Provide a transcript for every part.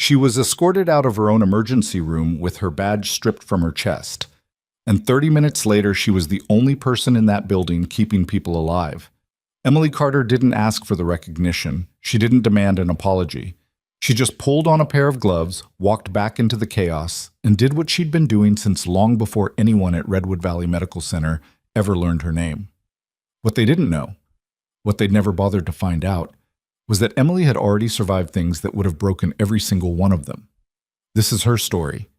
She was escorted out of her own emergency room with her badge stripped from her chest. And 30 minutes later, she was the only person in that building keeping people alive. Emily Carter didn't ask for the recognition. She didn't demand an apology. She just pulled on a pair of gloves, walked back into the chaos, and did what she'd been doing since long before anyone at Redwood Valley Medical Center ever learned her name. What they didn't know, what they'd never bothered to find out, was that Emily had already survived things that would have broken every single one of them. This is her story,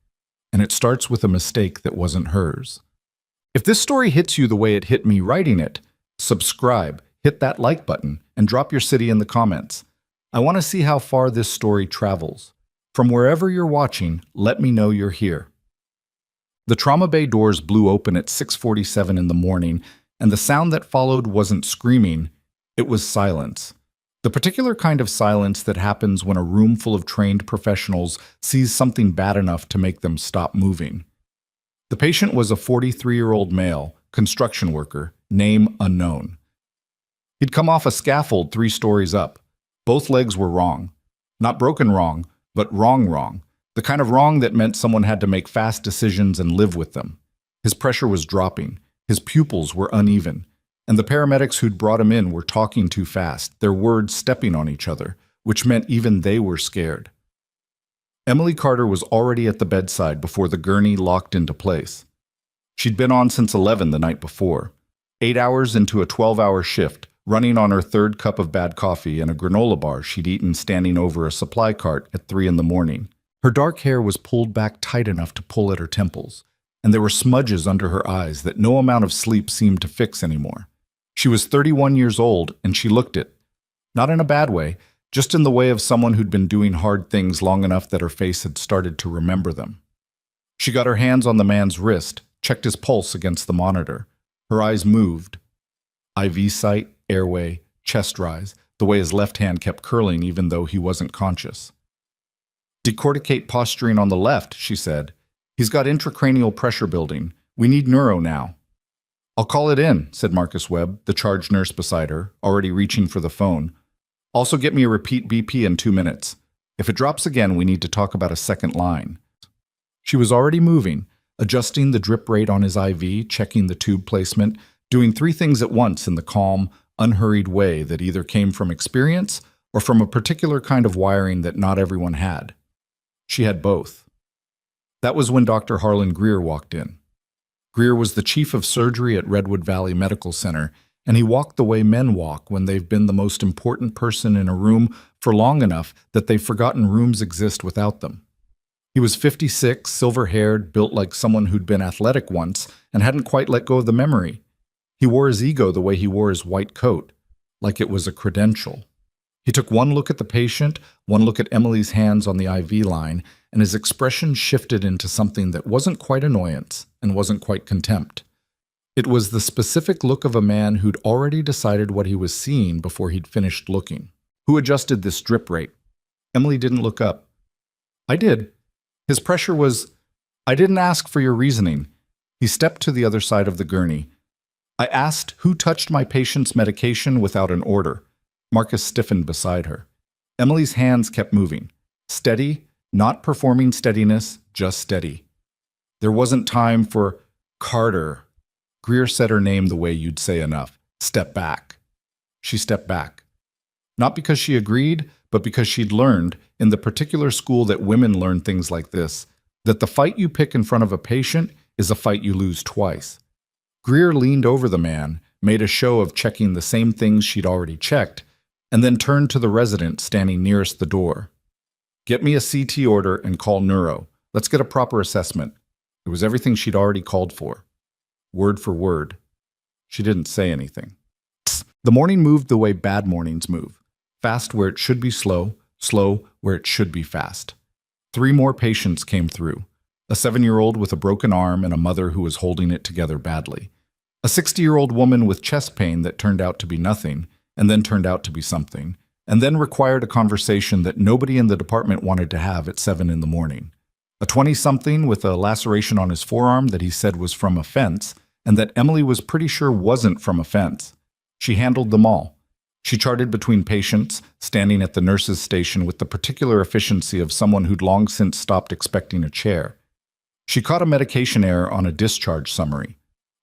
and it starts with a mistake that wasn't hers. If this story hits you the way it hit me writing it, subscribe, hit that like button, and drop your city in the comments. I want to see how far this story travels. From wherever you're watching, let me know you're here. The trauma bay doors blew open at 6:47 in the morning, and the sound that followed wasn't screaming, it was silence. The particular kind of silence that happens when a room full of trained professionals sees something bad enough to make them stop moving. The patient was a 43-year-old male, construction worker, name unknown. He'd come off a scaffold 3 stories up. Both legs were wrong. Not broken wrong, but wrong. The kind of wrong that meant someone had to make fast decisions and live with them. His pressure was dropping. His pupils were uneven. And the paramedics who'd brought him in were talking too fast, their words stepping on each other, which meant even they were scared. Emily Carter was already at the bedside before the gurney locked into place. She'd been on since 11 the night before, 8 hours into a 12-hour shift, running on her 3rd cup of bad coffee and a granola bar she'd eaten standing over a supply cart at 3 in the morning. Her dark hair was pulled back tight enough to pull at her temples, and there were smudges under her eyes that no amount of sleep seemed to fix anymore. She was 31 years old, and she looked it. Not in a bad way, just in the way of someone who'd been doing hard things long enough that her face had started to remember them. She got her hands on the man's wrist, checked his pulse against the monitor. Her eyes moved. IV site, airway, chest rise, the way his left hand kept curling even though he wasn't conscious. Decorticate posturing on the left, she said. He's got intracranial pressure building. We need neuro now. I'll call it in, said Marcus Webb, the charge nurse beside her, already reaching for the phone. Also get me a repeat BP in 2 minutes. If it drops again, we need to talk about a second line. She was already moving, adjusting the drip rate on his IV, checking the tube placement, doing 3 things at once in the calm, unhurried way that either came from experience or from a particular kind of wiring that not everyone had. She had both. That was when Dr. Harlan Greer walked in. Greer was the chief of surgery at Redwood Valley Medical Center, and he walked the way men walk when they've been the most important person in a room for long enough that they've forgotten rooms exist without them. He was 56, silver-haired, built like someone who'd been athletic once and hadn't quite let go of the memory. He wore his ego the way he wore his white coat, like it was a credential. He took one look at the patient, one look at Emily's hands on the IV line, and his expression shifted into something that wasn't quite annoyance and wasn't quite contempt. It was the specific look of a man who'd already decided what he was seeing before he'd finished looking. Who adjusted this drip rate? Emily didn't look up. I did. His pressure was, I didn't ask for your reasoning. He stepped to the other side of the gurney. I asked who touched my patient's medication without an order. Marcus stiffened beside her. Emily's hands kept moving. Steady, not performing steadiness, just steady. There wasn't time for Carter. Greer said her name the way you'd say enough. Step back. She stepped back. Not because she agreed, but because she'd learned, in the particular school that women learn things like this, that the fight you pick in front of a patient is a fight you lose twice. Greer leaned over the man, made a show of checking the same things she'd already checked, and then turned to the resident standing nearest the door. Get me a CT order and call neuro. Let's get a proper assessment. It was everything she'd already called for. Word for word. She didn't say anything. The morning moved the way bad mornings move. Fast where it should be slow, slow where it should be fast. 3 more patients came through. A 7-year-old with a broken arm and a mother who was holding it together badly. A 60-year-old woman with chest pain that turned out to be nothing, and then turned out to be something, and then required a conversation that nobody in the department wanted to have at 7 in the morning. A 20-something with a laceration on his forearm that he said was from a fence, and that Emily was pretty sure wasn't from a fence. She handled them all. She charted between patients, standing at the nurse's station with the particular efficiency of someone who'd long since stopped expecting a chair. She caught a medication error on a discharge summary,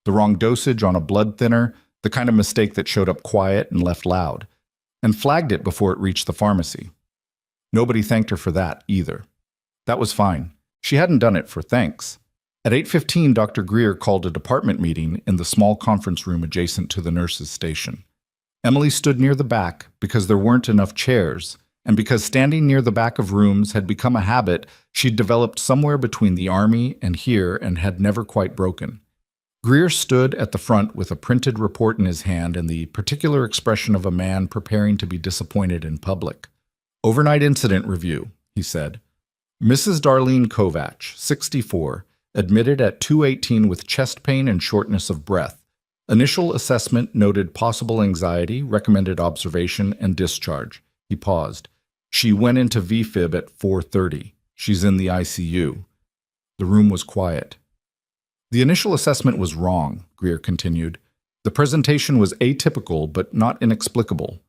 the wrong dosage on a blood thinner, the kind of mistake that showed up quiet and left loud, and flagged it before it reached the pharmacy. Nobody thanked her for that either. That was fine. She hadn't done it for thanks. At 8:15, Dr. Greer called a department meeting in the small conference room adjacent to the nurse's station. Emily stood near the back because there weren't enough chairs, and because standing near the back of rooms had become a habit she'd developed somewhere between the army and here and had never quite broken. Greer stood at the front with a printed report in his hand and the particular expression of a man preparing to be disappointed in public. "Overnight incident review," he said. "Mrs. Darlene Kovach, 64, admitted at 2:18 with chest pain and shortness of breath. Initial assessment noted possible anxiety, recommended observation, and discharge." He paused. "She went into VFib at 4:30. She's in the ICU." The room was quiet. "The initial assessment was wrong," Greer continued. "The presentation was atypical but not inexplicable.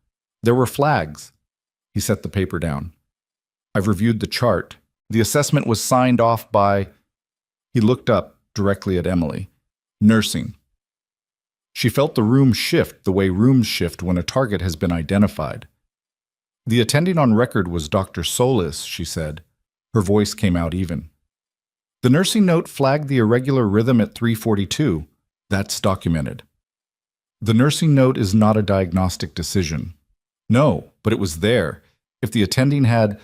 There were flags." He set the paper down. "I've reviewed the chart. The assessment was signed off by—" He looked up directly at Emily. "Nursing." She felt the room shift the way rooms shift when a target has been identified. "The attending on record was Dr. Solis," she said. Her voice came out even. "The nursing note flagged the irregular rhythm at 3:42. That's documented." "The nursing note is not a diagnostic decision." "No, but it was there. If the attending had—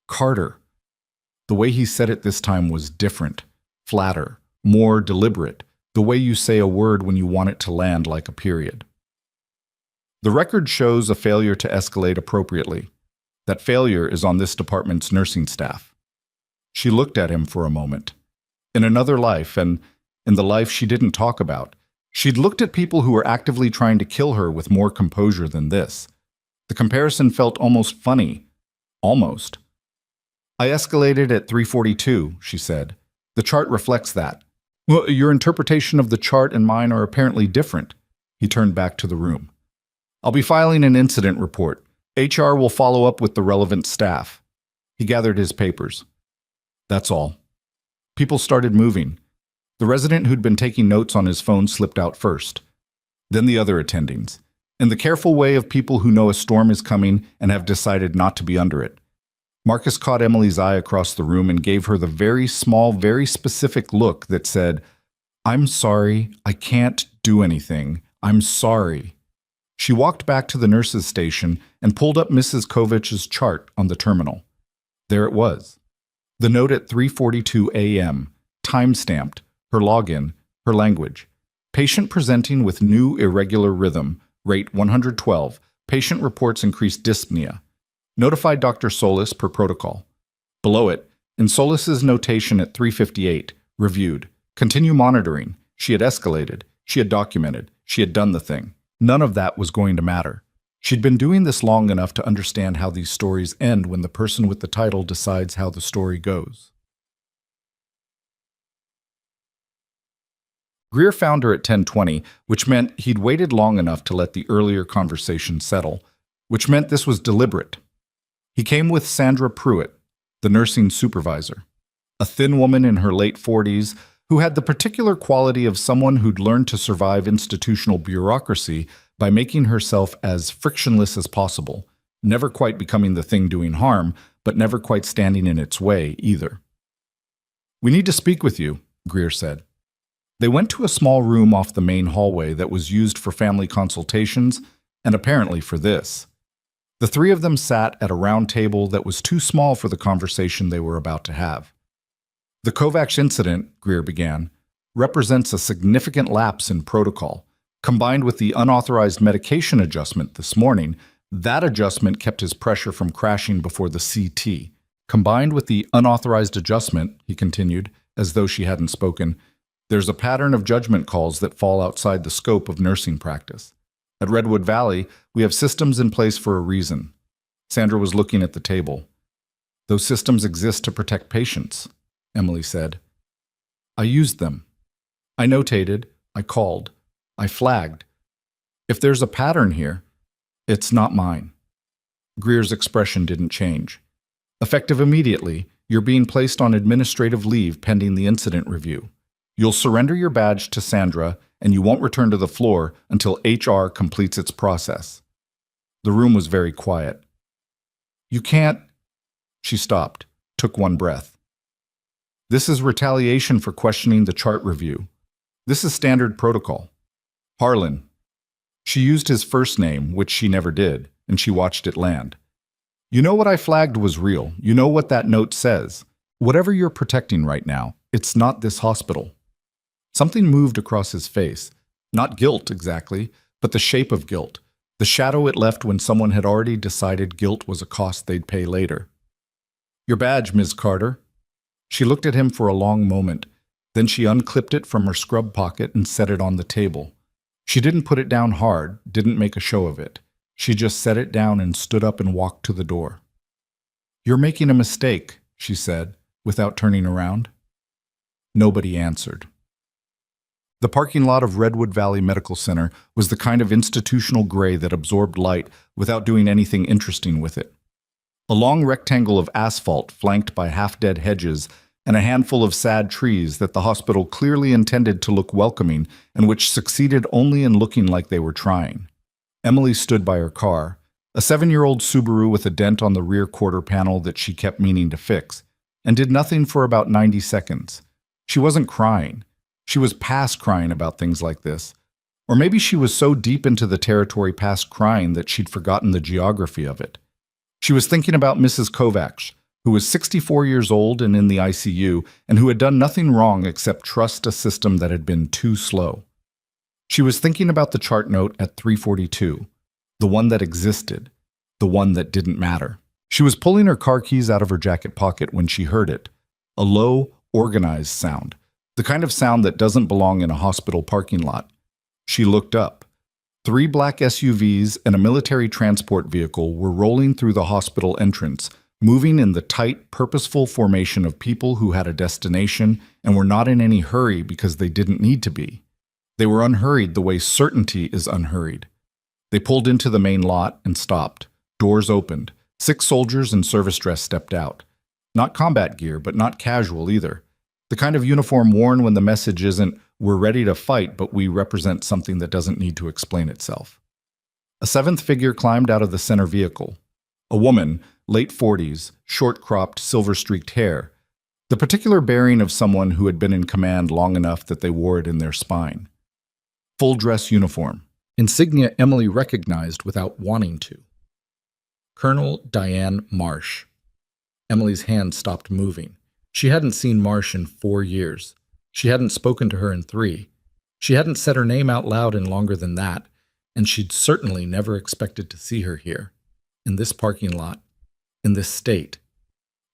Carter." The way he said it this time was different, flatter, more deliberate, the way you say a word when you want it to land like a period. "The record shows a failure to escalate appropriately. That failure is on this department's nursing staff." She looked at him for a moment. In another life, and in the life she didn't talk about, she'd looked at people who were actively trying to kill her with more composure than this. The comparison felt almost funny. Almost. "I escalated at 3:42, she said. "The chart reflects that." "Well, your interpretation of the chart and mine are apparently different." He turned back to the room. "I'll be filing an incident report. HR will follow up with the relevant staff." He gathered his papers. "That's all." People started moving. The resident who'd been taking notes on his phone slipped out first. Then the other attendings. In the careful way of people who know a storm is coming and have decided not to be under it. Marcus caught Emily's eye across the room and gave her the very small, very specific look that said, "I'm sorry, I can't do anything. I'm sorry." She walked back to the nurse's station and pulled up Mrs. Kovach's chart on the terminal. There it was. The note at 3:42 a.m., time-stamped, her login, her language. Patient presenting with new irregular rhythm, rate 112. Patient reports increased dyspnea. Notified Dr. Solis per protocol. Below it, in Solis's notation at 3:58, reviewed. Continue monitoring. She had escalated. She had documented. She had done the thing. None of that was going to matter. She'd been doing this long enough to understand how these stories end when the person with the title decides how the story goes. Greer found her at 10:20, which meant he'd waited long enough to let the earlier conversation settle, which meant this was deliberate. He came with Sandra Pruitt, the nursing supervisor, a thin woman in her late 40s who had the particular quality of someone who'd learned to survive institutional bureaucracy by making herself as frictionless as possible, never quite becoming the thing doing harm, but never quite standing in its way either. "We need to speak with you," Greer said. They went to a small room off the main hallway that was used for family consultations, and apparently for this. The three of them sat at a round table that was too small for the conversation they were about to have. "The Kovach incident," Greer began, "represents a significant lapse in protocol. Combined with the unauthorized medication adjustment this morning, that adjustment kept his pressure from crashing before the CT. Combined with the unauthorized adjustment," he continued, as though she hadn't spoken, "there's a pattern of judgment calls that fall outside the scope of nursing practice. At Redwood Valley, we have systems in place for a reason." Sandra was looking at the table. "Those systems exist to protect patients," Emily said. "I used them. I notated, I called, I flagged. If there's a pattern here, It's not mine. Greer's expression didn't change. Effective immediately, you're being placed on administrative leave pending the incident review. You'll surrender your badge to Sandra, and you won't return to the floor until HR completes its process. The room was very quiet. You can't... She stopped, took one breath. This is retaliation for questioning the chart review. This is standard protocol. Harlan. She used his first name, which she never did, and she watched it land. You know what I flagged was real. You know what that note says. Whatever you're protecting right now, it's not this hospital. Something moved across his face. Not guilt, exactly, but the shape of guilt. The shadow it left when someone had already decided guilt was a cost they'd pay later. Your badge, Ms. Carter. She looked at him for a long moment. Then she unclipped it from her scrub pocket and set it on the table. She didn't put it down hard, didn't make a show of it. She just set it down and stood up and walked to the door. You're making a mistake, she said, without turning around. Nobody answered. The parking lot of Redwood Valley Medical Center was the kind of institutional gray that absorbed light without doing anything interesting with it. A long rectangle of asphalt flanked by half-dead hedges and a handful of sad trees that the hospital clearly intended to look welcoming and which succeeded only in looking like they were trying. Emily stood by her car, a 7-year-old Subaru with a dent on the rear quarter panel that she kept meaning to fix, and did nothing for about 90 seconds. She wasn't crying. She was past crying about things like this. Or maybe she was so deep into the territory past crying that she'd forgotten the geography of it. She was thinking about Mrs. Kovacs, who was 64 years old and in the ICU, and who had done nothing wrong except trust a system that had been too slow. She was thinking about the chart note at 342, the one that existed, the one that didn't matter. She was pulling her car keys out of her jacket pocket when she heard it, a low, organized sound, the kind of sound that doesn't belong in a hospital parking lot. She looked up. 3 black SUVs and a military transport vehicle were rolling through the hospital entrance, moving in the tight, purposeful formation of people who had a destination and were not in any hurry because they didn't need to be. They were unhurried the way certainty is unhurried. They pulled into the main lot and stopped. Doors opened. 6 soldiers in service dress stepped out. Not combat gear, but not casual either. The kind of uniform worn when the message isn't, we're ready to fight, but we represent something that doesn't need to explain itself. A 7th figure climbed out of the center vehicle. A woman, late 40s, short-cropped, silver-streaked hair, the particular bearing of someone who had been in command long enough that they wore it in their spine. Full-dress uniform, insignia Emily recognized without wanting to. Colonel Diane Marsh. Emily's hand stopped moving. She hadn't seen Marsh in 4 years. She hadn't spoken to her in 3. She hadn't said her name out loud in longer than that, and she'd certainly never expected to see her here, in this parking lot, in this state,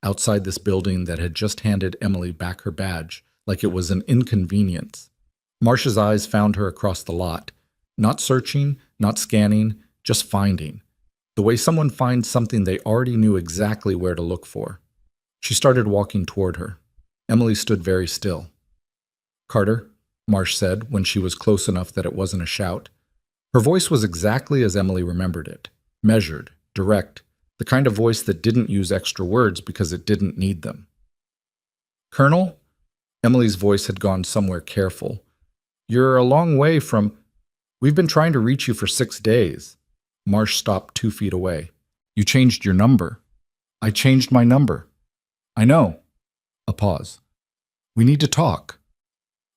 outside this building that had just handed Emily back her badge like it was an inconvenience. Marsh's eyes found her across the lot, not searching, not scanning, just finding, the way someone finds something they already knew exactly where to look for. She started walking toward her. Emily stood very still. Carter, Marsh said when she was close enough that it wasn't a shout. Her voice was exactly as Emily remembered it, measured, direct, the kind of voice that didn't use extra words because it didn't need them. Colonel? Emily's voice had gone somewhere careful. You're a long way from... We've been trying to reach you for 6 days. Marsh stopped 2 feet away. You changed your number. I changed my number. I know. A pause. We need to talk.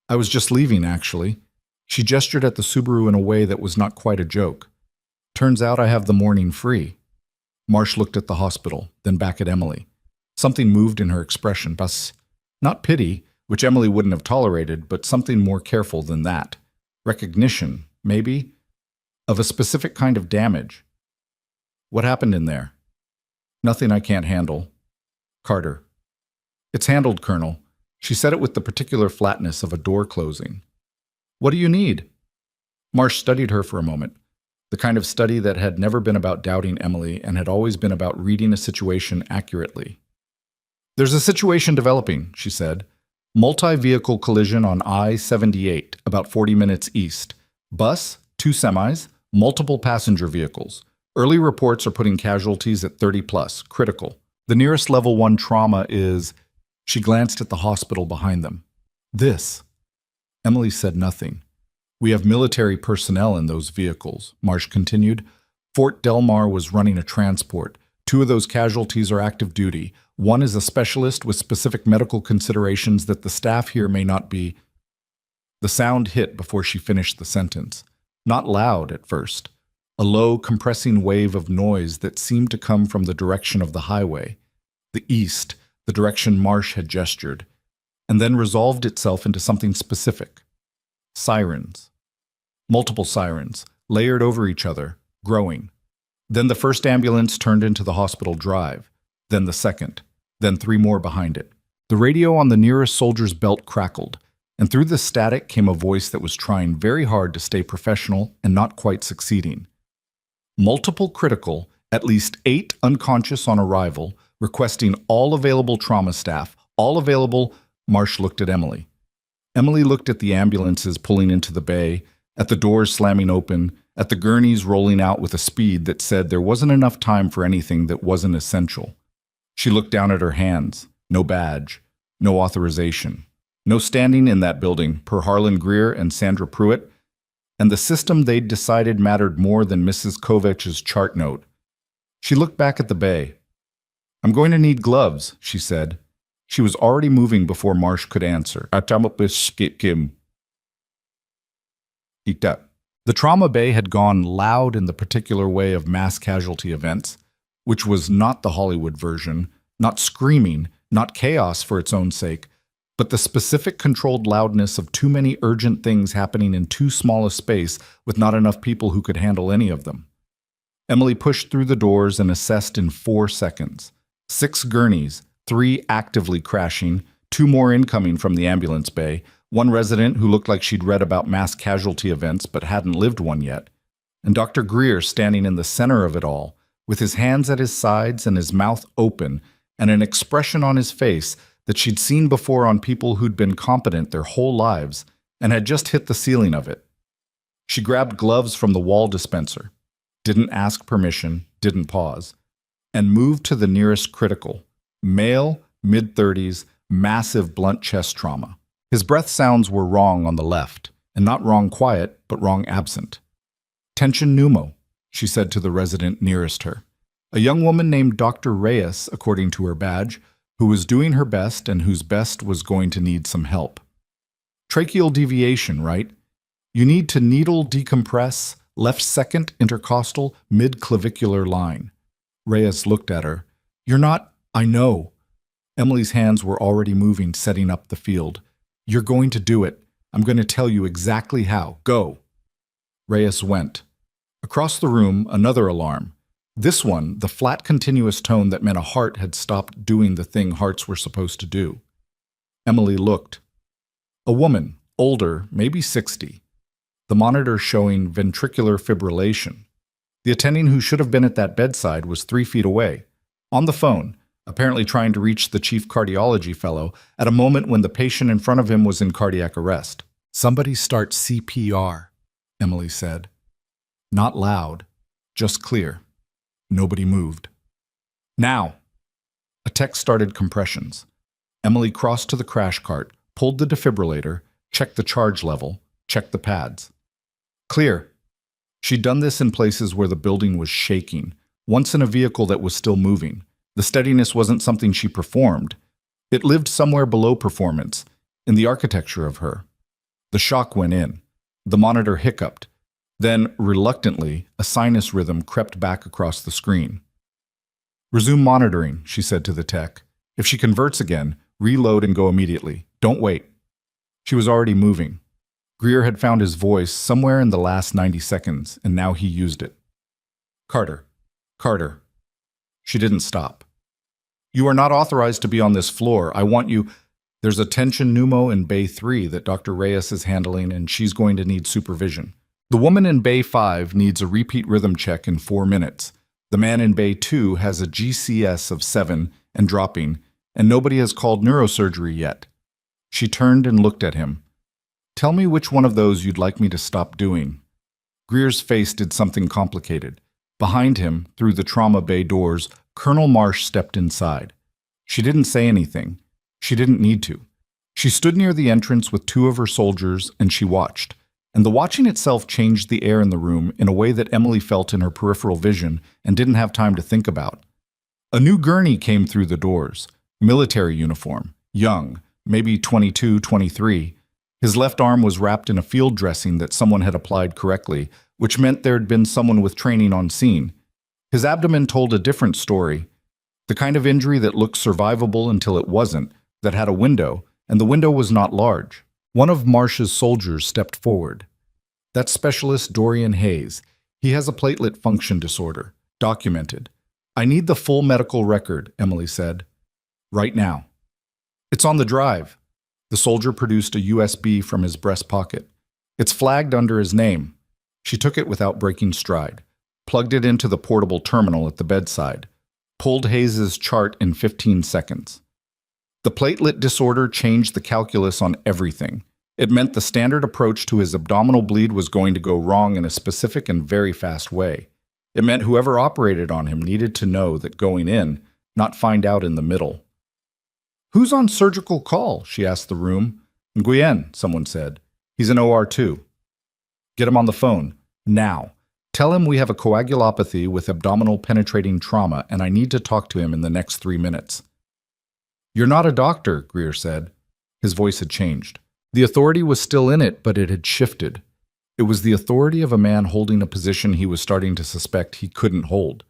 I was just leaving, actually. She gestured at the Subaru in a way that was not quite a joke. Turns out I have the morning free. Marsh looked at the hospital, then back at Emily. Something moved in her expression, but not pity, which Emily wouldn't have tolerated, but something more careful than that. Recognition, maybe, of a specific kind of damage. What happened in there? Nothing I can't handle. Carter. It's handled, Colonel. She said it with the particular flatness of a door closing. What do you need? Marsh studied her for a moment, the kind of study that had never been about doubting Emily and had always been about reading a situation accurately. There's a situation developing, she said. Multi-vehicle collision on I-78, about 40 minutes east. Bus, 2 semis, multiple passenger vehicles. Early reports are putting casualties at 30 plus, critical. The nearest level 1 trauma is... She glanced at the hospital behind them. This. Emily said nothing. We have military personnel in those vehicles, Marsh continued. Fort Del Mar was running a transport. 2 of those casualties are active duty. 1 is a specialist with specific medical considerations that the staff here may not be. The sound hit before she finished the sentence. Not loud at first. A low, compressing wave of noise that seemed to come from the direction of the highway. The east, the direction Marsh had gestured, and then resolved itself into something specific. Sirens. Multiple sirens, layered over each other, growing. Then the first ambulance turned into the hospital drive, then the second, then 3 more behind it. The radio on the nearest soldier's belt crackled, and through the static came a voice that was trying very hard to stay professional and not quite succeeding. Multiple critical, at least 8 unconscious on arrival, requesting all available trauma staff, all available. Marsh looked at Emily. Emily looked at the ambulances pulling into the bay, at the doors slamming open, at the gurneys rolling out with a speed that said there wasn't enough time for anything that wasn't essential. She looked down at her hands. No badge, no authorization, no standing in that building, per Harlan Greer and Sandra Pruitt, and the system they'd decided mattered more than Mrs. Kovach's chart note. She looked back at the bay. I'm going to need gloves, she said. She was already moving before Marsh could answer. The trauma bay had gone loud in the particular way of mass casualty events, which was not the Hollywood version, not screaming, not chaos for its own sake, but the specific controlled loudness of too many urgent things happening in too small a space with not enough people who could handle any of them. Emily pushed through the doors and assessed in 4 seconds. 6 gurneys, 3 actively crashing, 2 more incoming from the ambulance bay, 1 resident who looked like she'd read about mass casualty events but hadn't lived one yet, and Dr. Greer standing in the center of it all, with his hands at his sides and his mouth open, and an expression on his face that she'd seen before on people who'd been competent their whole lives and had just hit the ceiling of it. She grabbed gloves from the wall dispenser, didn't ask permission, didn't pause, and moved to the nearest critical, male, mid-30s, massive blunt chest trauma. His breath sounds were wrong on the left, and not wrong quiet, but wrong absent. Tension pneumo, she said to the resident nearest her. A young woman named Dr. Reyes, according to her badge, who was doing her best and whose best was going to need some help. Tracheal deviation, right? You need to needle decompress, left second intercostal mid-clavicular line. Reyes looked at her. You're not... I know. Emily's hands were already moving, setting up the field. You're going to do it. I'm going to tell you exactly how. Go. Reyes went. Across the room, another alarm. This one, the flat continuous tone that meant a heart had stopped doing the thing hearts were supposed to do. Emily looked. A woman, older, maybe 60. The monitor showing ventricular fibrillation. The attending who should have been at that bedside was 3 feet away, on the phone, apparently trying to reach the chief cardiology fellow at a moment when the patient in front of him was in cardiac arrest. Somebody start CPR, Emily said. Not loud, just clear. Nobody moved. Now! A tech started compressions. Emily crossed to the crash cart, pulled the defibrillator, checked the charge level, checked the pads. Clear. She'd done this in places where the building was shaking, once in a vehicle that was still moving. The steadiness wasn't something she performed. It lived somewhere below performance, in the architecture of her. The shock went in. The monitor hiccuped. Then, reluctantly, a sinus rhythm crept back across the screen. Resume monitoring, she said to the tech. If she converts again, reload and go immediately. Don't wait. She was already moving. Greer had found his voice somewhere in the last 90 seconds, and now he used it. Carter. Carter. She didn't stop. You are not authorized to be on this floor. I want you... There's a tension pneumo in Bay 3 that Dr. Reyes is handling, and she's going to need supervision. The woman in Bay 5 needs a repeat rhythm check in 4 minutes. The man in Bay 2 has a GCS of 7 and dropping, and nobody has called neurosurgery yet. She turned and looked at him. Tell me which one of those you'd like me to stop doing. Greer's face did something complicated. Behind him, through the trauma bay doors, Colonel Marsh stepped inside. She didn't say anything. She didn't need to. She stood near the entrance with two of her soldiers, and she watched. And the watching itself changed the air in the room in a way that Emily felt in her peripheral vision and didn't have time to think about. A new gurney came through the doors. Military uniform. Young. Maybe 22, 23. His left arm was wrapped in a field dressing that someone had applied correctly, which meant there had been someone with training on scene. His abdomen told a different story. The kind of injury that looked survivable until it wasn't, that had a window, and the window was not large. One of Marsh's soldiers stepped forward. That's Specialist Dorian Hayes. He has a platelet function disorder. Documented. I need the full medical record, Emily said. Right now. It's on the drive. The soldier produced a USB from his breast pocket. It's flagged under his name. She took it without breaking stride, plugged it into the portable terminal at the bedside, pulled Hayes's chart in 15 seconds. The platelet disorder changed the calculus on everything. It meant the standard approach to his abdominal bleed was going to go wrong in a specific and very fast way. It meant whoever operated on him needed to know that going in, not find out in the middle. Who's on surgical call? She asked the room. Nguyen, someone said. He's in OR 2. Get him on the phone. Now. Tell him we have a coagulopathy with abdominal penetrating trauma and I need to talk to him in the next 3 minutes. You're not a doctor, Greer said. His voice had changed. The authority was still in it, but it had shifted. It was the authority of a man holding a position he was starting to suspect he couldn't hold.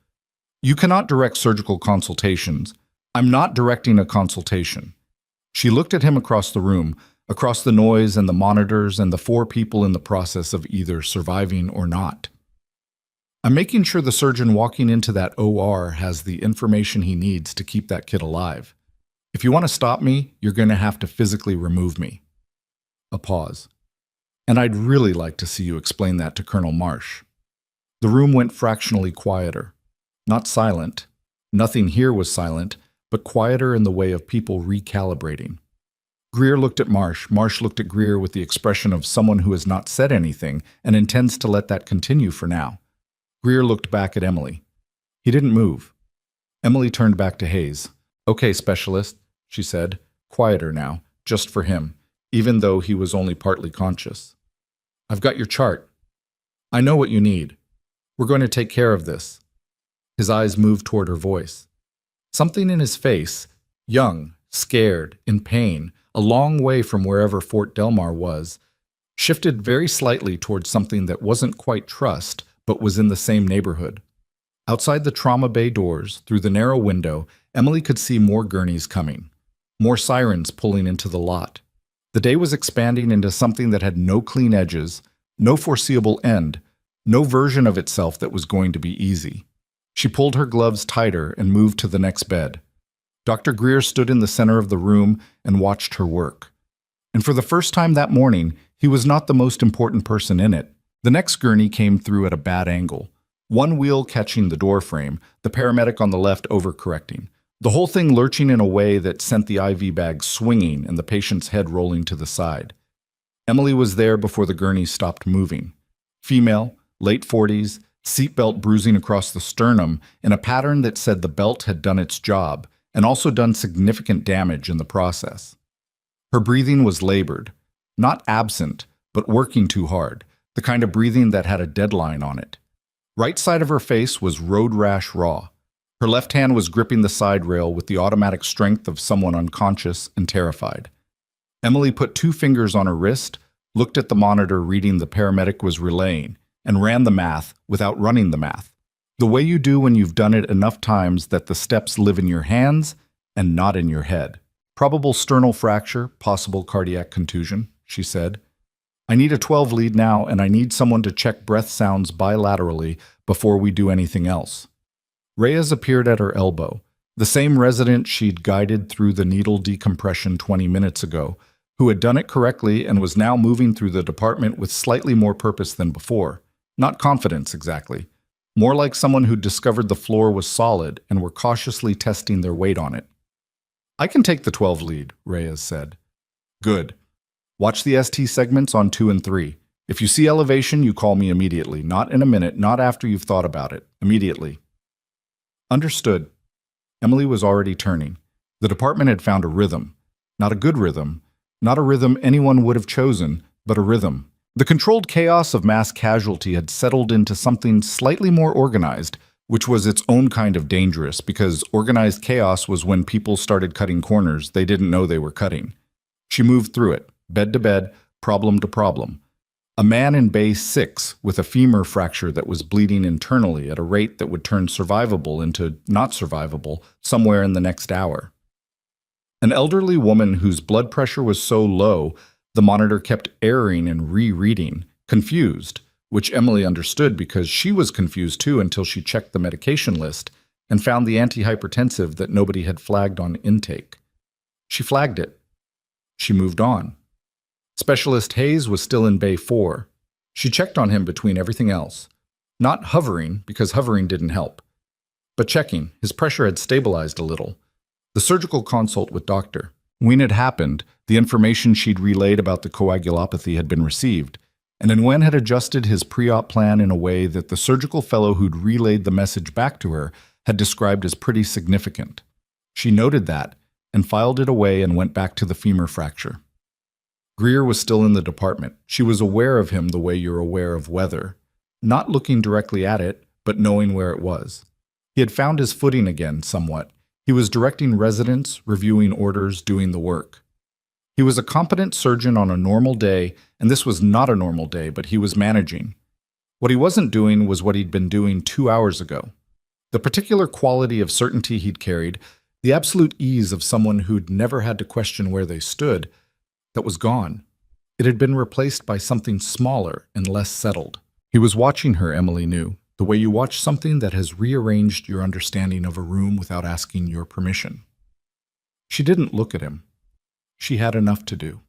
You cannot direct surgical consultations. I'm not directing a consultation. She looked at him across the room, across the noise and the monitors and the 4 people in the process of either surviving or not. I'm making sure the surgeon walking into that OR has the information he needs to keep that kid alive. If you want to stop me, you're going to have to physically remove me. A pause. And I'd really like to see you explain that to Colonel Marsh. The room went fractionally quieter. Not silent. Nothing here was silent, but quieter in the way of people recalibrating. Greer looked at Marsh. Marsh looked at Greer with the expression of someone who has not said anything and intends to let that continue for now. Greer looked back at Emily. He didn't move. Emily turned back to Hayes. Okay, specialist, she said, quieter now, just for him, even though he was only partly conscious. I've got your chart. I know what you need. We're going to take care of this. His eyes moved toward her voice. Something in his face, young, scared, in pain, a long way from wherever Fort Delmar was, shifted very slightly towards something that wasn't quite trust, but was in the same neighborhood. Outside the trauma bay doors, through the narrow window, Emily could see more gurneys coming, more sirens pulling into the lot. The day was expanding into something that had no clean edges, no foreseeable end, no version of itself that was going to be easy. She pulled her gloves tighter and moved to the next bed. Dr. Greer stood in the center of the room and watched her work. And for the first time that morning, he was not the most important person in it. The next gurney came through at a bad angle. One wheel catching the door frame, the paramedic on the left overcorrecting. The whole thing lurching in a way that sent the IV bag swinging and the patient's head rolling to the side. Emily was there before the gurney stopped moving. Female, late 40s, seatbelt bruising across the sternum in a pattern that said the belt had done its job and also done significant damage in the process. Her breathing was labored, not absent, but working too hard, the kind of breathing that had a deadline on it. Right side of her face was road rash raw. Her left hand was gripping the side rail with the automatic strength of someone unconscious and terrified. Emily put 2 fingers on her wrist, looked at the monitor reading the paramedic was relaying, and ran the math without running the math. The way you do when you've done it enough times that the steps live in your hands and not in your head. Probable sternal fracture, possible cardiac contusion, she said. I need a 12 lead now, and I need someone to check breath sounds bilaterally before we do anything else. Reyes appeared at her elbow, the same resident she'd guided through the needle decompression 20 minutes ago, who had done it correctly and was now moving through the department with slightly more purpose than before. Not confidence, exactly. More like someone who'd discovered the floor was solid and were cautiously testing their weight on it. I can take the 12 lead, Reyes said. Good. Watch the ST segments on 2 and 3. If you see elevation, you call me immediately. Not in a minute, not after you've thought about it. Immediately. Understood. Emily was already turning. The department had found a rhythm. Not a good rhythm. Not a rhythm anyone would have chosen, but a rhythm. The controlled chaos of mass casualty had settled into something slightly more organized, which was its own kind of dangerous, because organized chaos was when people started cutting corners they didn't know they were cutting. She moved through it, bed to bed, problem to problem. A man in Bay 6 with a femur fracture that was bleeding internally at a rate that would turn survivable into not survivable somewhere in the next hour. An elderly woman whose blood pressure was so low the monitor kept erroring and rereading, confused, which Emily understood because she was confused too until she checked the medication list and found the antihypertensive that nobody had flagged on intake. She flagged it. She moved on. Specialist Hayes was still in Bay 4. She checked on him between everything else. Not hovering, because hovering didn't help, but checking. His pressure had stabilized a little. The surgical consult with doctor. When it happened, the information she'd relayed about the coagulopathy had been received, and Nguyen had adjusted his pre-op plan in a way that the surgical fellow who'd relayed the message back to her had described as pretty significant. She noted that, and filed it away and went back to the femur fracture. Greer was still in the department. She was aware of him the way you're aware of weather, not looking directly at it, but knowing where it was. He had found his footing again, somewhat. He was directing residents, reviewing orders, doing the work. He was a competent surgeon on a normal day, and this was not a normal day, but he was managing. What he wasn't doing was what he'd been doing 2 hours ago. The particular quality of certainty he'd carried, the absolute ease of someone who'd never had to question where they stood, that was gone. It had been replaced by something smaller and less settled. He was watching her, Emily knew, the way you watch something that has rearranged your understanding of a room without asking your permission. She didn't look at him. She had enough to do.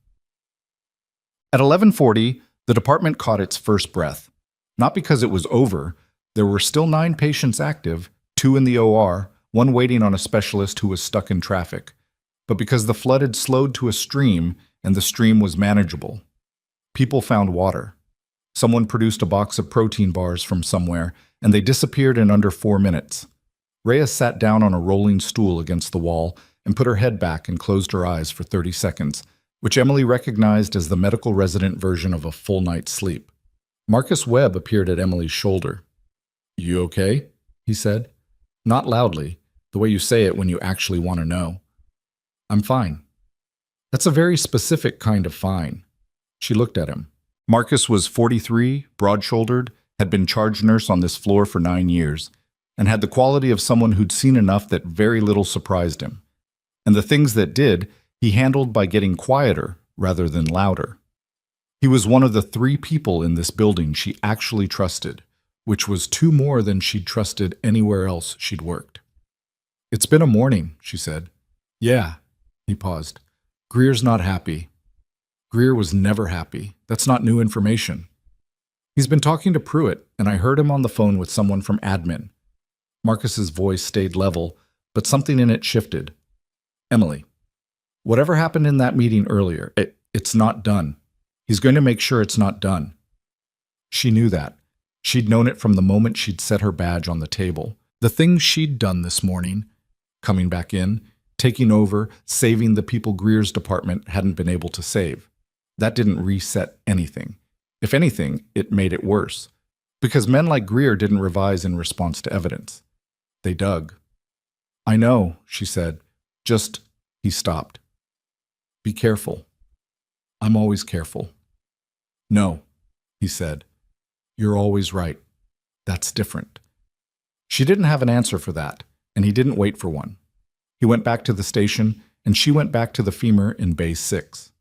At 11:40, the department caught its first breath. Not because it was over. There were still 9 patients active, 2 in the OR, 1 waiting on a specialist who was stuck in traffic, but because the flood had slowed to a stream and the stream was manageable. People found water. Someone produced a box of protein bars from somewhere, and they disappeared in under 4 minutes. Rhea sat down on a rolling stool against the wall and put her head back and closed her eyes for 30 seconds, which Emily recognized as the medical resident version of a full night's sleep. Marcus Webb appeared at Emily's shoulder. "You okay?" he said. Not loudly, the way you say it when you actually want to know. "I'm fine." That's a very specific kind of fine. She looked at him. Marcus was 43, broad-shouldered, had been charge nurse on this floor for 9 years, and had the quality of someone who'd seen enough that very little surprised him. And the things that did, he handled by getting quieter rather than louder. He was one of the 3 people in this building she actually trusted, which was 2 more than she'd trusted anywhere else she'd worked. "It's been a morning," she said. "Yeah." He paused. "Greer's not happy." Greer was never happy. That's not new information. "He's been talking to Pruitt, and I heard him on the phone with someone from admin." Marcus's voice stayed level, but something in it shifted. "Emily, whatever happened in that meeting earlier, it's not done. He's going to make sure it's not done." She knew that. She'd known it from the moment she'd set her badge on the table. The things she'd done this morning, coming back in, taking over, saving the people Greer's department hadn't been able to save. That didn't reset anything. If anything, it made it worse. Because men like Greer didn't revise in response to evidence. They dug. "I know," she said. "Just," he stopped. "Be careful." "I'm always careful." "No," he said. "You're always right. That's different." She didn't have an answer for that, and he didn't wait for one. He went back to the station, and she went back to the femur in Bay 6.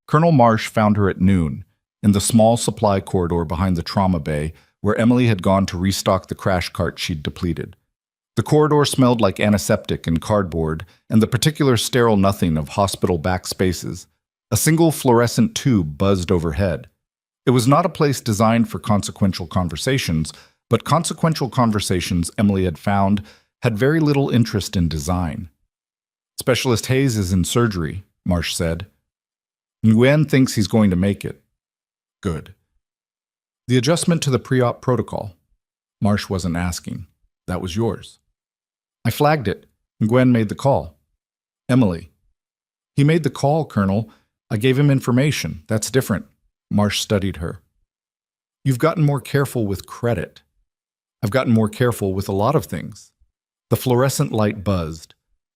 Colonel Marsh found her at noon, in the small supply corridor behind the trauma bay, where Emily had gone to restock the crash cart she'd depleted. The corridor smelled like antiseptic and cardboard, and the particular sterile nothing of hospital back spaces. A single fluorescent tube buzzed overhead. It was not a place designed for consequential conversations, but consequential conversations, Emily had found, had very little interest in design. "Specialist Hayes is in surgery," Marsh said. Nguyen thinks he's going to make it. Good. The adjustment to the pre-op protocol. Marsh wasn't asking. That was yours. I flagged it. Nguyen made the call. Emily. He made the call, Colonel. I gave him information. That's different. Marsh studied her. You've gotten more careful with credit. I've gotten more careful with a lot of things. The fluorescent light buzzed.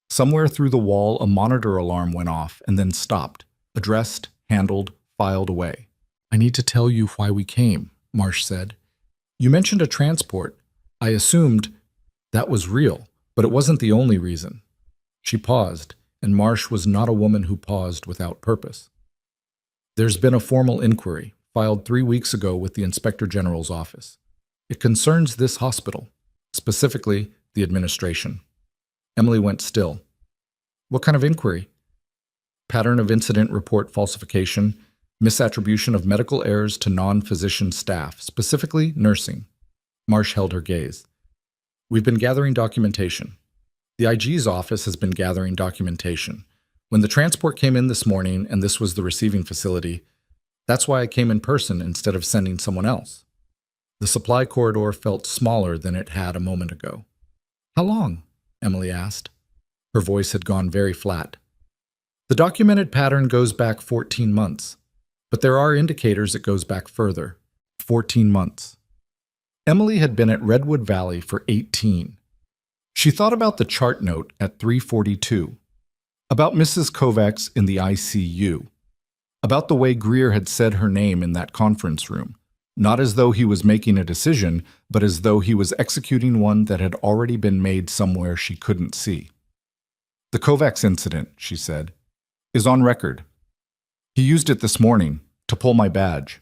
Somewhere through the wall, a monitor alarm went off and then stopped, addressed, handled, filed away. I need to tell you why we came, Marsh said. You mentioned a transport. I assumed that was real, but it wasn't the only reason. She paused, and Marsh was not a woman who paused without purpose. There's been a formal inquiry, filed 3 weeks ago with the Inspector General's office. It concerns this hospital, specifically the administration. Emily went still. What kind of inquiry? Pattern of incident report falsification, misattribution of medical errors to non-physician staff, specifically nursing. Marsh held her gaze. We've been gathering documentation. The IG's office has been gathering documentation. When the transport came in this morning and this was the receiving facility, that's why I came in person instead of sending someone else. The supply corridor felt smaller than it had a moment ago. How long? Emily asked. Her voice had gone very flat. The documented pattern goes back 14 months, but there are indicators it goes back further. 14 months. Emily had been at Redwood Valley for 18. She thought about the chart note at 342, about Mrs. Kovacs in the ICU, about the way Greer had said her name in that conference room, not as though he was making a decision, but as though he was executing one that had already been made somewhere she couldn't see. The Kovacs incident, she said, is on record. He used it this morning to pull my badge.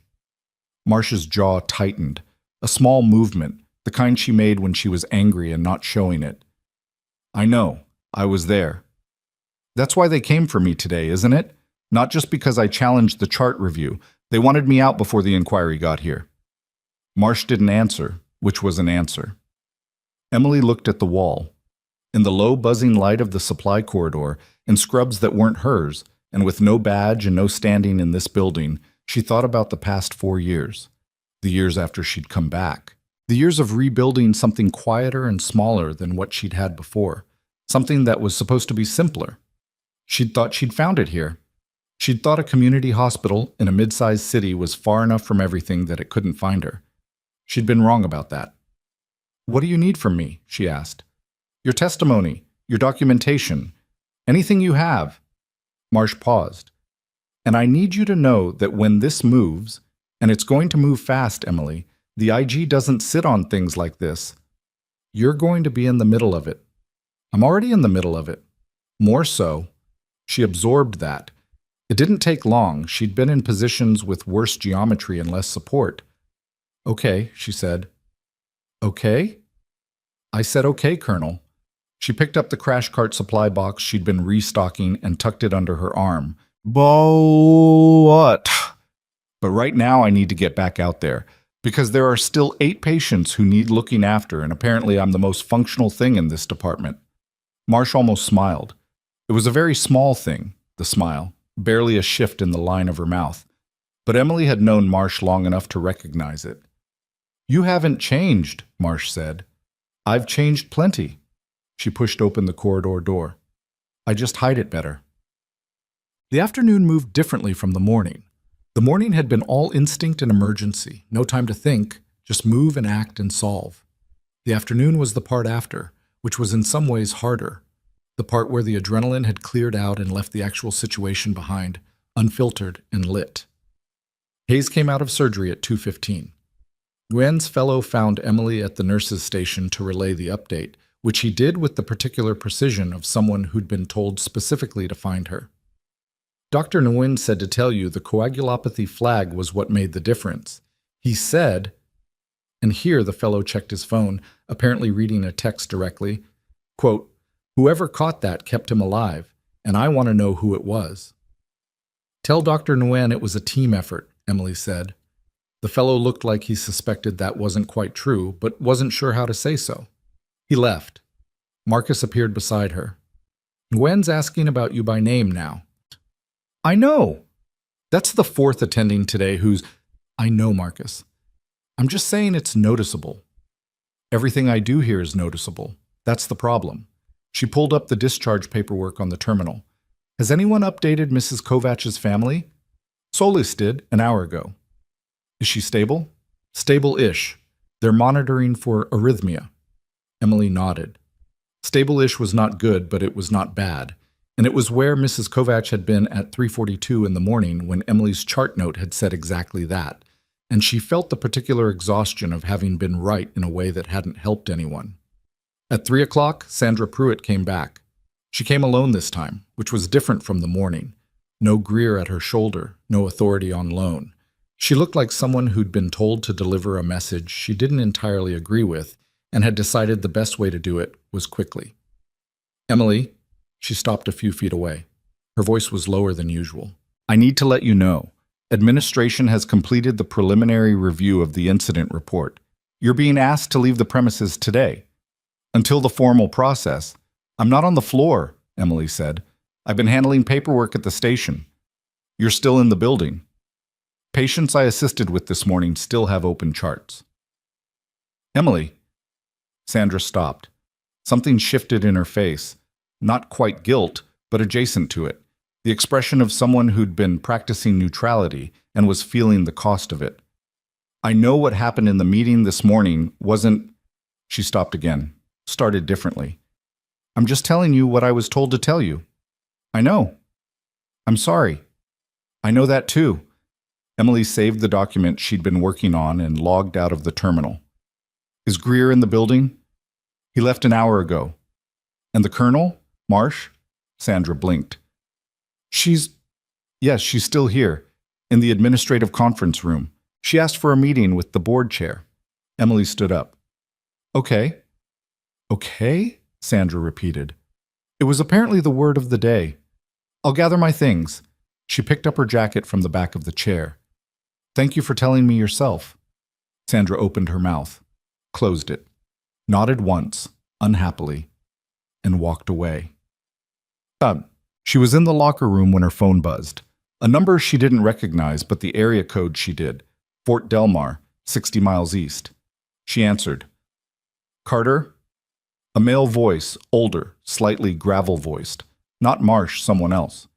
Marsh's jaw tightened, a small movement, the kind she made when she was angry and not showing it. I know, I was there. That's why they came for me today, isn't it? Not just because I challenged the chart review. They wanted me out before the inquiry got here. Marsh didn't answer, which was an answer. Emily looked at the wall. In the low buzzing light of the supply corridor, in scrubs that weren't hers, and with no badge and no standing in this building, she thought about the past 4 years. The years after she'd come back. The years of rebuilding something quieter and smaller than what she'd had before. Something that was supposed to be simpler. She'd thought she'd found it here. She'd thought a community hospital in a mid-sized city was far enough from everything that it couldn't find her. She'd been wrong about that. What do you need from me? She asked. Your testimony, your documentation, anything you have. Marsh paused. And I need you to know that when this moves, and it's going to move fast, Emily, the IG doesn't sit on things like this. You're going to be in the middle of it. I'm already in the middle of it. More so. She absorbed that. It didn't take long. She'd been in positions with worse geometry and less support. Okay, she said. Okay? I said okay, Colonel. She picked up the crash cart supply box she'd been restocking and tucked it under her arm. What? But right now I need to get back out there, because there are still 8 patients who need looking after, and apparently I'm the most functional thing in this department. Marsh almost smiled. It was a very small thing, the smile, barely a shift in the line of her mouth. But Emily had known Marsh long enough to recognize it. You haven't changed, Marsh said. I've changed plenty. She pushed open the corridor door. I just hide it better. The afternoon moved differently from the morning. The morning had been all instinct and emergency, no time to think, just move and act and solve. The afternoon was the part after, which was in some ways harder, the part where the adrenaline had cleared out and left the actual situation behind, unfiltered and lit. Hayes came out of surgery at 2:15. Nguyen's fellow found Emily at the nurse's station to relay the update, which he did with the particular precision of someone who'd been told specifically to find her. Dr. Nguyen said to tell you the coagulopathy flag was what made the difference. He said, and here the fellow checked his phone, apparently reading a text directly, quote, whoever caught that kept him alive, and I want to know who it was. Tell Dr. Nguyen it was a team effort, Emily said. The fellow looked like he suspected that wasn't quite true, but wasn't sure how to say so. He left. Marcus appeared beside her. Nguyen's asking about you by name now. I know. That's the fourth attending today who's... I know, Marcus. I'm just saying it's noticeable. Everything I do here is noticeable. That's the problem. She pulled up the discharge paperwork on the terminal. Has anyone updated Mrs. Kovach's family? Solis did, an hour ago. Is she stable? Stable-ish. They're monitoring for arrhythmia. Emily nodded. Stable-ish was not good, but it was not bad. And it was where Mrs. Kovach had been at 3:42 in the morning when Emily's chart note had said exactly that. And she felt the particular exhaustion of having been right in a way that hadn't helped anyone. At 3 o'clock, Sandra Pruitt came back. She came alone this time, which was different from the morning. No Greer at her shoulder, no authority on loan. She looked like someone who'd been told to deliver a message she didn't entirely agree with and had decided the best way to do it was quickly. Emily, she stopped a few feet away. Her voice was lower than usual. I need to let you know. Administration has completed the preliminary review of the incident report. You're being asked to leave the premises today. Until the formal process. I'm not on the floor, Emily said. I've been handling paperwork at the station. You're still in the building. Patients I assisted with this morning still have open charts. Emily. Sandra stopped. Something shifted in her face. Not quite guilt, but adjacent to it. The expression of someone who'd been practicing neutrality and was feeling the cost of it. I know what happened in the meeting this morning wasn't... She stopped again, started differently. I'm just telling you what I was told to tell you. I know. I'm sorry. I know that too. Emily saved the document she'd been working on and logged out of the terminal. Is Greer in the building? He left an hour ago. And the colonel? Marsh? Sandra blinked. Yes, she's still here, in the administrative conference room. She asked for a meeting with the board chair. Emily stood up. Okay. Okay? Sandra repeated. It was apparently the word of the day. I'll gather my things. She picked up her jacket from the back of the chair. Thank you for telling me yourself. Sandra opened her mouth, closed it, nodded once, unhappily, and walked away. She was in the locker room when her phone buzzed. A number she didn't recognize, but the area code she did. Fort Delmar, 60 miles east. She answered. Carter? A male voice, older, slightly gravel-voiced. Not Marsh, someone else.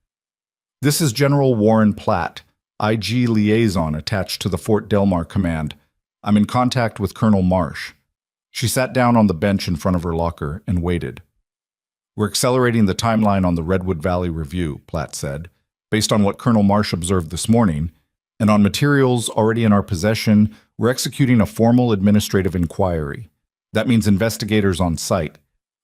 This is General Warren Platt, IG liaison attached to the Fort Delmar command. I'm in contact with Colonel Marsh. She sat down on the bench in front of her locker and waited. We're accelerating the timeline on the Redwood Valley Review, Platt said, based on what Colonel Marsh observed this morning, and on materials already in our possession, we're executing a formal administrative inquiry. That means investigators on site.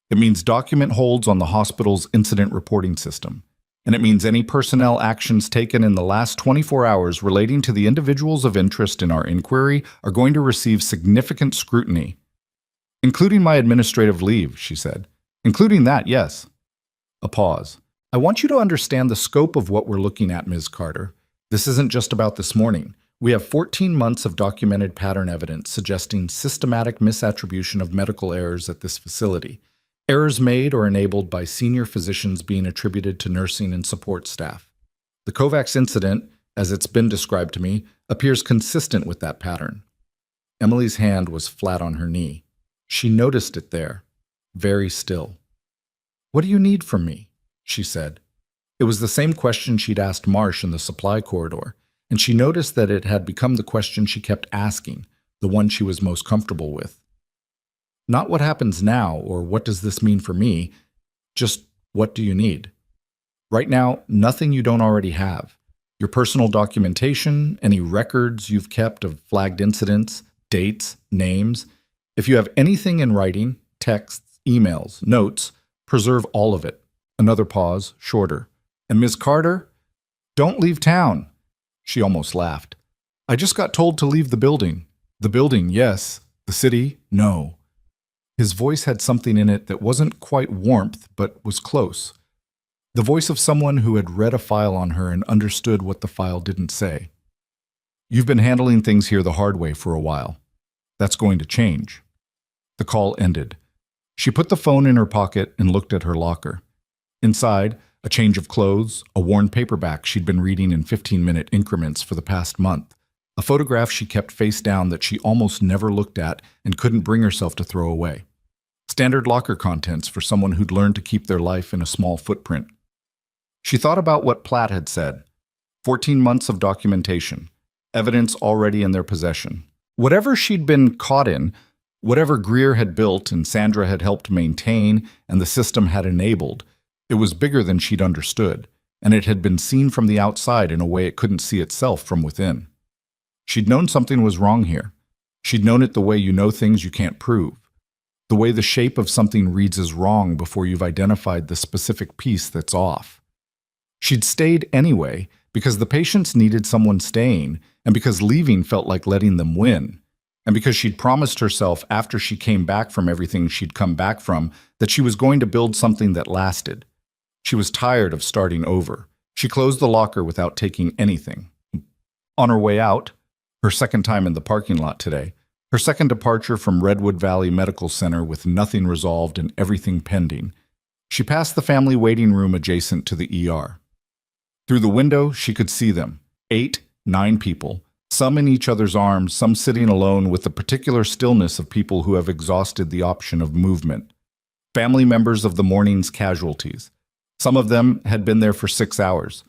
It means document holds on the hospital's incident reporting system. And it means any personnel actions taken in the last 24 hours relating to the individuals of interest in our inquiry are going to receive significant scrutiny. Including my administrative leave, she said. Including that, yes. A pause. I want you to understand the scope of what we're looking at, Ms. Carter. This isn't just about this morning. We have 14 months of documented pattern evidence suggesting systematic misattribution of medical errors at this facility. Errors made or enabled by senior physicians being attributed to nursing and support staff. The Kovacs incident, as it's been described to me, appears consistent with that pattern. Emily's hand was flat on her knee. She noticed it there, very still. What do you need from me? She said. It was the same question she'd asked Marsh in the supply corridor, and she noticed that it had become the question she kept asking, the one she was most comfortable with. Not what happens now or what does this mean for me, just what do you need? Right now, nothing you don't already have. Your personal documentation, any records you've kept of flagged incidents, dates, names. If you have anything in writing, texts, emails, notes, preserve all of it. Another pause, shorter. And Ms. Carter, don't leave town. She almost laughed. I just got told to leave the building. The building, yes. The city, no. His voice had something in it that wasn't quite warmth, but was close. The voice of someone who had read a file on her and understood what the file didn't say. You've been handling things here the hard way for a while. That's going to change. The call ended. She put the phone in her pocket and looked at her locker. Inside, A change of clothes, a worn paperback she'd been reading in 15-minute increments for the past month, a photograph she kept face down that she almost never looked at and couldn't bring herself to throw away. Standard locker contents for someone who'd learned to keep their life in a small footprint. She thought about what Platt had said. 14 months of documentation, evidence already in their possession. Whatever she'd been caught in, whatever Greer had built and Sandra had helped maintain and the system had enabled, it was bigger than she'd understood, and it had been seen from the outside in a way it couldn't see itself from within. She'd known something was wrong here. She'd known it the way you know things you can't prove, the way the shape of something reads as wrong before you've identified the specific piece that's off. She'd stayed anyway because the patients needed someone staying, and because leaving felt like letting them win, and because she'd promised herself after she came back from everything she'd come back from that she was going to build something that lasted. She was tired of starting over. She closed the locker without taking anything. On her way out, her second time in the parking lot today, her second departure from Redwood Valley Medical Center with nothing resolved and everything pending, she passed the family waiting room adjacent to the ER. Through the window, she could see them, 8, 9 people, some in each other's arms, some sitting alone with the particular stillness of people who have exhausted the option of movement. Family members of the morning's casualties. Some of them had been there for 6 hours.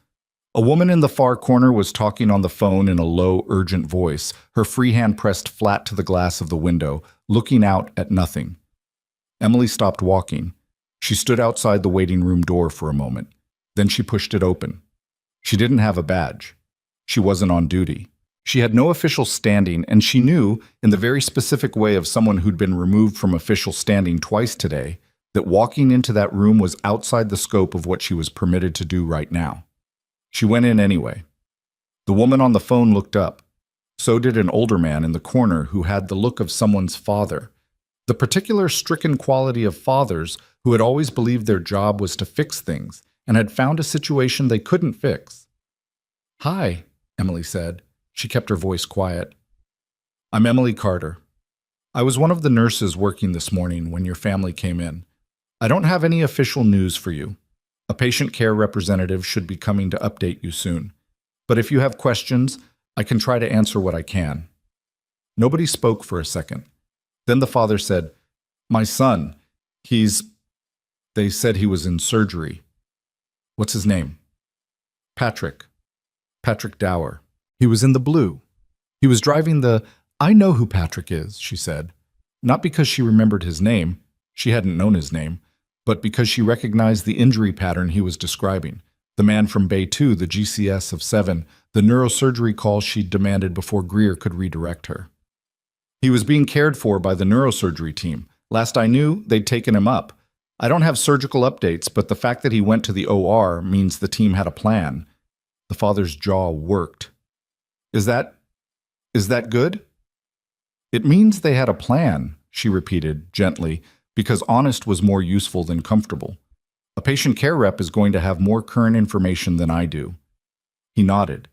A woman in the far corner was talking on the phone in a low, urgent voice, her free hand pressed flat to the glass of the window, looking out at nothing. Emily stopped walking. She stood outside the waiting room door for a moment. Then she pushed it open. She didn't have a badge. She wasn't on duty. She had no official standing, and she knew, in the very specific way of someone who'd been removed from official standing twice today, that walking into that room was outside the scope of what she was permitted to do right now. She went in anyway. The woman on the phone looked up. So did an older man in the corner who had the look of someone's father, the particular stricken quality of fathers who had always believed their job was to fix things and had found a situation they couldn't fix. "Hi," Emily said. She kept her voice quiet. "I'm Emily Carter. I was one of the nurses working this morning when your family came in. I don't have any official news for you. A patient care representative should be coming to update you soon. But if you have questions, I can try to answer what I can." Nobody spoke for a second. Then the father said, "My son, they said he was in surgery." "What's his name?" "Patrick. Patrick Dower. He was in the blue. He was driving the—" "I know who Patrick is," she said. Not because she remembered his name, she hadn't known his name, but because she recognized the injury pattern he was describing. The man from Bay 2, the GCS of 7, the neurosurgery call she'd demanded before Greer could redirect her. He was being cared for by the neurosurgery team. Last I knew, they'd taken him up. I don't have surgical updates, but the fact that he went to the OR means the team had a plan. The father's jaw worked. Is that good?" "It means they had a plan," she repeated, gently, because honest was more useful than comfortable. "A patient care rep is going to have more current information than I do." He nodded.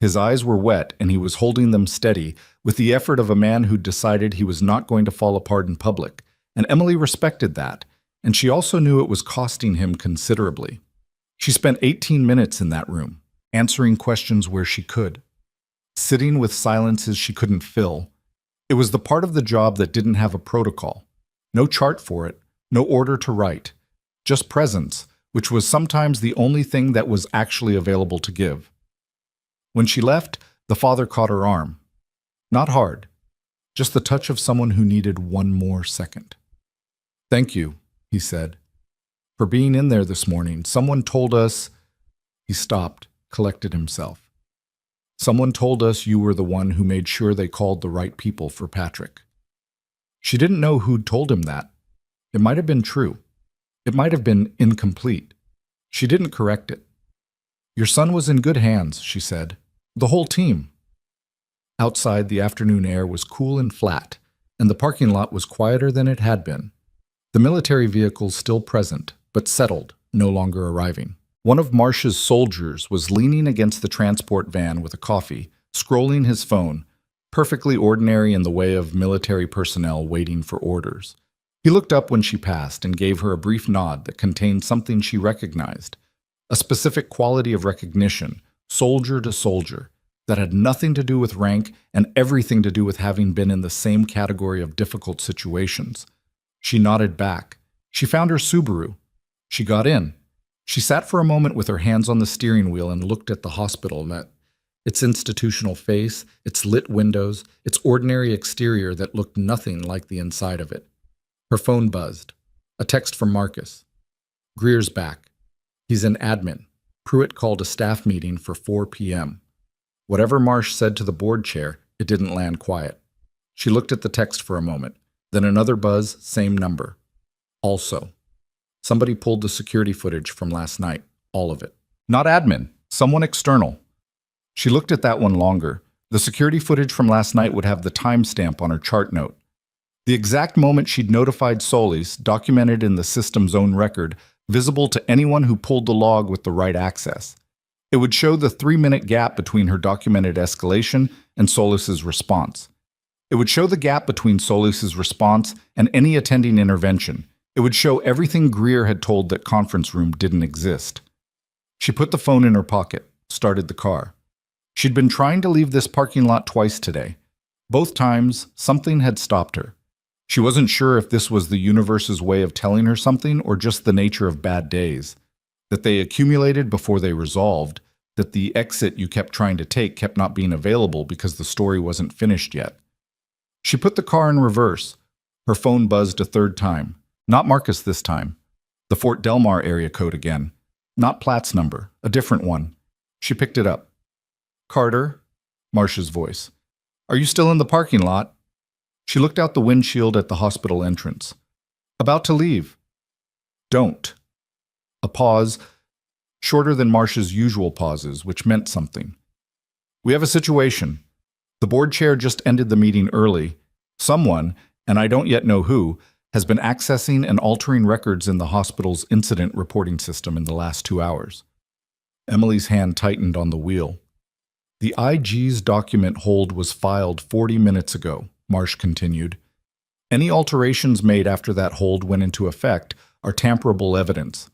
His eyes were wet, and he was holding them steady, with the effort of a man who'd decided he was not going to fall apart in public, and Emily respected that, and she also knew it was costing him considerably. She spent 18 minutes in that room, answering questions where she could, sitting with silences she couldn't fill. It was the part of the job that didn't have a protocol. No chart for it, no order to write, just presence, which was sometimes the only thing that was actually available to give. When she left, the father caught her arm. Not hard, just the touch of someone who needed one more second. "Thank you," he said, "for being in there this morning. Someone told us—" He stopped, collected himself. "Someone told us you were the one who made sure they called the right people for Patrick." She didn't know who'd told him that. It might have been true. It might have been incomplete. She didn't correct it. "Your son was in good hands," she said. "The whole team." Outside, the afternoon air was cool and flat, and the parking lot was quieter than it had been. The military vehicles still present, but settled, no longer arriving. One of Marsh's soldiers was leaning against the transport van with a coffee, scrolling his phone, perfectly ordinary in the way of military personnel waiting for orders. He looked up when she passed and gave her a brief nod that contained something she recognized. a specific quality of recognition, soldier to soldier, that had nothing to do with rank and everything to do with having been in the same category of difficult situations. She nodded back. She found her Subaru. She got in. She sat for a moment with her hands on the steering wheel and looked at the hospital, its institutional face, its lit windows, its ordinary exterior that looked nothing like the inside of it. Her phone buzzed. A text from Marcus. Greer's back. He's in admin. Pruitt called a staff meeting for 4 p.m. Whatever Marsh said to the board chair, it didn't land quiet. She looked at the text for a moment. Then another buzz, same number. Also. Somebody pulled the security footage from last night, all of it. Not admin, someone external. She looked at that one longer. The security footage from last night would have the timestamp on her chart note. The exact moment she'd notified Solis, documented in the system's own record, visible to anyone who pulled the log with the right access. It would show the 3-minute gap between her documented escalation and Solis's response. It would show the gap between Solis's response and any attending intervention. It would show everything Greer had told that conference room didn't exist. She put the phone in her pocket, started the car. She'd been trying to leave this parking lot twice today. Both times, something had stopped her. She wasn't sure if this was the universe's way of telling her something or just the nature of bad days. That they accumulated before they resolved, that the exit you kept trying to take kept not being available because the story wasn't finished yet. She put the car in reverse. Her phone buzzed a third time. Not Marcus this time. The Fort Delmar area code again. Not Platt's number, a different one. She picked it up. Carter, Marsh's voice. Are you still in the parking lot? She looked out the windshield at the hospital entrance. About to leave. Don't. A pause, shorter than Marsh's usual pauses, which meant something. We have a situation. The board chair just ended the meeting early. Someone, and I don't yet know who, has been accessing and altering records in the hospital's incident reporting system in the last 2 hours. Emily's hand tightened on the wheel. The IG's document hold was filed 40 minutes ago, Marsh continued. Any alterations made after that hold went into effect are tamperable evidence.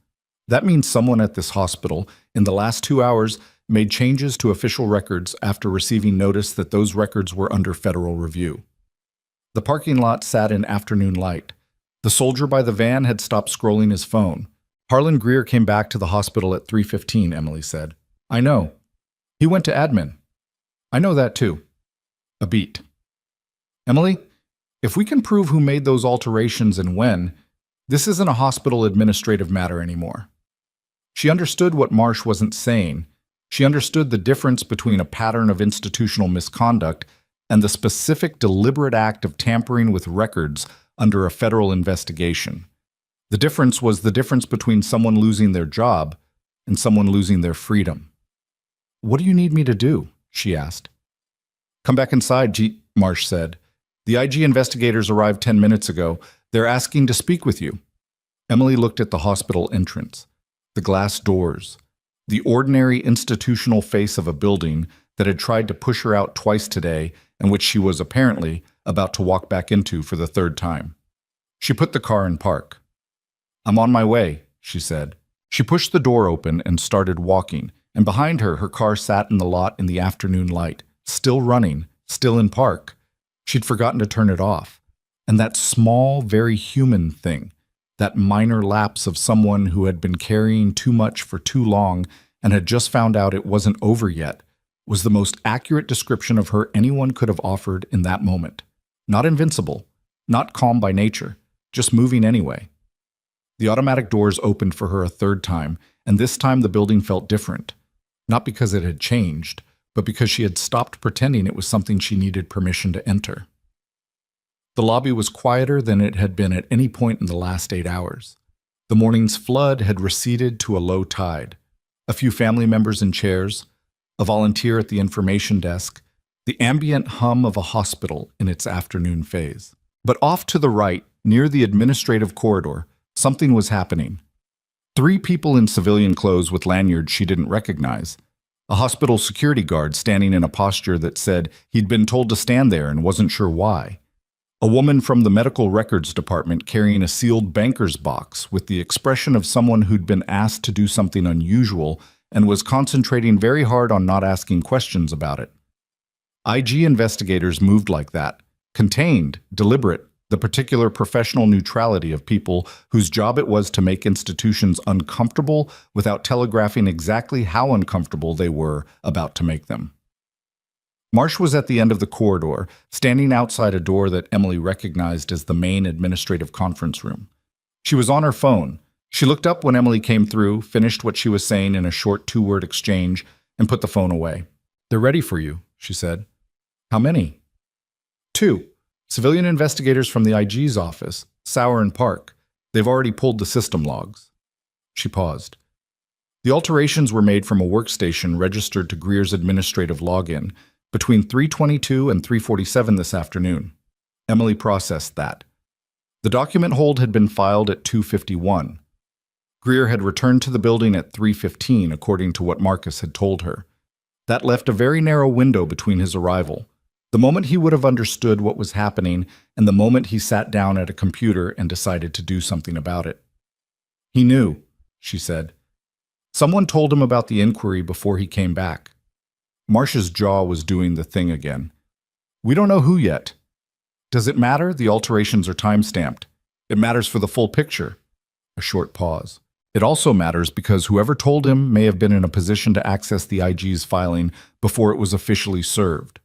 That means someone at this hospital, in the last 2 hours, made changes to official records after receiving notice that those records were under federal review. The parking lot sat in afternoon light. The soldier by the van had stopped scrolling his phone. Harlan Greer came back to the hospital at 3:15, Emily said. I know. He went to admin. I know that too. A beat. Emily, if we can prove who made those alterations and when, this isn't a hospital administrative matter anymore. She understood what Marsh wasn't saying. She understood the difference between a pattern of institutional misconduct and the specific deliberate act of tampering with records under a federal investigation. The difference was the difference between someone losing their job and someone losing their freedom. What do you need me to do? She asked. Come back inside, Marsh said. The IG investigators arrived 10 minutes ago. They're asking to speak with you. Emily looked at the hospital entrance, the glass doors, the ordinary institutional face of a building that had tried to push her out twice today and which she was apparently about to walk back into for the third time. She put the car in park. I'm on my way, she said. She pushed the door open and started walking, and behind her, her car sat in the lot in the afternoon light, still running, still in park. She'd forgotten to turn it off. And that small, very human thing, that minor lapse of someone who had been carrying too much for too long and had just found out it wasn't over yet, was the most accurate description of her anyone could have offered in that moment. Not invincible, not calm by nature, just moving anyway. The automatic doors opened for her a third time, and this time the building felt different. Not because it had changed, but because she had stopped pretending it was something she needed permission to enter. The lobby was quieter than it had been at any point in the last 8 hours. The morning's flood had receded to a low tide. A few family members in chairs, a volunteer at the information desk, the ambient hum of a hospital in its afternoon phase. But off to the right, near the administrative corridor, something was happening. 3 people in civilian clothes with lanyards she didn't recognize. A hospital security guard standing in a posture that said he'd been told to stand there and wasn't sure why. A woman from the medical records department carrying a sealed banker's box with the expression of someone who'd been asked to do something unusual and was concentrating very hard on not asking questions about it. IG investigators moved like that, contained, deliberate, the particular professional neutrality of people whose job it was to make institutions uncomfortable without telegraphing exactly how uncomfortable they were about to make them. Marsh was at the end of the corridor, standing outside a door that Emily recognized as the main administrative conference room. She was on her phone. She looked up when Emily came through, finished what she was saying in a short two-word exchange, and put the phone away. "They're ready for you," she said. "How many?" "Two. Civilian investigators from the IG's office, Sauer and Park. They've already pulled the system logs." She paused. The alterations were made from a workstation registered to Greer's administrative login between 3:22 and 3:47 this afternoon. Emily processed that. The document hold had been filed at 2:51. Greer had returned to the building at 3:15, according to what Marcus had told her. That left a very narrow window between his arrival, the moment he would have understood what was happening and the moment he sat down at a computer and decided to do something about it. "He knew," she said. "Someone told him about the inquiry before he came back." Marsh's jaw was doing the thing again. "We don't know who yet." "Does it matter? The alterations are time-stamped. It matters for the full picture." A short pause. "It also matters because whoever told him may have been in a position to access the IG's filing before it was officially served."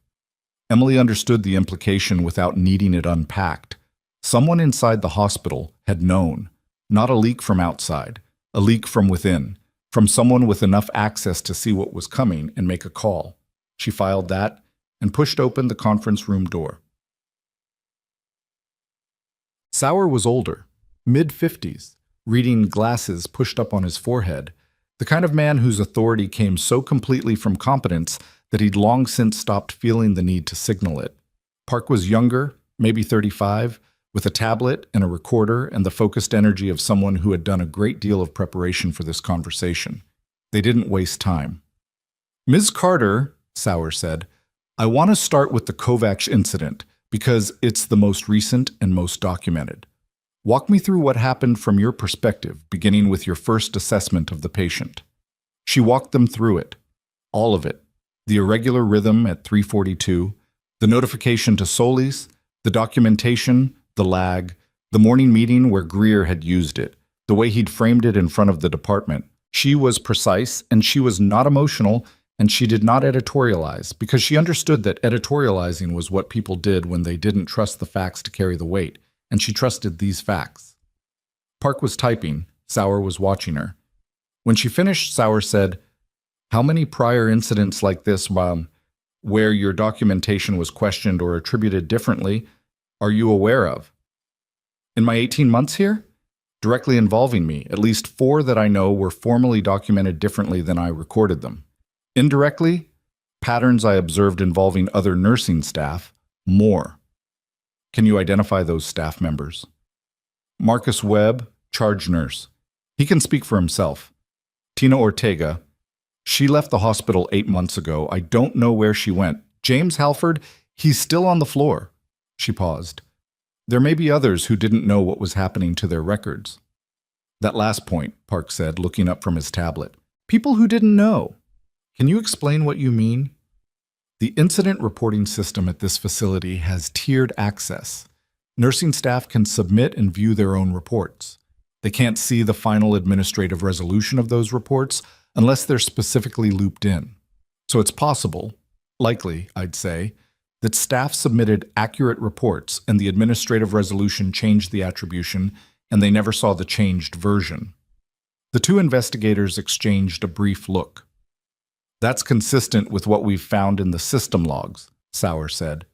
Emily understood the implication without needing it unpacked. Someone inside the hospital had known, not a leak from outside, a leak from within, from someone with enough access to see what was coming and make a call. She filed that and pushed open the conference room door. Sauer was older, mid-50s, reading glasses pushed up on his forehead, the kind of man whose authority came so completely from competence that he'd long since stopped feeling the need to signal it. Park was younger, maybe 35, with a tablet and a recorder and the focused energy of someone who had done a great deal of preparation for this conversation. They didn't waste time. "Ms. Carter," Sauer said, "I want to start with the Kovacs incident because it's the most recent and most documented. Walk me through what happened from your perspective, beginning with your first assessment of the patient." She walked them through it, all of it. The irregular rhythm at 3:42, the notification to Solis, the documentation, the lag, the morning meeting where Greer had used it, the way he'd framed it in front of the department. She was precise, and she was not emotional, and she did not editorialize, because she understood that editorializing was what people did when they didn't trust the facts to carry the weight, and she trusted these facts. Park was typing. Sauer was watching her. When she finished, Sauer said, "How many prior incidents like this, where your documentation was questioned or attributed differently, are you aware of?" "In my 18 months here? Directly involving me, at least 4 that I know were formally documented differently than I recorded them. Indirectly, patterns I observed involving other nursing staff, more." "Can you identify those staff members?" "Marcus Webb, charge nurse. He can speak for himself. Tina Ortega. She left the hospital 8 months ago. I don't know where she went. James Halford, he's still on the floor." She paused. "There may be others who didn't know what was happening to their records." "That last point," Park said, looking up from his tablet. "People who didn't know. Can you explain what you mean?" "The incident reporting system at this facility has tiered access. Nursing staff can submit and view their own reports. They can't see the final administrative resolution of those reports unless they're specifically looped in. So it's possible, likely, I'd say, that staff submitted accurate reports and the administrative resolution changed the attribution and they never saw the changed version." The 2 investigators exchanged a brief look. "That's consistent with what we've found in the system logs," Sauer said.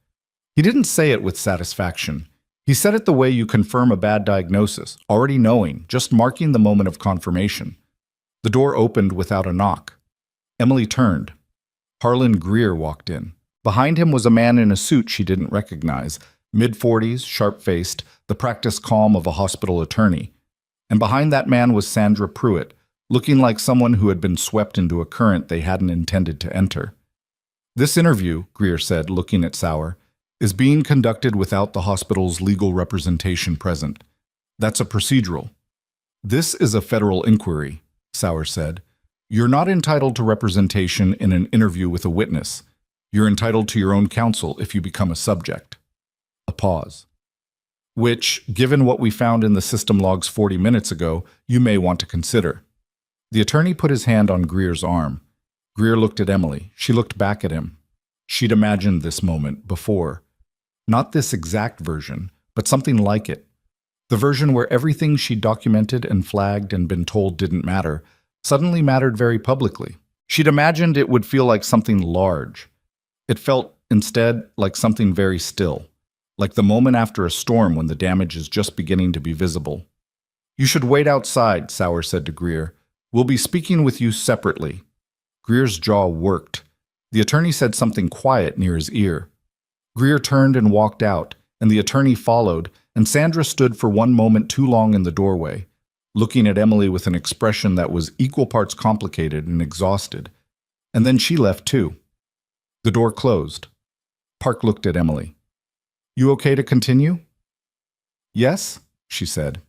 He didn't say it with satisfaction. He said it the way you confirm a bad diagnosis, already knowing, just marking the moment of confirmation. The door opened without a knock. Emily turned. Harlan Greer walked in. Behind him was a man in a suit she didn't recognize, mid-40s, sharp-faced, the practiced calm of a hospital attorney. And behind that man was Sandra Pruitt, looking like someone who had been swept into a current they hadn't intended to enter. "This interview," Greer said, looking at Sauer, is being conducted without the hospital's legal representation present. That's a procedural. This is a federal inquiry, Sauer said. You're not entitled to representation in an interview with a witness. You're entitled to your own counsel if you become a subject. A pause. Which, given what we found in the system logs 40 minutes ago, you may want to consider. The attorney put his hand on Greer's arm. Greer looked at Emily. She looked back at him. She'd imagined this moment before. Not this exact version, but something like it. The version where everything she'd documented and flagged and been told didn't matter suddenly mattered very publicly. She'd imagined it would feel like something large. It felt, instead, like something very still. Like the moment after a storm when the damage is just beginning to be visible. You should wait outside, Sauer said to Greer. We'll be speaking with you separately. Greer's jaw worked. The attorney said something quiet near his ear. Greer turned and walked out, and the attorney followed, and Sandra stood for one moment too long in the doorway, looking at Emily with an expression that was equal parts complicated and exhausted. And then she left too. The door closed. Park looked at Emily. You okay to continue? Yes, she said.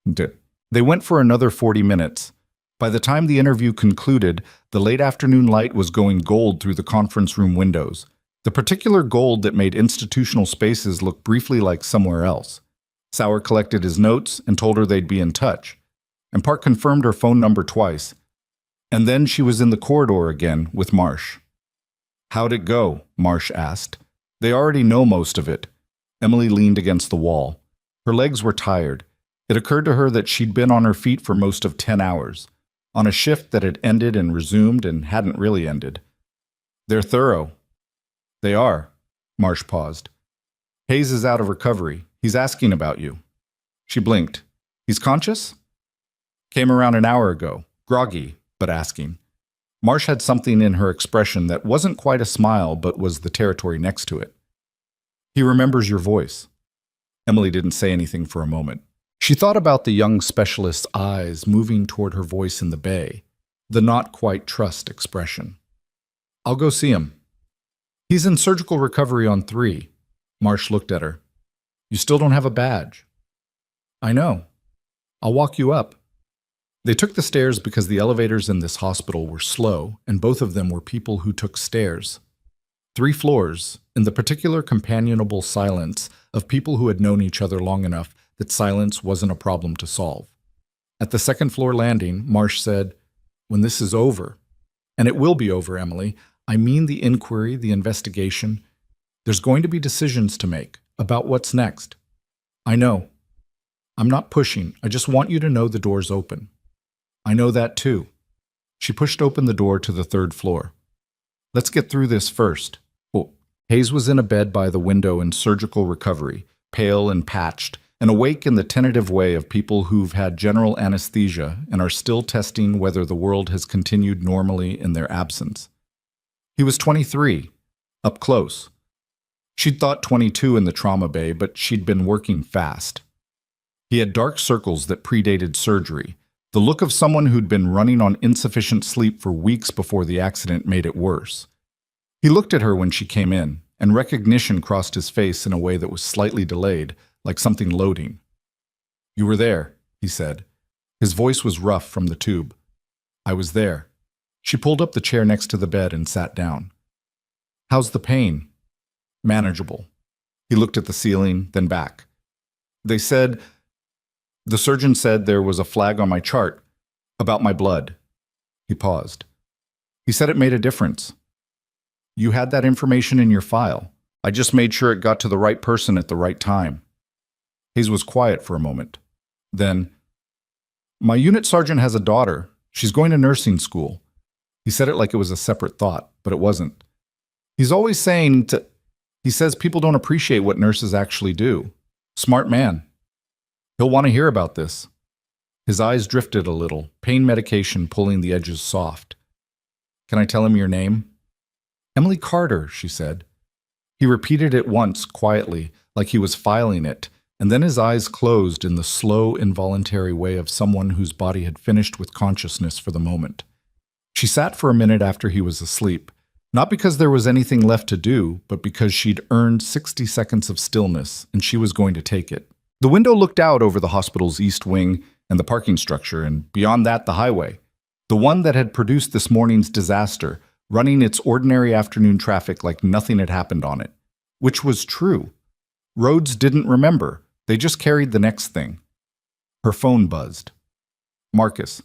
They went for another 40 minutes. By the time the interview concluded, the late afternoon light was going gold through the conference room windows, the particular gold that made institutional spaces look briefly like somewhere else. Sauer collected his notes and told her they'd be in touch, and Park confirmed her phone number twice. And then she was in the corridor again with Marsh. How'd it go? Marsh asked. They already know most of it. Emily leaned against the wall. Her legs were tired. It occurred to her that she'd been on her feet for most of 10 hours, on a shift that had ended and resumed and hadn't really ended. They're thorough. They are. Marsh paused. Hayes is out of recovery. He's asking about you. She blinked. He's conscious? Came around an hour ago, groggy, but asking. Marsh had something in her expression that wasn't quite a smile but was the territory next to it. He remembers your voice. Emily didn't say anything for a moment. She thought about the young specialist's eyes moving toward her voice in the bay, the not quite trust expression. I'll go see him. He's in surgical recovery on 3. Marsh looked at her. You still don't have a badge. I know. I'll walk you up. They took the stairs because the elevators in this hospital were slow, and both of them were people who took stairs. 3 floors, in the particular companionable silence of people who had known each other long enough that silence wasn't a problem to solve. At the second floor landing, Marsh said, When this is over, and it will be over, Emily, I mean the inquiry, the investigation, there's going to be decisions to make about what's next. I know. I'm not pushing. I just want you to know the door's open. I know that too. She pushed open the door to the 3rd floor. Let's get through this first. Oh. Hayes was in a bed by the window in surgical recovery, pale and patched, and awake in the tentative way of people who've had general anesthesia and are still testing whether the world has continued normally in their absence. He was 23, up close. She'd thought 22 in the trauma bay, but she'd been working fast. He had dark circles that predated surgery, the look of someone who'd been running on insufficient sleep for weeks before the accident made it worse. He looked at her when she came in, and recognition crossed his face in a way that was slightly delayed, like something loading. You were there, he said. His voice was rough from the tube. I was there. She pulled up the chair next to the bed and sat down. How's the pain? Manageable. He looked at the ceiling, then back. The surgeon said there was a flag on my chart about my blood. He paused. He said it made a difference. You had that information in your file. I just made sure it got to the right person at the right time. Hayes was quiet for a moment. Then, my unit sergeant has a daughter. She's going to nursing school. He said it like it was a separate thought, but it wasn't. He's always saying he says people don't appreciate what nurses actually do. Smart man. He'll want to hear about this. His eyes drifted a little, pain medication pulling the edges soft. Can I tell him your name? Emily Carter, she said. He repeated it once, quietly, like he was filing it, and then his eyes closed in the slow, involuntary way of someone whose body had finished with consciousness for the moment. She sat for a minute after he was asleep, Not because there was anything left to do, but because she'd earned 60 seconds of stillness, and she was going to take it. The window looked out over the hospital's east wing and the parking structure, and beyond that, the highway. The one that had produced this morning's disaster, running its ordinary afternoon traffic like nothing had happened on it. Which was true. Roads didn't remember. They just carried the next thing. Her phone buzzed. Marcus.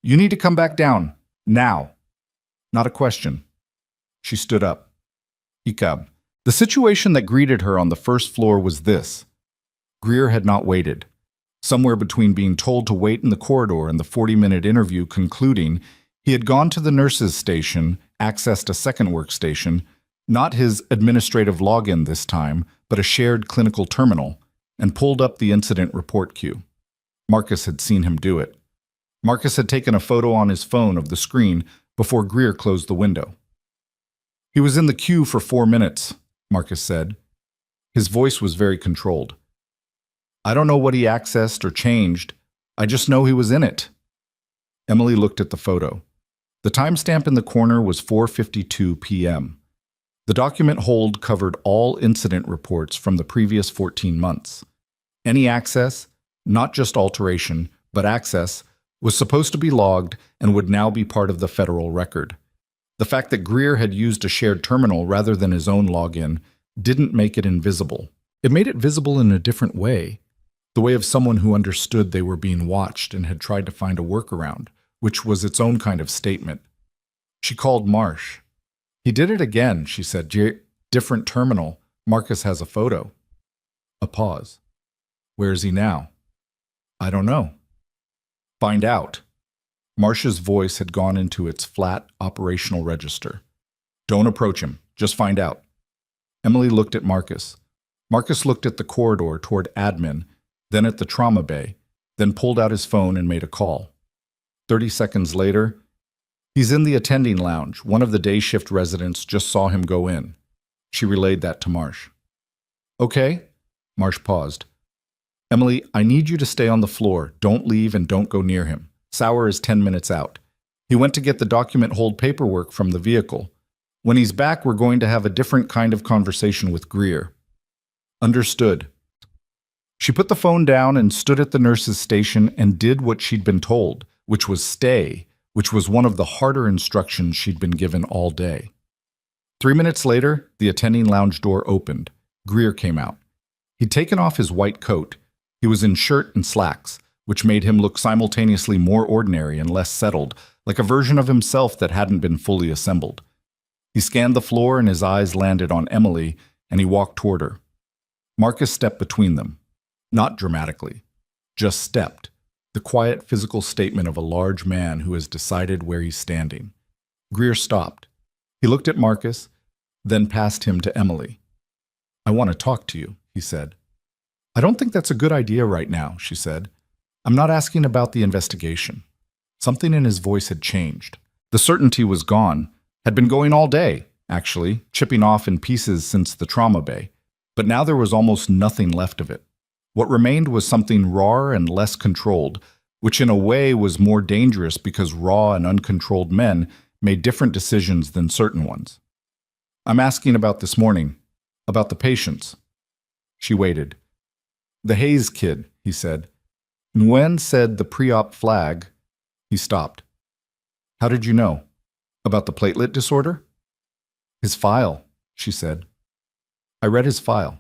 You need to come back down. Now. Not a question. She stood up. Ikab. The situation that greeted her on the first floor was this. Greer had not waited. Somewhere between being told to wait in the corridor and the 40-minute interview concluding, he had gone to the nurse's station, accessed a second workstation, not his administrative login this time, but a shared clinical terminal, and pulled up the incident report queue. Marcus had seen him do it. Marcus had taken a photo on his phone of the screen before Greer closed the window. He was in the queue for 4 minutes, Marcus said. His voice was very controlled. I don't know what he accessed or changed. I just know he was in it. Emily looked at the photo. The timestamp in the corner was 4:52 p.m. The document hold covered all incident reports from the previous 14 months. Any access, not just alteration, but access, was supposed to be logged and would now be part of the federal record. The fact that Greer had used a shared terminal rather than his own login didn't make it invisible. It made it visible in a different way, the way of someone who understood they were being watched and had tried to find a workaround, which was its own kind of statement. She called Marsh. He did it again, she said. Different terminal. Marcus has a photo. A pause. Where is he now? I don't know. Find out. Marsh's voice had gone into its flat operational register. Don't approach him. Just find out. Emily looked at Marcus. Marcus looked at the corridor toward admin, then at the trauma bay, then pulled out his phone and made a call. 30 seconds later, he's in the attending lounge. One of the day shift residents just saw him go in. She relayed that to Marsh. Okay. Marsh paused. Emily, I need you to stay on the floor. Don't leave and don't go near him. Sauer is 10 minutes out. He went to get the document hold paperwork from the vehicle. When he's back, we're going to have a different kind of conversation with Greer. Understood. She put the phone down and stood at the nurse's station and did what she'd been told, which was stay, which was one of the harder instructions she'd been given all day. 3 minutes later, the attending lounge door opened. Greer came out. He'd taken off his white coat. He was in shirt and slacks, which made him look simultaneously more ordinary and less settled, like a version of himself that hadn't been fully assembled. He scanned the floor and his eyes landed on Emily, and he walked toward her. Marcus stepped between them. Not dramatically, just stepped, the quiet physical statement of a large man who has decided where he's standing. Greer stopped. He looked at Marcus, then passed him to Emily. I want to talk to you, he said. I don't think that's a good idea right now, she said. I'm not asking about the investigation. Something in his voice had changed. The certainty was gone, had been going all day, actually, chipping off in pieces since the trauma bay. But now there was almost nothing left of it. What remained was something rawer and less controlled, which in a way was more dangerous because raw and uncontrolled men made different decisions than certain ones. I'm asking about this morning, about the patients. She waited. The Hayes kid, he said. Nguyen said the pre-op flag. He stopped. How did you know? About the platelet disorder? His file, she said. I read his file.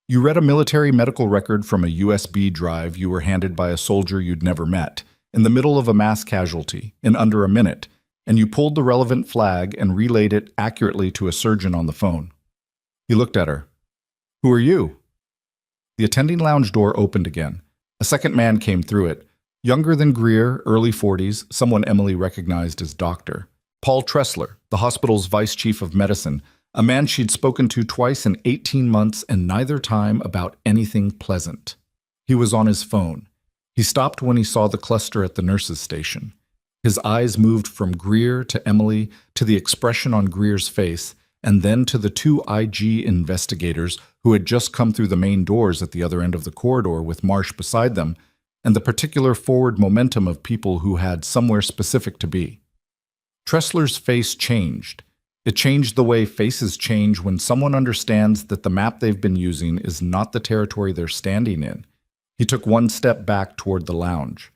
You read a military medical record from a USB drive you were handed by a soldier you'd never met, in the middle of a mass casualty, in under a minute, and you pulled the relevant flag and relayed it accurately to a surgeon on the phone. He looked at her. Who are you? The attending lounge door opened again. A second man came through it, younger than Greer, early 40s, someone Emily recognized as Doctor. Paul Tressler, the hospital's vice chief of medicine, a man she'd spoken to twice in 18 months and neither time about anything pleasant. He was on his phone. He stopped when he saw the cluster at the nurse's station. His eyes moved from Greer to Emily to the expression on Greer's face, and then to the two IG investigators who had just come through the main doors at the other end of the corridor with Marsh beside them, and the particular forward momentum of people who had somewhere specific to be. Tressler's face changed. It changed the way faces change when someone understands that the map they've been using is not the territory they're standing in. He took one step back toward the lounge.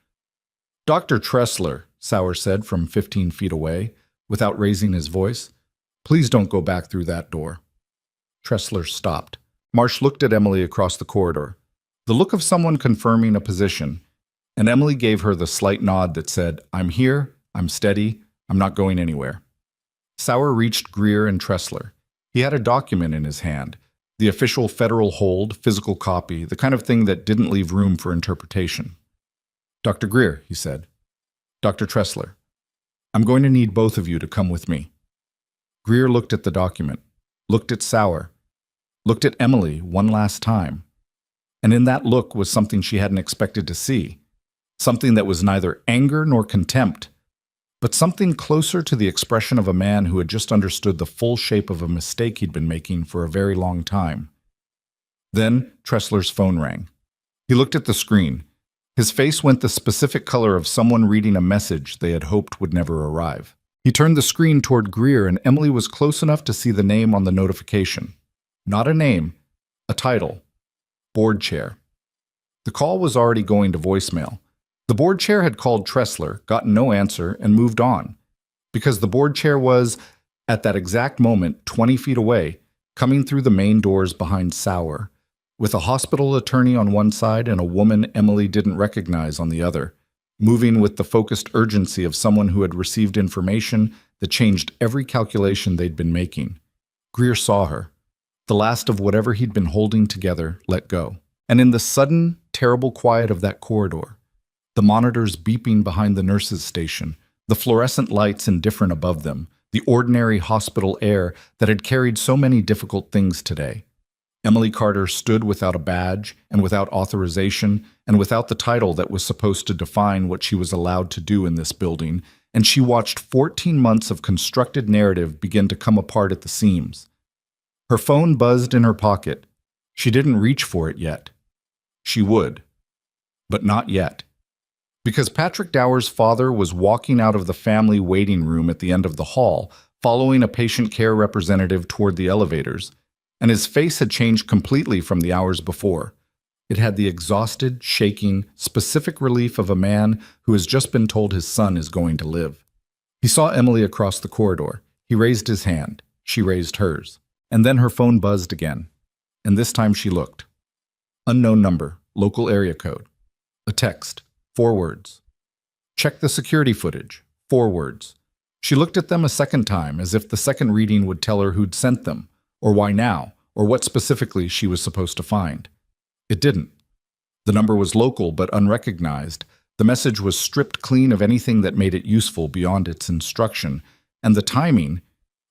"Dr. Tressler," Sauer said from 15 feet away, without raising his voice, "please don't go back through that door." Tressler stopped. Marsh looked at Emily across the corridor, the look of someone confirming a position, and Emily gave her the slight nod that said, "I'm here, I'm steady, I'm not going anywhere." Sauer reached Greer and Tressler. He had a document in his hand, the official federal hold, physical copy, the kind of thing that didn't leave room for interpretation. "Dr. Greer," he said. "Dr. Tressler, I'm going to need both of you to come with me." Greer looked at the document, looked at Sauer, looked at Emily one last time. And in that look was something she hadn't expected to see, something that was neither anger nor contempt, but something closer to the expression of a man who had just understood the full shape of a mistake he'd been making for a very long time. Then Tressler's phone rang. He looked at the screen. His face went the specific color of someone reading a message they had hoped would never arrive. He turned the screen toward Greer, and Emily was close enough to see the name on the notification. Not a name, a title. Board chair. The call was already going to voicemail. The board chair had called Tressler, gotten no answer, and moved on. Because the board chair was, at that exact moment, 20 feet away, coming through the main doors behind Sauer, with a hospital attorney on one side and a woman Emily didn't recognize on the other, moving with the focused urgency of someone who had received information that changed every calculation they'd been making. Greer saw her. The last of whatever he'd been holding together let go. And in the sudden, terrible quiet of that corridor, the monitors beeping behind the nurses' station, the fluorescent lights indifferent above them, the ordinary hospital air that had carried so many difficult things today, Emily Carter stood without a badge and without authorization and without the title that was supposed to define what she was allowed to do in this building, and she watched 14 months of constructed narrative begin to come apart at the seams. Her phone buzzed in her pocket. She didn't reach for it yet. She would. But not yet. Because Patrick Dower's father was walking out of the family waiting room at the end of the hall, following a patient care representative toward the elevators, and his face had changed completely from the hours before. It had the exhausted, shaking, specific relief of a man who has just been told his son is going to live. He saw Emily across the corridor. He raised his hand. She raised hers. And then her phone buzzed again. And this time she looked. Unknown number, local area code. A text. 4 words. Check the security footage. 4 words. She looked at them a second time, as if the second reading would tell her who'd sent them, or why now, or what specifically she was supposed to find. It didn't. The number was local but unrecognized. The message was stripped clean of anything that made it useful beyond its instruction, and the timing,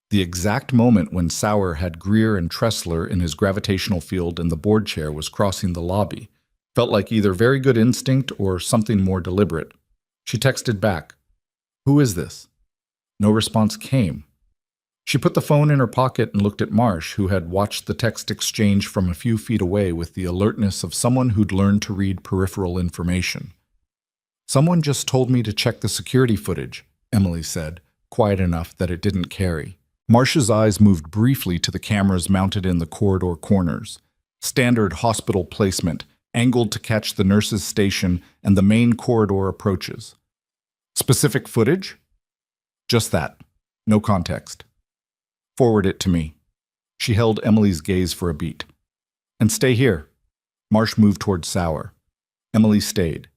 the exact moment when Sauer had Greer and Tressler in his gravitational field and the board chair was crossing the lobby, felt like either very good instinct or something more deliberate. She texted back, "Who is this?" No response came. She put the phone in her pocket and looked at Marsh, who had watched the text exchange from a few feet away with the alertness of someone who'd learned to read peripheral information. "Someone just told me to check the security footage," Emily said, quiet enough that it didn't carry. Marsh's eyes moved briefly to the cameras mounted in the corridor corners. Standard hospital placement, angled to catch the nurses' station and the main corridor approaches. Specific footage? Just that. No context. "Forward it to me." She held Emily's gaze for a beat. "And stay here." Marsh moved toward Sauer. Emily stayed.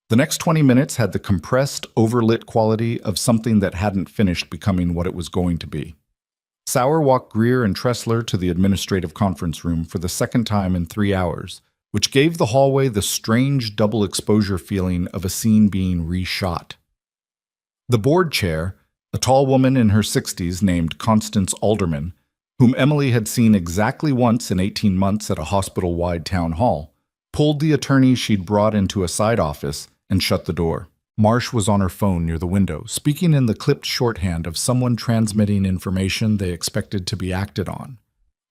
The next 20 minutes had the compressed, overlit quality of something that hadn't finished becoming what it was going to be. Sauer walked Greer and Tressler to the administrative conference room for the second time in 3 hours, which gave the hallway the strange double exposure feeling of a scene being reshot. The board chair, a tall woman in her 60s named Constance Alderman, whom Emily had seen exactly once in 18 months at a hospital-wide town hall, pulled the attorney she'd brought into a side office and shut the door. Marsh was on her phone near the window, speaking in the clipped shorthand of someone transmitting information they expected to be acted on.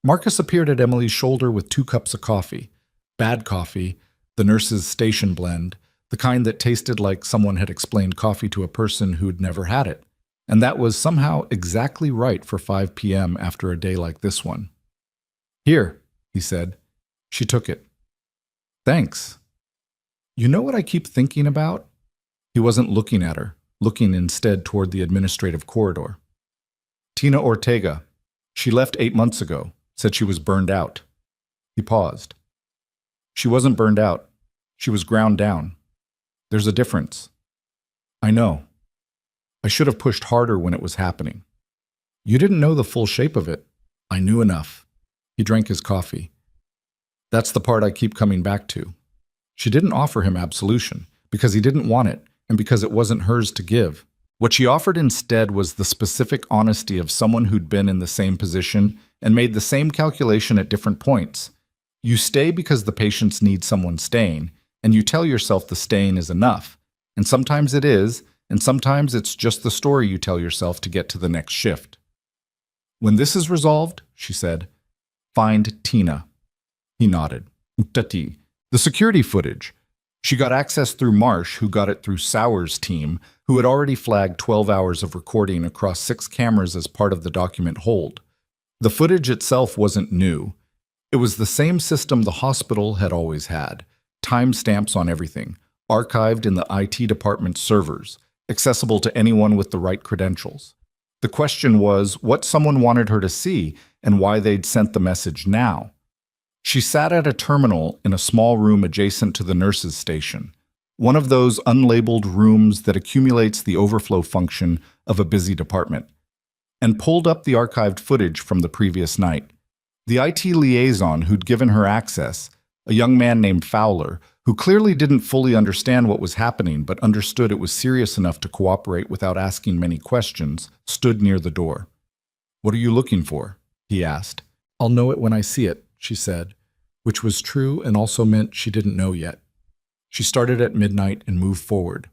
Marcus appeared at Emily's shoulder with 2 cups of coffee. Bad coffee, the nurse's station blend, the kind that tasted like someone had explained coffee to a person who'd never had it. And that was somehow exactly right for 5 p.m. after a day like this one. "Here," he said. She took it. "Thanks. You know what I keep thinking about?" He wasn't looking at her, looking instead toward the administrative corridor. "Tina Ortega. She left 8 months ago, said she was burned out." He paused. "She wasn't burned out. She was ground down. There's a difference." "I know. I should have pushed harder when it was happening." "You didn't know the full shape of it." "I knew enough." He drank his coffee. "That's the part I keep coming back to. She didn't offer him absolution because he didn't want it and because it wasn't hers to give. What she offered instead was the specific honesty of someone who'd been in the same position and made the same calculation at different points. You stay because the patients need someone staying, and you tell yourself the staying is enough. And sometimes it is, and sometimes it's just the story you tell yourself to get to the next shift. "When this is resolved," she said, "find Tina." He nodded. "Tati. The security footage. She got access through Marsh, who got it through Sauer's team, who had already flagged 12 hours of recording across 6 cameras as part of the document hold. The footage itself wasn't new. It was the same system the hospital had always had. Timestamps on everything, archived in the IT department's servers, accessible to anyone with the right credentials. The question was what someone wanted her to see and why they'd sent the message now. She sat at a terminal in a small room adjacent to the nurses' station, one of those unlabeled rooms that accumulates the overflow function of a busy department, and pulled up the archived footage from the previous night. The IT liaison who'd given her access, a young man named Fowler, who clearly didn't fully understand what was happening but understood it was serious enough to cooperate without asking many questions, stood near the door. "What are you looking for?" he asked. "I'll know it when I see it," she said, which was true and also meant she didn't know yet. She started at midnight and moved forward.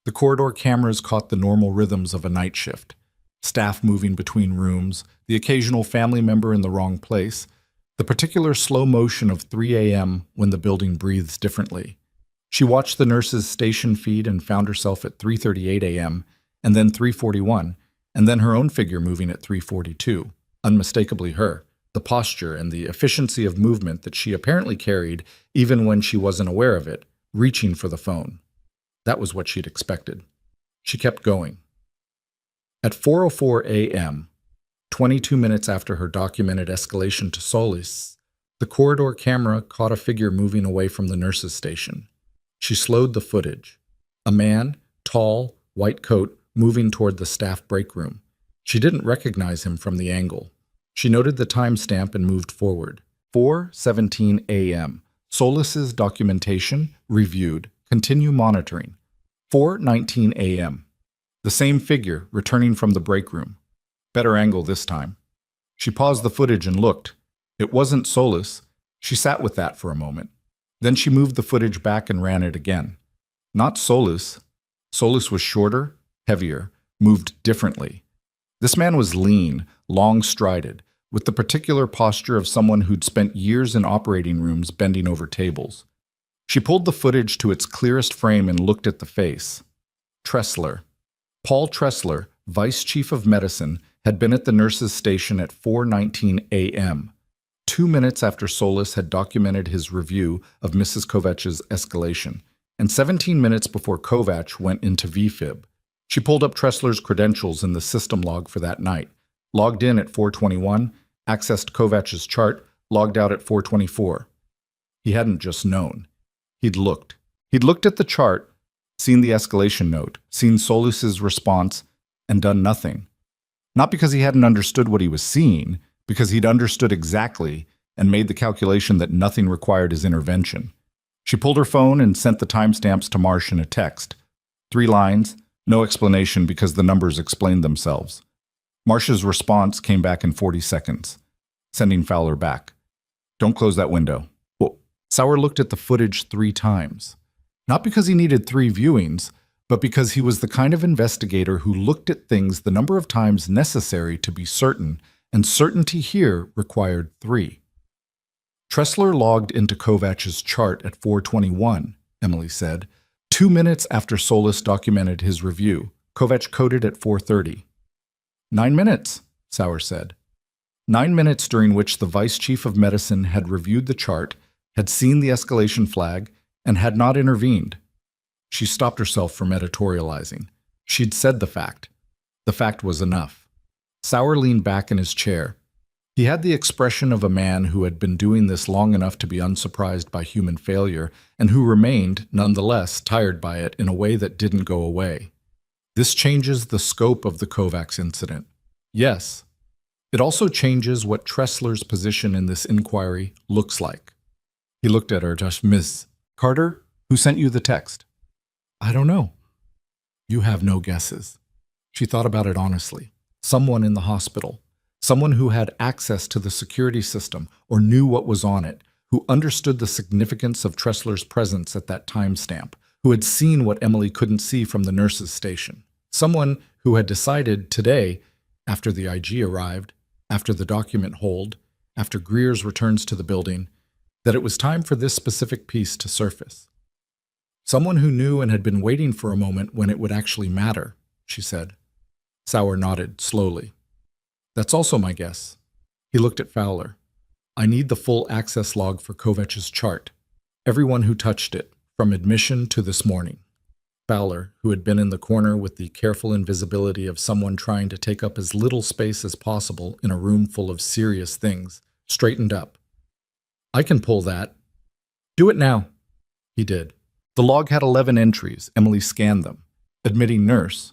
The corridor cameras caught the normal rhythms of a night shift. Staff moving between rooms, the occasional family member in the wrong place, the particular slow motion of 3 a.m. when the building breathes differently. She watched the nurse's station feed and found herself at 3:38 a.m., and then 3:41, and then her own figure moving at 3:42, unmistakably her. The posture and the efficiency of movement that she apparently carried even when she wasn't aware of it, reaching for the phone. That was what she'd expected. She kept going. At 4:04 a.m., 22 minutes after her documented escalation to Solis, the corridor camera caught a figure moving away from the nurse's station. She slowed the footage. A man, tall, white coat, moving toward the staff break room. She didn't recognize him from the angle. She noted the timestamp and moved forward. 4:17 a.m. Solis's documentation, reviewed, continue monitoring. 4:19 a.m. The same figure, returning from the break room. Better angle this time. She paused the footage and looked. It wasn't Solis. She sat with that for a moment. Then she moved the footage back and ran it again. Not Solis. Solis was shorter, heavier, moved differently. This man was lean, long-strided, with the particular posture of someone who'd spent years in operating rooms bending over tables. She pulled the footage to its clearest frame and looked at the face. Tressler. Paul Tressler, Vice Chief of Medicine, had been at the nurse's station at 4:19 a.m., 2 minutes after Solis had documented his review of Mrs. Kovach's escalation, and 17 minutes before Kovach went into VFib. She pulled up Tressler's credentials in the system log for that night, logged in at 4:21, accessed Kovach's chart, logged out at 4:24. He hadn't just known. He'd looked. He'd looked at the chart, seen the escalation note, seen Solis's response, and done nothing. Not because he hadn't understood what he was seeing, because he'd understood exactly and made the calculation that nothing required his intervention. She pulled her phone and sent the timestamps to Marsh in a text. 3 lines, no explanation because the numbers explained themselves. Marsh's response came back in 40 seconds, sending Fowler back. "Don't close that window." Well, Sauer looked at the footage 3 times. Not because he needed 3 viewings, but because he was the kind of investigator who looked at things the number of times necessary to be certain, and certainty here required 3. Tressler logged into Kovach's chart at 4:21, Emily said. 2 minutes after Solis documented his review, Kovach coded at 4:30. 9 minutes, Sauer said. 9 minutes during which the vice chief of medicine had reviewed the chart, had seen the escalation flag, and had not intervened. She stopped herself from editorializing. She'd said the fact. The fact was enough. Sauer leaned back in his chair. He had the expression of a man who had been doing this long enough to be unsurprised by human failure, and who remained, nonetheless, tired by it in a way that didn't go away. This changes the scope of the Kovacs incident. Yes. It also changes what Tressler's position in this inquiry looks like. He looked at her, just, Miss Carter, who sent you the text? I don't know. You have no guesses. She thought about it honestly. Someone in the hospital. Someone who had access to the security system or knew what was on it, who understood the significance of Tressler's presence at that timestamp, who had seen what Emily couldn't see from the nurse's station. Someone who had decided today, after the IG arrived, after the document hold, after Greer's returns to the building, that it was time for this specific piece to surface. Someone who knew and had been waiting for a moment when it would actually matter, she said. Sauer nodded slowly. That's also my guess. He looked at Fowler. I need the full access log for Kovach's chart. Everyone who touched it, from admission to this morning. Fowler, who had been in the corner with the careful invisibility of someone trying to take up as little space as possible in a room full of serious things, straightened up. I can pull that. Do it now. He did. The log had 11 entries. Emily scanned them. Admitting nurse.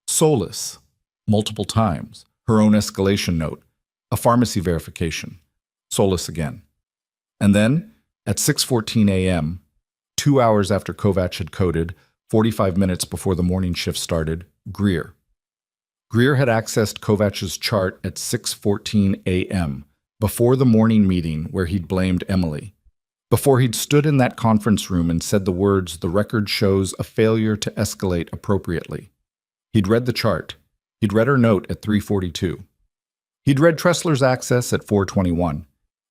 Solace. Multiple times. Her own escalation note. A pharmacy verification. Solace again. And then, at 6:14 a.m., 2 hours after Kovach had coded, 45 minutes before the morning shift started, Greer. Greer had accessed Kovach's chart at 6:14 a.m., before the morning meeting where he'd blamed Emily. Before he'd stood in that conference room and said the words, the record shows a failure to escalate appropriately. He'd read the chart. He'd read her note at 3:42. He'd read Tressler's access at 4:21.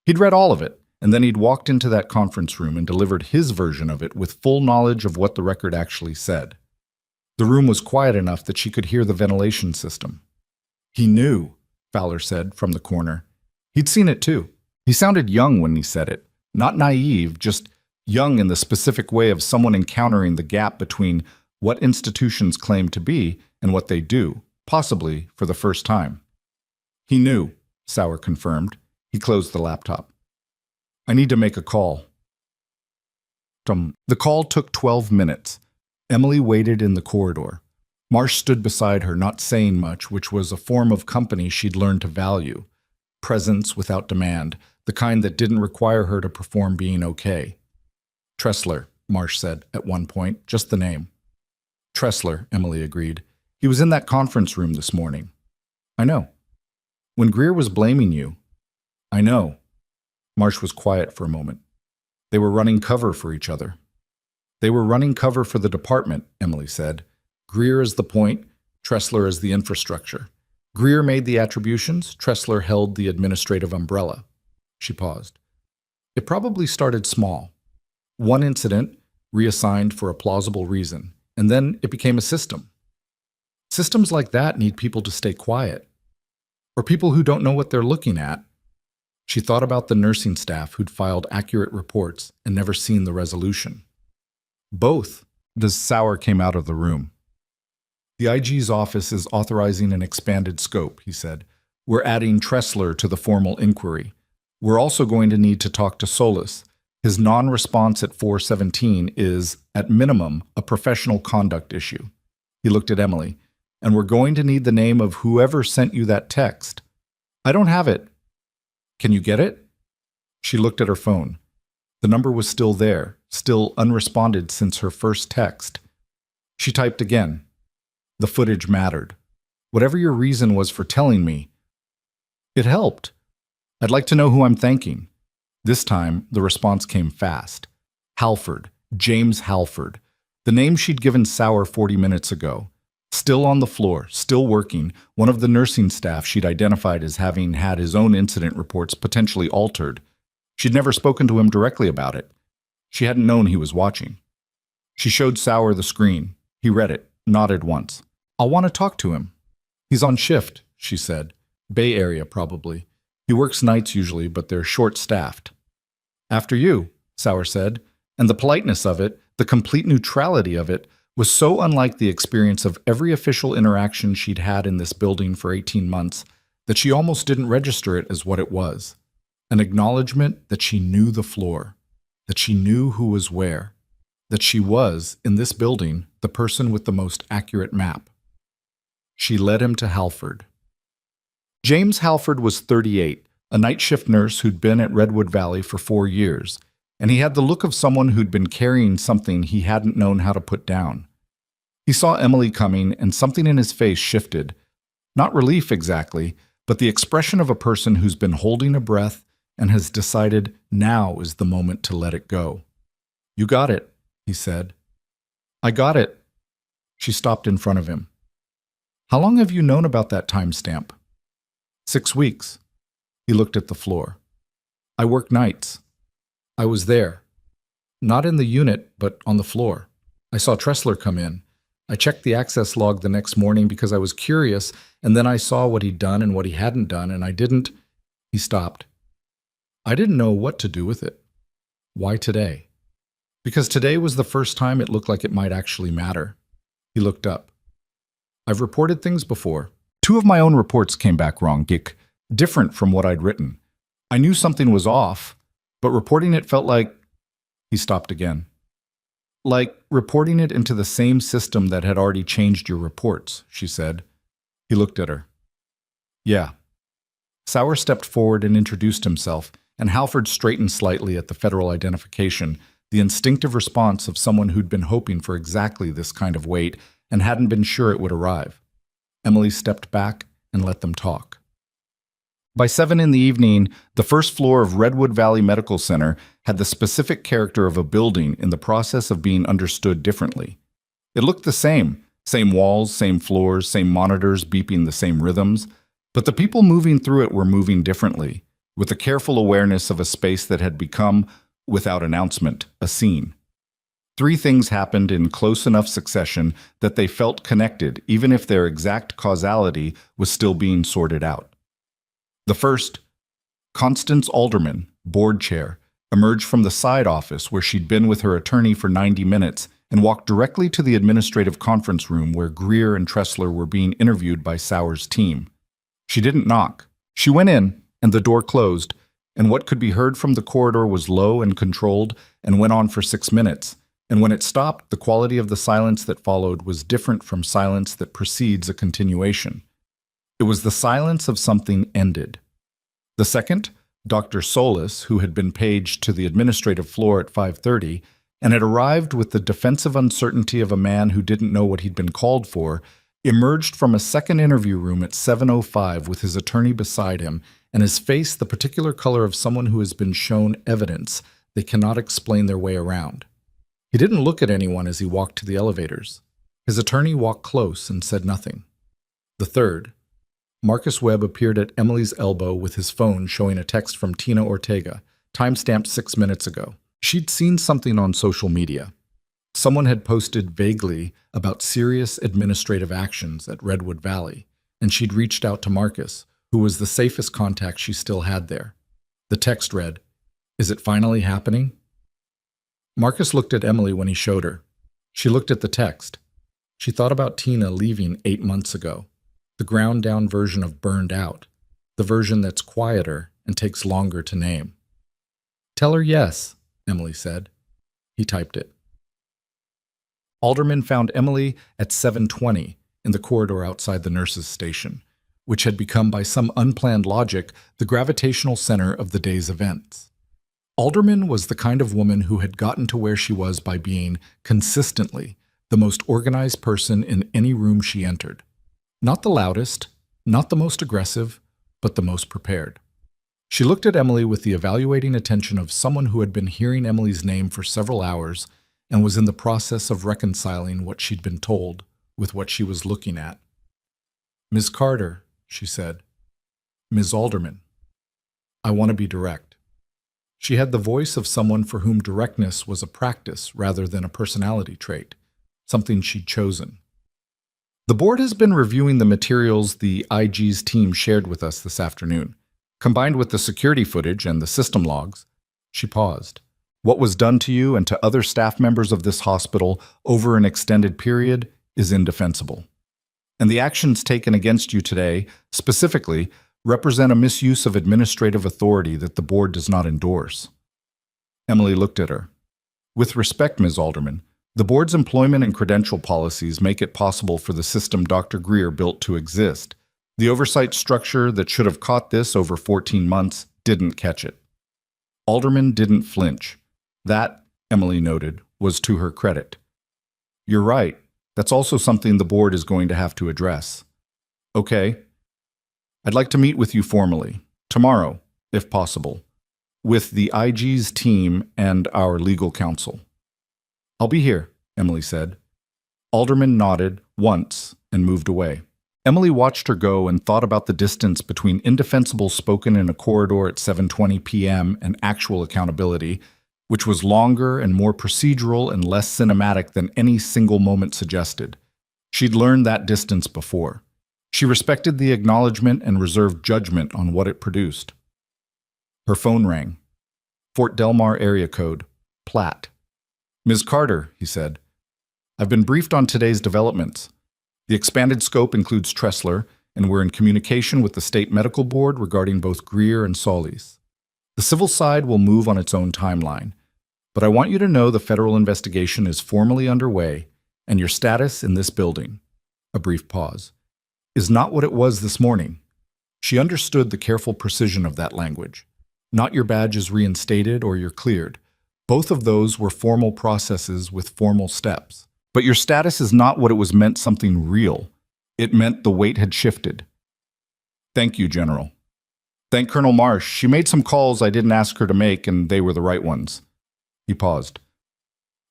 He'd read all of it, and then he'd walked into that conference room and delivered his version of it with full knowledge of what the record actually said. The room was quiet enough that she could hear the ventilation system. He knew, Fowler said from the corner. He'd seen it too. He sounded young when he said it. Not naive, just young in the specific way of someone encountering the gap between what institutions claim to be and what they do, possibly for the first time. He knew, Sauer confirmed. He closed the laptop. I need to make a call. The call took 12 minutes. Emily waited in the corridor. Marsh stood beside her, not saying much, which was a form of company she'd learned to value. Presence without demand, the kind that didn't require her to perform being okay. Tressler, Marsh said at one point, just the name. Tressler, Emily agreed. He was in that conference room this morning. I know. When Greer was blaming you. I know. Marsh was quiet for a moment. They were running cover for each other. They were running cover for the department, Emily said. Greer is the point, Tressler is the infrastructure. Greer made the attributions, Tressler held the administrative umbrella. She paused. It probably started small. One incident, reassigned for a plausible reason, and then it became a system. Systems like that need people to stay quiet. Or people who don't know what they're looking at. She thought about the nursing staff who'd filed accurate reports and never seen the resolution. Both. Sauer came out of the room. The IG's office is authorizing an expanded scope, he said. We're adding Tressler to the formal inquiry. We're also going to need to talk to Solis. His non-response at 4:17 is, at minimum, a professional conduct issue. He looked at Emily. And we're going to need the name of whoever sent you that text. I don't have it. Can you get it? She looked at her phone. The number was still there, still unresponded since her first text. She typed again. The footage mattered. Whatever your reason was for telling me, it helped. I'd like to know who I'm thanking. This time, the response came fast. Halford, James Halford, the name she'd given Sauer 40 minutes ago. Still on the floor, still working, one of the nursing staff she'd identified as having had his own incident reports potentially altered. She'd never spoken to him directly about it. She hadn't known he was watching. She showed Sauer the screen. He read it, nodded once. I'll want to talk to him. He's on shift, she said. Bay Area, probably. He works nights usually, but they're short-staffed. After you, Sauer said, and the politeness of it, the complete neutrality of it, was so unlike the experience of every official interaction she'd had in this building for 18 months that she almost didn't register it as what it was. An acknowledgement that she knew the floor, that she knew who was where, that she was, in this building, the person with the most accurate map. She led him to Halford. James Halford was 38, a night shift nurse who'd been at Redwood Valley for 4 years, and he had the look of someone who'd been carrying something he hadn't known how to put down. He saw Emily coming, and something in his face shifted. Not relief exactly, but the expression of a person who's been holding a breath and has decided now is the moment to let it go. "You got it," he said. "I got it." She stopped in front of him. "How long have you known about that timestamp?" 6 weeks. He looked at the floor. "I work nights. I was there. Not in the unit, but on the floor. I saw Tressler come in. I checked the access log the next morning because I was curious, and then I saw what he'd done and what he hadn't done, and I didn't—" He stopped. "I didn't know what to do with it." "Why today?" "Because today was the first time it looked like it might actually matter." He looked up. "I've reported things before. 2 of my own reports came back wrong, different from what I'd written. I knew something was off, but reporting it felt like—" He stopped again. "Like reporting it into the same system that had already changed your reports," she said. He looked at her. "Yeah." Sauer stepped forward and introduced himself, and Halford straightened slightly at the federal identification, the instinctive response of someone who'd been hoping for exactly this kind of wait and hadn't been sure it would arrive. Emily stepped back and let them talk. By 7 in the evening, the first floor of Redwood Valley Medical Center had the specific character of a building in the process of being understood differently. It looked the same walls, same floors, same monitors beeping the same rhythms, but the people moving through it were moving differently, with a careful awareness of a space that had become, without announcement, a scene. 3 things happened in close enough succession that they felt connected, even if their exact causality was still being sorted out. The first, Constance Alderman, board chair, emerged from the side office where she'd been with her attorney for 90 minutes and walked directly to the administrative conference room where Greer and Tressler were being interviewed by Sauer's team. She didn't knock. She went in, and the door closed, and what could be heard from the corridor was low and controlled and went on for 6 minutes. And when it stopped, the quality of the silence that followed was different from silence that precedes a continuation. It was the silence of something ended. The second, Dr. Solis, who had been paged to the administrative floor at 5:30 and had arrived with the defensive uncertainty of a man who didn't know what he'd been called for, emerged from a second interview room at 7:05 with his attorney beside him and his face the particular color of someone who has been shown evidence they cannot explain their way around. He didn't look at anyone as he walked to the elevators. His attorney walked close and said nothing. The third, Marcus Webb appeared at Emily's elbow with his phone showing a text from Tina Ortega, timestamped 6 minutes ago. She'd seen something on social media. Someone had posted vaguely about serious administrative actions at Redwood Valley, and she'd reached out to Marcus, who was the safest contact she still had there. The text read, "Is it finally happening?" Marcus looked at Emily when he showed her. She looked at the text. She thought about Tina leaving 8 months ago. The ground-down version of burned out, the version that's quieter and takes longer to name. "Tell her yes," Emily said. He typed it. Alderman found Emily at 7:20 in the corridor outside the nurses' station, which had become, by some unplanned logic, the gravitational center of the day's events. Alderman was the kind of woman who had gotten to where she was by being, consistently, the most organized person in any room she entered. Not the loudest, not the most aggressive, but the most prepared. She looked at Emily with the evaluating attention of someone who had been hearing Emily's name for several hours and was in the process of reconciling what she'd been told with what she was looking at. "Ms. Carter," she said. "Ms. Alderman. I want to be direct." She had the voice of someone for whom directness was a practice rather than a personality trait, something she'd chosen. The board has been reviewing the materials the IG's team shared with us this afternoon. Combined with the security footage and the system logs, she paused. What was done to you and to other staff members of this hospital over an extended period is indefensible. And the actions taken against you today, specifically, represent a misuse of administrative authority that the board does not endorse. Emily looked at her. With respect, Ms. Alderman, the board's employment and credential policies make it possible for the system Dr. Greer built to exist. The oversight structure that should have caught this over 14 months didn't catch it. Alderman didn't flinch. That, Emily noted, was to her credit. You're right. That's also something the board is going to have to address. Okay. I'd like to meet with you formally, tomorrow, if possible, with the IG's team and our legal counsel. I'll be here, Emily said. Alderman nodded once and moved away. Emily watched her go and thought about the distance between indefensible spoken in a corridor at 7:20 p.m. and actual accountability, which was longer and more procedural and less cinematic than any single moment suggested. She'd learned that distance before. She respected the acknowledgement and reserved judgment on what it produced. Her phone rang. Fort Delmar area code, Platt. Ms. Carter, he said, I've been briefed on today's developments. The expanded scope includes Tressler, and we're in communication with the State Medical Board regarding both Greer and Solis. The civil side will move on its own timeline, but I want you to know the federal investigation is formally underway, and your status in this building, a brief pause, is not what it was this morning. She understood the careful precision of that language. Not your badge is reinstated or you're cleared. Both of those were formal processes with formal steps. But your status is not what it was meant something real. It meant the weight had shifted. Thank you, General. Thank Colonel Marsh. She made some calls I didn't ask her to make, and they were the right ones. He paused.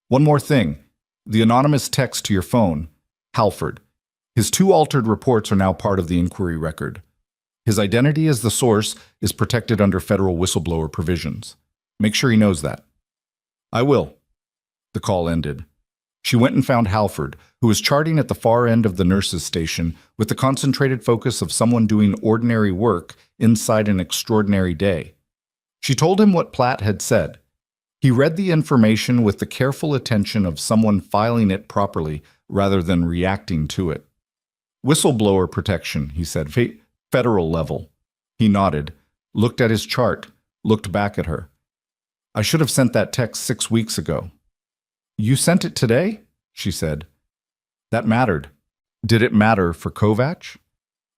One more thing. The anonymous text to your phone, Halford. His 2 altered reports are now part of the inquiry record. His identity as the source is protected under federal whistleblower provisions. Make sure he knows that. I will. The call ended. She went and found Halford, who was charting at the far end of the nurses' station with the concentrated focus of someone doing ordinary work inside an extraordinary day. She told him what Platt had said. He read the information with the careful attention of someone filing it properly rather than reacting to it. Whistleblower protection, he said, federal level. He nodded, looked at his chart, looked back at her. I should have sent that text 6 weeks ago. You sent it today? She said. That mattered. Did it matter for Kovac?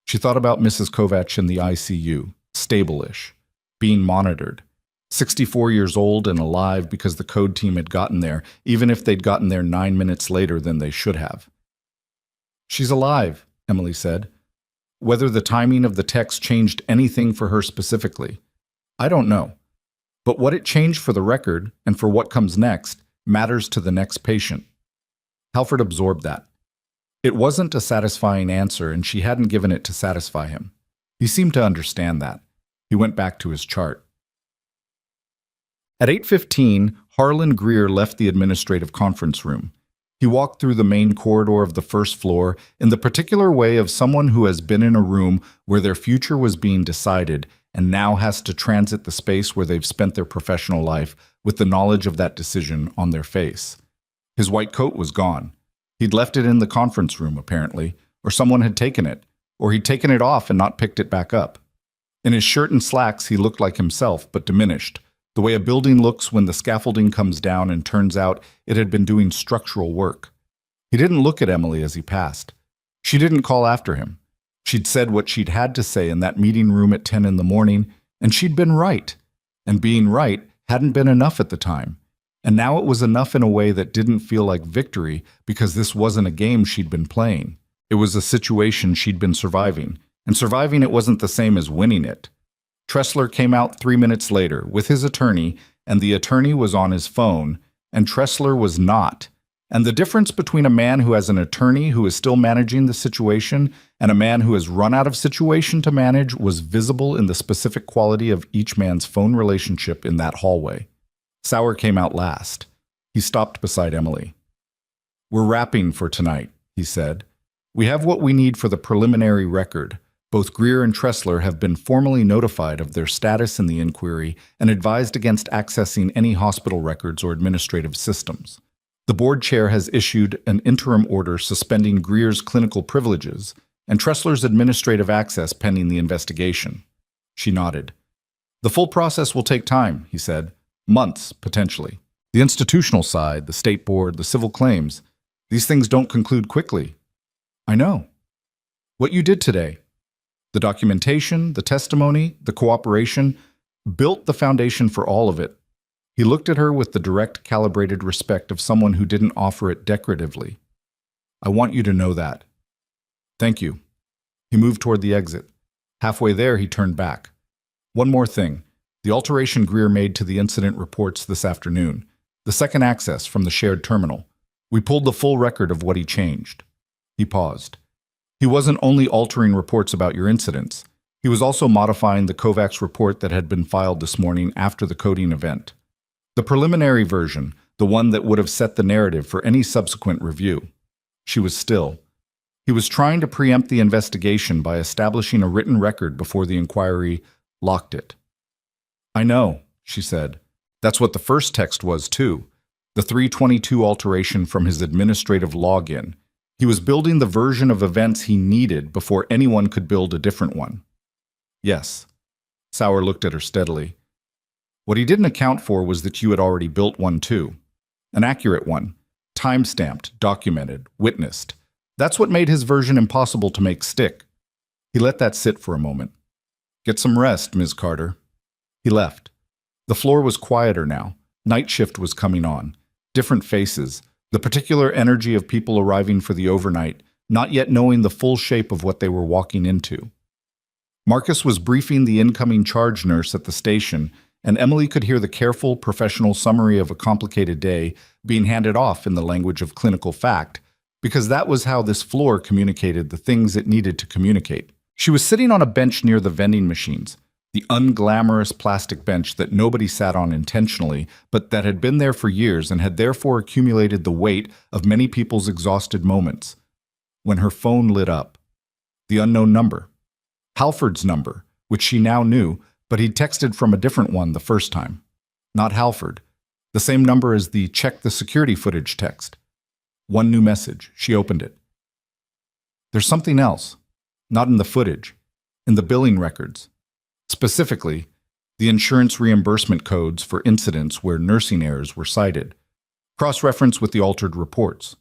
She thought about Mrs. Kovac in the ICU, stable-ish, being monitored. 64 years old and alive because the code team had gotten there, even if they'd gotten there 9 minutes later than they should have. She's alive, Emily said. Whether the timing of the text changed anything for her specifically, I don't know. But what it changed for the record and for what comes next matters to the next patient. Halford absorbed that. It wasn't a satisfying answer, and she hadn't given it to satisfy him. He seemed to understand that. He went back to his chart. At 8:15, Harlan Greer left the administrative conference room. He walked through the main corridor of the first floor in the particular way of someone who has been in a room where their future was being decided and now has to transit the space where they've spent their professional life with the knowledge of that decision on their face. His white coat was gone. He'd left it in the conference room, apparently, or someone had taken it, or he'd taken it off and not picked it back up. In his shirt and slacks, he looked like himself, but diminished, the way a building looks when the scaffolding comes down and turns out it had been doing structural work. He didn't look at Emily as he passed. She didn't call after him. She'd said what she'd had to say in that meeting room at 10 in the morning, and she'd been right. And being right hadn't been enough at the time. And now it was enough in a way that didn't feel like victory because this wasn't a game she'd been playing. It was a situation she'd been surviving, and surviving it wasn't the same as winning it. Tressler came out 3 minutes later with his attorney, and the attorney was on his phone, and Tressler was not. And the difference between a man who has an attorney who is still managing the situation and a man who has run out of situation to manage was visible in the specific quality of each man's phone relationship in that hallway. Sauer came out last. He stopped beside Emily. We're wrapping for tonight, he said. We have what we need for the preliminary record. Both Greer and Tressler have been formally notified of their status in the inquiry and advised against accessing any hospital records or administrative systems. The board chair has issued an interim order suspending Greer's clinical privileges and Tressler's administrative access pending the investigation. She nodded. The full process will take time, he said. Months, potentially. The institutional side, the state board, the civil claims, these things don't conclude quickly. I know. What you did today, the documentation, the testimony, the cooperation, built the foundation for all of it. He looked at her with the direct, calibrated respect of someone who didn't offer it decoratively. I want you to know that. Thank you. He moved toward the exit. Halfway there, he turned back. One more thing. The alteration Greer made to the incident reports this afternoon. The second access from the shared terminal. We pulled the full record of what he changed. He paused. He wasn't only altering reports about your incidents. He was also modifying the Kovacs report that had been filed this morning after the coding event. The preliminary version, the one that would have set the narrative for any subsequent review. She was still. He was trying to preempt the investigation by establishing a written record before the inquiry locked it. I know, she said. That's what the first text was, too. The 322 alteration from his administrative login. He was building the version of events he needed before anyone could build a different one. Yes. Sauer looked at her steadily. What he didn't account for was that you had already built one, too. An accurate one. Time-stamped, documented, witnessed. That's what made his version impossible to make stick. He let that sit for a moment. Get some rest, Ms. Carter. He left. The floor was quieter now. Night shift was coming on. Different faces. The particular energy of people arriving for the overnight, not yet knowing the full shape of what they were walking into. Marcus was briefing the incoming charge nurse at the station, and Emily could hear the careful, professional summary of a complicated day being handed off in the language of clinical fact, because that was how this floor communicated the things it needed to communicate. She was sitting on a bench near the vending machines, the unglamorous plastic bench that nobody sat on intentionally, but that had been there for years and had therefore accumulated the weight of many people's exhausted moments. When her phone lit up. The unknown number. Halford's number, which she now knew, but he'd texted from a different one the first time. Not Halford. The same number as the check the security footage text. One new message. She opened it. There's something else. Not in the footage. In the billing records. Specifically, the insurance reimbursement codes for incidents where nursing errors were cited. Cross-reference with the altered reports.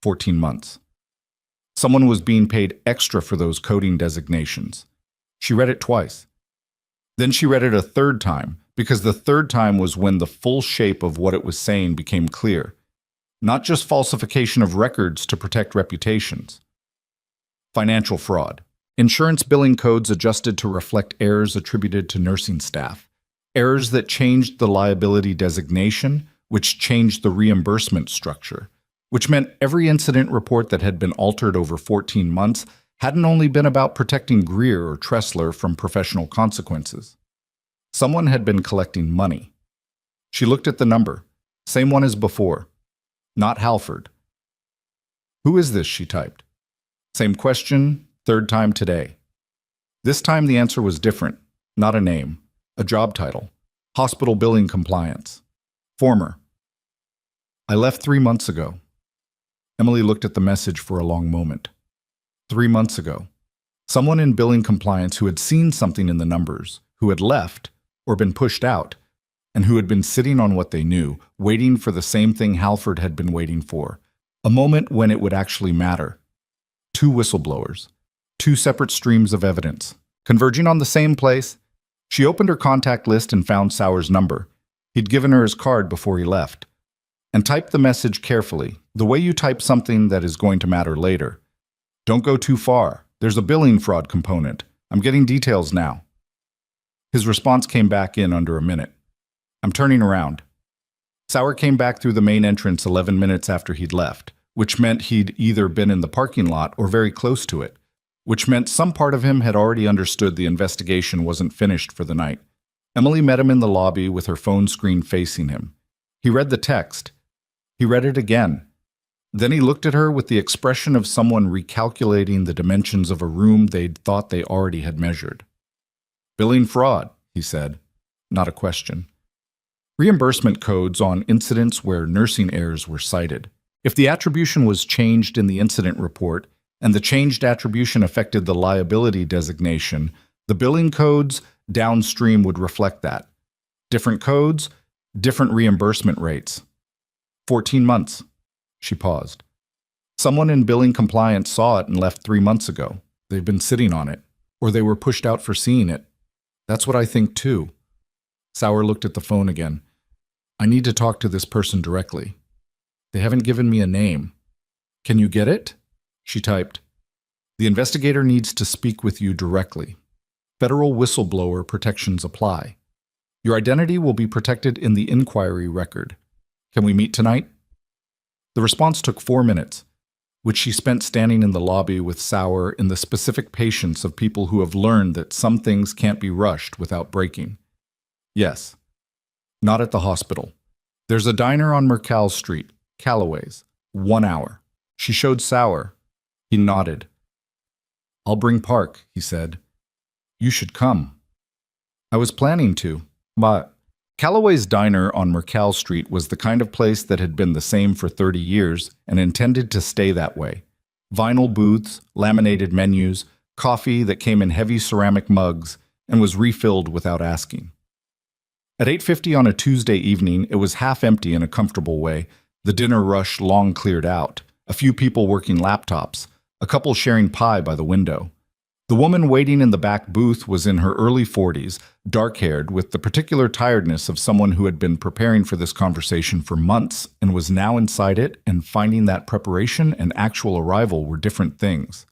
14 months. Someone was being paid extra for those coding designations. She read it twice. Then she read it a third time, because the third time was when the full shape of what it was saying became clear. Not just falsification of records to protect reputations. Financial fraud. Insurance billing codes adjusted to reflect errors attributed to nursing staff. Errors that changed the liability designation, which changed the reimbursement structure, which meant every incident report that had been altered over 14 months hadn't only been about protecting Greer or Tressler from professional consequences. Someone had been collecting money. She looked at the number, same one as before. Not Halford. Who is this, she typed. Same question, third time today. This time the answer was different, not a name, a job title, hospital billing compliance. Former. I left 3 months ago. Emily looked at the message for a long moment. 3 months ago. Someone in billing compliance who had seen something in the numbers, who had left or been pushed out, and who had been sitting on what they knew, waiting for the same thing Halford had been waiting for, a moment when it would actually matter. 2 whistleblowers. 2 separate streams of evidence, converging on the same place. She opened her contact list and found Sauer's number. He'd given her his card before he left. And typed the message carefully, the way you type something that is going to matter later. Don't go too far. There's a billing fraud component. I'm getting details now. His response came back in under a minute. I'm turning around. Sauer came back through the main entrance 11 minutes after he'd left, which meant he'd either been in the parking lot or very close to it, which meant some part of him had already understood the investigation wasn't finished for the night. Emily met him in the lobby with her phone screen facing him. He read the text. He read it again. Then he looked at her with the expression of someone recalculating the dimensions of a room they'd thought they already had measured. "Billing fraud," he said, not a question. Reimbursement codes on incidents where nursing errors were cited. If the attribution was changed in the incident report, and the changed attribution affected the liability designation, the billing codes downstream would reflect that. Different codes, different reimbursement rates. 14 months. She paused. Someone in billing compliance saw it and left 3 months ago. They've been sitting on it, or they were pushed out for seeing it. That's what I think too. Sauer looked at the phone again. I need to talk to this person directly. They haven't given me a name. Can you get it? She typed. The investigator needs to speak with you directly. Federal whistleblower protections apply. Your identity will be protected in the inquiry record. Can we meet tonight? The response took 4 minutes, which she spent standing in the lobby with Sauer in the specific patience of people who have learned that some things can't be rushed without breaking. Yes. Not at the hospital. There's a diner on Mercal Street, Callaway's. 1 hour. She showed Sauer. He nodded. I'll bring Park, he said. You should come. I was planning to, but Callaway's diner on Mercal Street was the kind of place that had been the same for 30 years and intended to stay that way. Vinyl booths, laminated menus, coffee that came in heavy ceramic mugs and was refilled without asking. At 8:50 on a Tuesday evening, it was half empty in a comfortable way. The dinner rush long cleared out. A few people working laptops, a couple sharing pie by the window. The woman waiting in the back booth was in her early 40s, dark-haired, with the particular tiredness of someone who had been preparing for this conversation for months and was now inside it and finding that preparation and actual arrival were different things.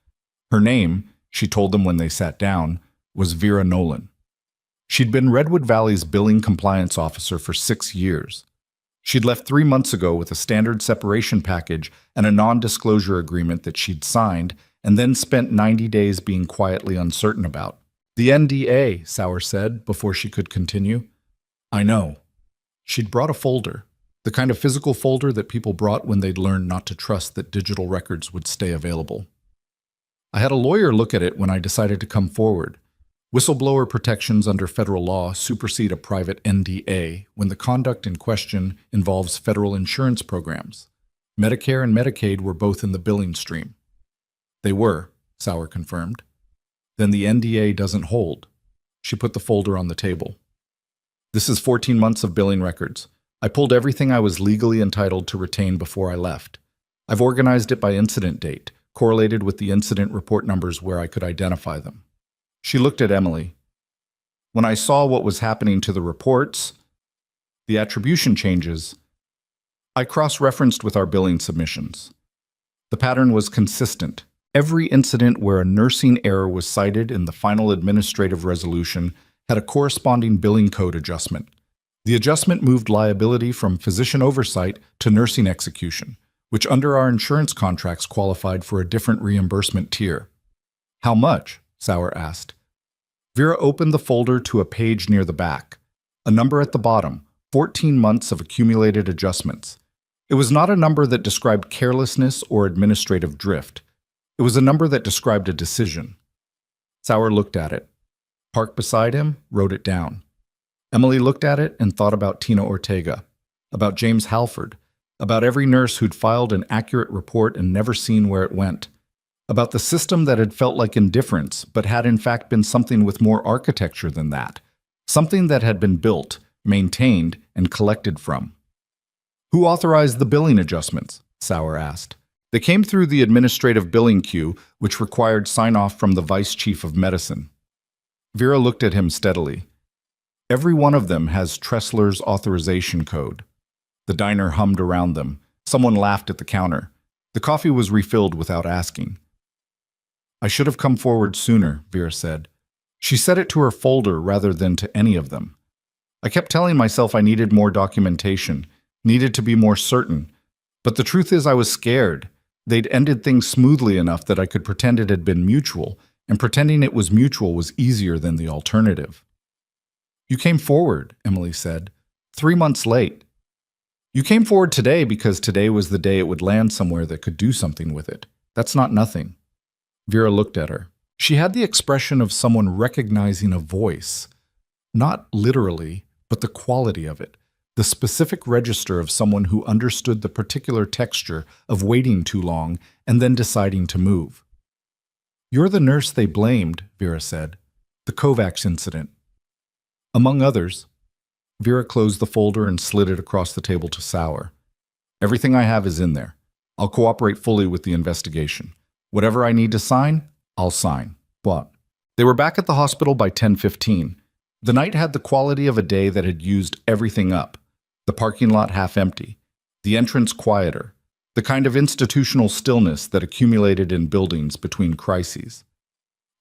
Her name, she told them when they sat down, was Vera Nolan. She'd been Redwood Valley's billing compliance officer for 6 years. She'd left 3 months ago with a standard separation package and a non-disclosure agreement that she'd signed, and then spent 90 days being quietly uncertain about. The NDA, Sauer said, before she could continue. I know. She'd brought a folder, the kind of physical folder that people brought when they'd learned not to trust that digital records would stay available. I had a lawyer look at it when I decided to come forward. Whistleblower protections under federal law supersede a private NDA when the conduct in question involves federal insurance programs. Medicare and Medicaid were both in the billing stream. They were, Sauer confirmed. Then the NDA doesn't hold. She put the folder on the table. This is 14 months of billing records. I pulled everything I was legally entitled to retain before I left. I've organized it by incident date, correlated with the incident report numbers where I could identify them. She looked at Emily. When I saw what was happening to the reports, the attribution changes, I cross-referenced with our billing submissions. The pattern was consistent. Every incident where a nursing error was cited in the final administrative resolution had a corresponding billing code adjustment. The adjustment moved liability from physician oversight to nursing execution, which under our insurance contracts qualified for a different reimbursement tier. How much? Sauer asked. Vera opened the folder to a page near the back. A number at the bottom, 14 months of accumulated adjustments. It was not a number that described carelessness or administrative drift. It was a number that described a decision. Sauer looked at it. Park beside him wrote it down. Emily looked at it and thought about Tina Ortega, about James Halford, about every nurse who'd filed an accurate report and never seen where it went, about the system that had felt like indifference but had in fact been something with more architecture than that, something that had been built, maintained, and collected from. Who authorized the billing adjustments? Sauer asked. They came through the administrative billing queue, which required sign-off from the vice chief of medicine. Vera looked at him steadily. Every one of them has Tressler's authorization code. The diner hummed around them. Someone laughed at the counter. The coffee was refilled without asking. I should have come forward sooner, Vera said. She said it to her folder rather than to any of them. I kept telling myself I needed more documentation, needed to be more certain. But the truth is I was scared. They'd ended things smoothly enough that I could pretend it had been mutual, and pretending it was mutual was easier than the alternative. You came forward, Emily said. 3 months late. You came forward today because today was the day it would land somewhere that could do something with it. That's not nothing. Vera looked at her. She had the expression of someone recognizing a voice. Not literally, but the quality of it. The specific register of someone who understood the particular texture of waiting too long and then deciding to move. You're the nurse they blamed, Vera said. The Kovacs incident. Among others. Vera closed the folder and slid it across the table to Sauer. Everything I have is in there. I'll cooperate fully with the investigation. Whatever I need to sign, I'll sign. But they were back at the hospital by 10:15. The night had the quality of a day that had used everything up. The parking lot half empty. The entrance quieter. The kind of institutional stillness that accumulated in buildings between crises.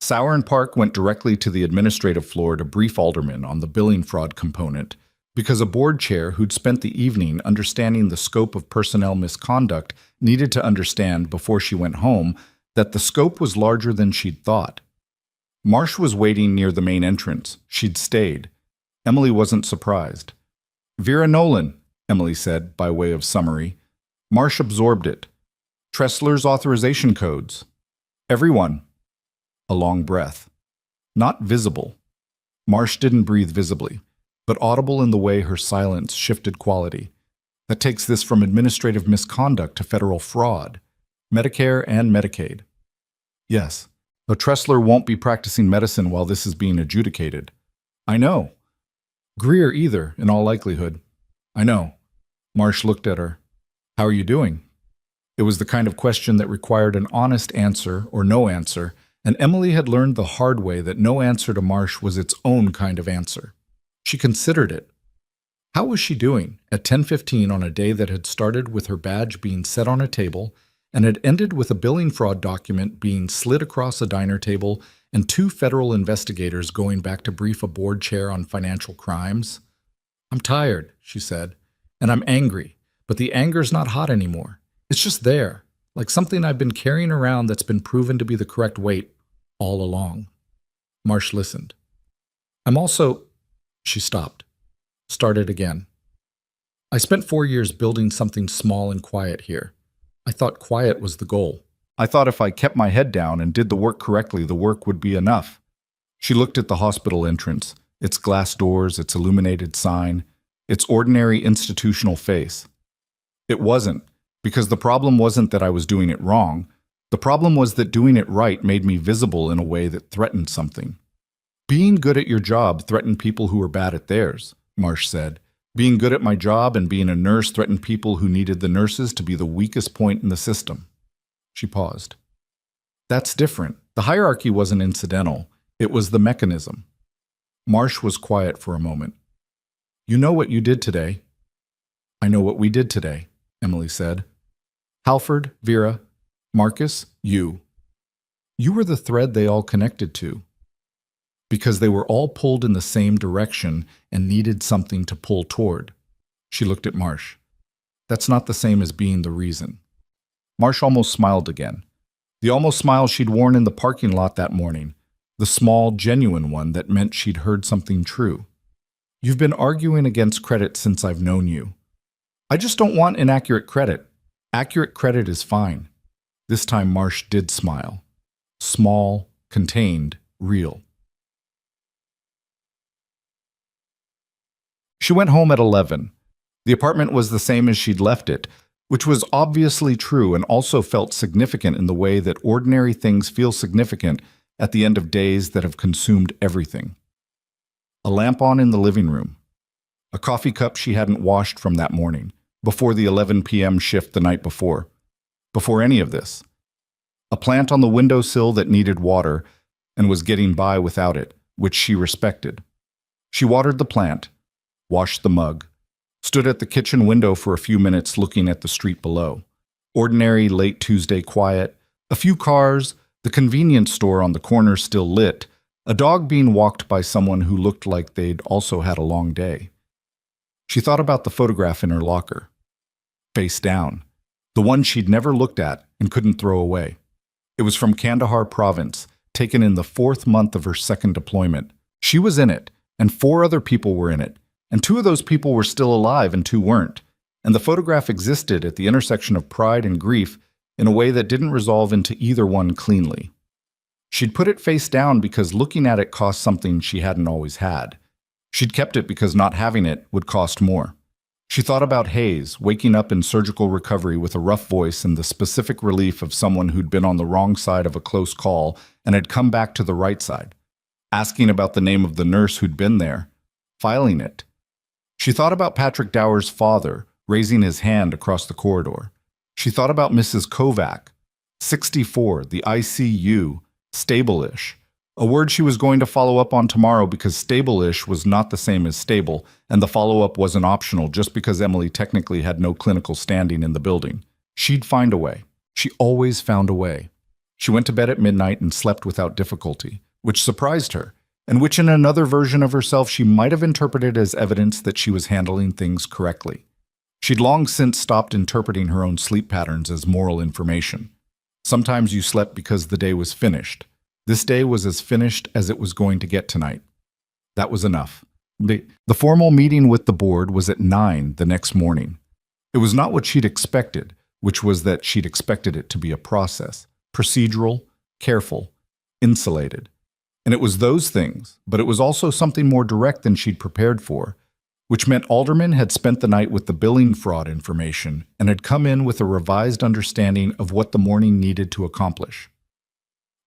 Sauer and Park went directly to the administrative floor to brief Alderman on the billing fraud component, because a board chair who'd spent the evening understanding the scope of personnel misconduct needed to understand before she went home that the scope was larger than she'd thought. Marsh was waiting near the main entrance. She'd stayed. Emily wasn't surprised. Vera Nolan, Emily said by way of summary. Marsh absorbed it. Tressler's authorization codes. Everyone. A long breath. Not visible. Marsh didn't breathe visibly, but audible in the way her silence shifted quality. That takes this from administrative misconduct to federal fraud. Medicare and Medicaid. Yes, but Tressler won't be practicing medicine while this is being adjudicated. I know. Greer either, in all likelihood. I know. Marsh looked at her. How are you doing? It was the kind of question that required an honest answer or no answer, and Emily had learned the hard way that no answer to Marsh was its own kind of answer. She considered it. How was she doing at 10:15 on a day that had started with her badge being set on a table and had ended with a billing fraud document being slid across a diner table and 2 federal investigators going back to brief a board chair on financial crimes? I'm tired, she said, and I'm angry, but the anger's not hot anymore. It's just there, like something I've been carrying around that's been proven to be the correct weight all along. Marsh listened. I'm also... She stopped. Started again. I spent 4 years building something small and quiet here. I thought quiet was the goal. I thought if I kept my head down and did the work correctly, the work would be enough. She looked at the hospital entrance, its glass doors, its illuminated sign, its ordinary institutional face. It wasn't, because the problem wasn't that I was doing it wrong. The problem was that doing it right made me visible in a way that threatened something. Being good at your job threatened people who were bad at theirs, Marsh said. Being good at my job and being a nurse threatened people who needed the nurses to be the weakest point in the system. She paused. That's different. The hierarchy wasn't incidental. It was the mechanism. Marsh was quiet for a moment. You know what you did today. I know what we did today, Emily said. Halford, Vera, Marcus, you. You were the thread they all connected to. Because they were all pulled in the same direction and needed something to pull toward. She looked at Marsh. That's not the same as being the reason. Marsh almost smiled again. The almost smile she'd worn in the parking lot that morning. The small, genuine one that meant she'd heard something true. You've been arguing against credit since I've known you. I just don't want inaccurate credit. Accurate credit is fine. This time Marsh did smile. Small, contained, real. She went home at 11. The apartment was the same as she'd left it, which was obviously true and also felt significant in the way that ordinary things feel significant at the end of days that have consumed everything. A lamp on in the living room. A coffee cup she hadn't washed from that morning, before the 11 p.m. shift the night before. Before any of this. A plant on the windowsill that needed water and was getting by without it, which she respected. She watered the plant, washed the mug, stood at the kitchen window for a few minutes looking at the street below. Ordinary late Tuesday quiet, a few cars, the convenience store on the corner still lit, a dog being walked by someone who looked like they'd also had a long day. She thought about the photograph in her locker. Face down. The one she'd never looked at and couldn't throw away. It was from Kandahar province, taken in the 4th month of her 2nd deployment. She was in it, and 4 other people were in it. And 2 of those people were still alive and 2 weren't. and the photograph existed at the intersection of pride and grief in a way that didn't resolve into either one cleanly. She'd put it face down because looking at it cost something she hadn't always had. She'd kept it because not having it would cost more. She thought about Hayes, waking up in surgical recovery with a rough voice and the specific relief of someone who'd been on the wrong side of a close call and had come back to the right side, asking about the name of the nurse who'd been there, filing it. She thought about Patrick Dower's father, raising his hand across the corridor. She thought about Mrs. Kovac, 64, the ICU, stable-ish, a word she was going to follow up on tomorrow because stable-ish was not the same as stable, and the follow-up wasn't optional just because Emily technically had no clinical standing in the building. She'd find a way. She always found a way. She went to bed at midnight and slept without difficulty, which surprised her, and which in another version of herself she might have interpreted as evidence that she was handling things correctly. She'd long since stopped interpreting her own sleep patterns as moral information. Sometimes you slept because the day was finished. This day was as finished as it was going to get tonight. That was enough. The formal meeting with the board was at 9 the next morning. It was not what she'd expected, which was that she'd expected it to be a process, procedural, careful, insulated. And it was those things, but it was also something more direct than she'd prepared for, which meant Alderman had spent the night with the billing fraud information and had come in with a revised understanding of what the morning needed to accomplish.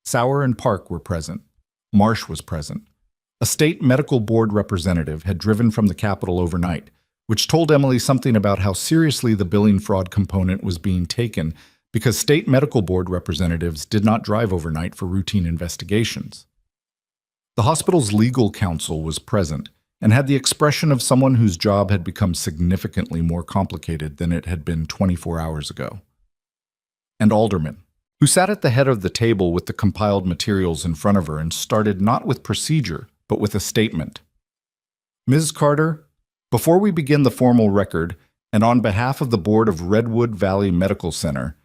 Sauer and Park were present. Marsh was present. A state medical board representative had driven from the Capitol overnight, which told Emily something about how seriously the billing fraud component was being taken because state medical board representatives did not drive overnight for routine investigations. The hospital's legal counsel was present and had the expression of someone whose job had become significantly more complicated than it had been 24 hours ago. And Alderman, who sat at the head of the table with the compiled materials in front of her and started not with procedure, but with a statement. Ms. Carter, before we begin the formal record, and on behalf of the board of Redwood Valley Medical Center,